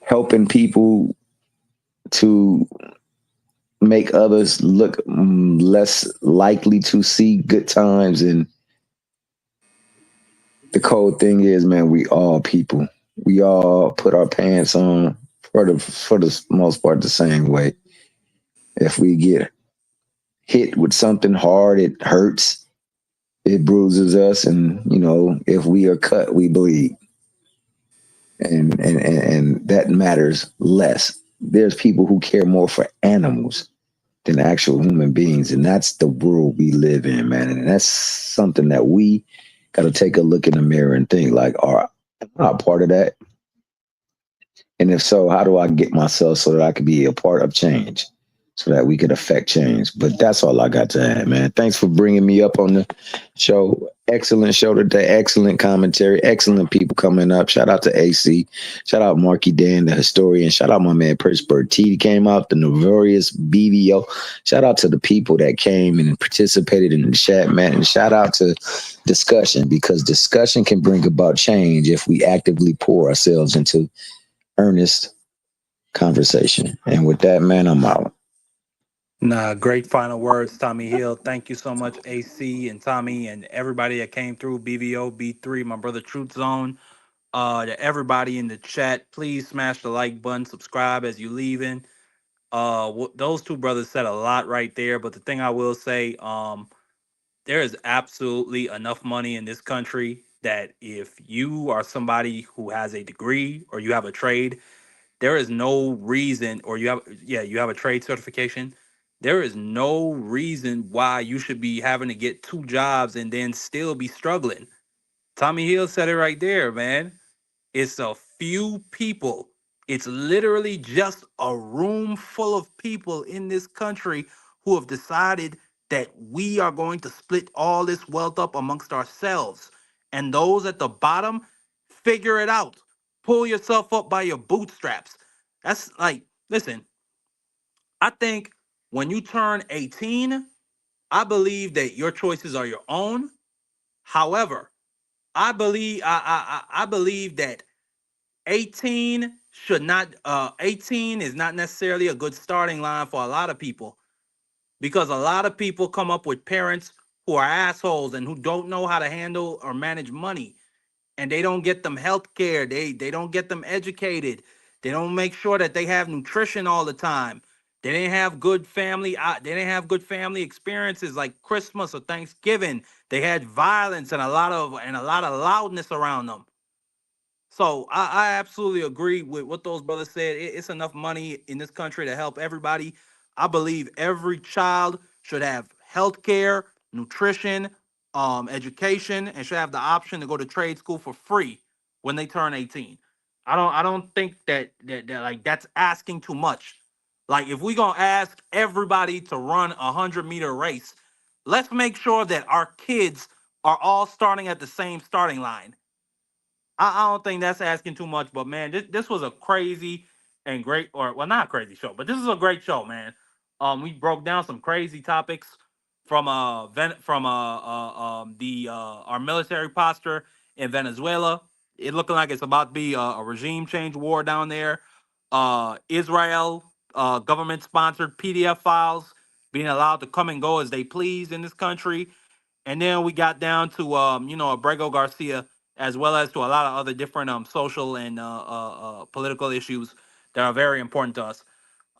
helping people to make others look less likely to see good times. And the cold thing is, man, we all people. We all put our pants on for the most part the same way. If we get hit with something hard, it hurts, it bruises us, and if we are cut, we bleed. And that matters less. There's people who care more for animals than actual human beings, and that's the world we live in, man. And that's something that we got to take a look in the mirror and think like, am I a part of that? And if so, how do I get myself so that I could be a part of change, so that we could affect change? But that's all I got to add, man. Thanks for bringing me up on the show. Excellent show today. Excellent commentary. Excellent people coming up. Shout out to AC. Shout out Marky Dan, the historian. Shout out my man Pittsburgh T. Came out, the notorious BBO. Shout out to the people that came and participated in the chat, man. And shout out to discussion, because discussion can bring about change if we actively pour ourselves into earnest conversation. And with that, man, I'm out. Nah, great final words, Tommy Hill. Thank you so much, AC and Tommy and everybody that came through. BVO, B3, my brother Truth Zone. To everybody in the chat, please smash the like button, subscribe as you leaving. Those two brothers said a lot right there, but the thing I will say, there is absolutely enough money in this country that if you are somebody who has a degree or you have a trade, there is no reason, or you have a trade certification. There is no reason why you should be having to get two jobs and then still be struggling. Tommy Hill said it right there, man. It's a few people. It's literally just a room full of people in this country who have decided that we are going to split all this wealth up amongst ourselves. And those at the bottom, figure it out. Pull yourself up by your bootstraps. That's like, listen, I think when you turn 18, I believe that your choices are your own. However, I believe that 18 is not necessarily a good starting line for a lot of people, because a lot of people come up with parents who are assholes and who don't know how to handle or manage money, and they don't get them health care, they don't get them educated, they don't make sure that they have nutrition all the time, they didn't have good family experiences like Christmas or Thanksgiving. They had violence and a lot of loudness around them. So I absolutely agree with what those brothers said. It's enough money in this country to help everybody. I believe every child should have health care, nutrition, education, and should have the option to go to trade school for free when they turn 18. I don't think that like that's asking too much. Like if we gonna ask everybody to run a 100-meter race, let's make sure that our kids are all starting at the same starting line. I don't think that's asking too much, but man, this was a crazy and great, or well, not crazy show, but this is a great show, man. We broke down some crazy topics from the our military posture in Venezuela. It looking like it's about to be a regime change war down there. Israel government sponsored PDF files being allowed to come and go as they please in this country. And then we got down to Abrego Garcia, as well as to a lot of other different social and political issues that are very important to us.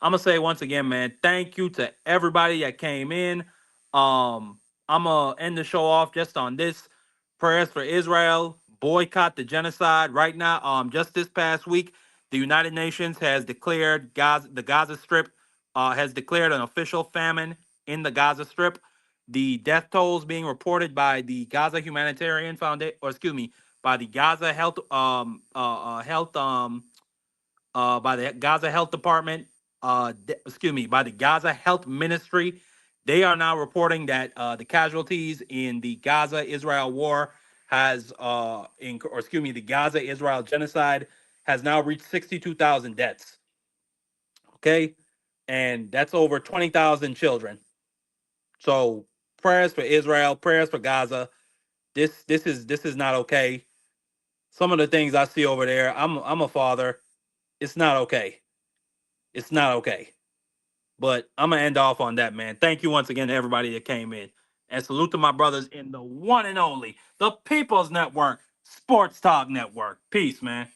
I'm gonna say once again, man, thank you to everybody that came in. I'm gonna end the show off just on this: prayers for Israel, boycott the genocide. Right now, just this past week, The United Nations has declared the Gaza Strip has declared an official famine in the Gaza Strip. The death tolls being reported by the Gaza Humanitarian Foundation, or excuse me, by the Gaza Health by the Gaza Health Department, by the Gaza Health Ministry. They are now reporting that the casualties in the Gaza-Israel war the Gaza-Israel genocide has now reached 62,000 deaths. Okay, and that's over 20,000 children. So prayers for Israel, prayers for Gaza. This is not okay. Some of the things I see over there, I'm a father. It's not okay. It's not okay. But I'm gonna end off on that, man. Thank you once again to everybody that came in. And salute to my brothers in the one and only, the People's Network, Sports Talk Network. Peace, man.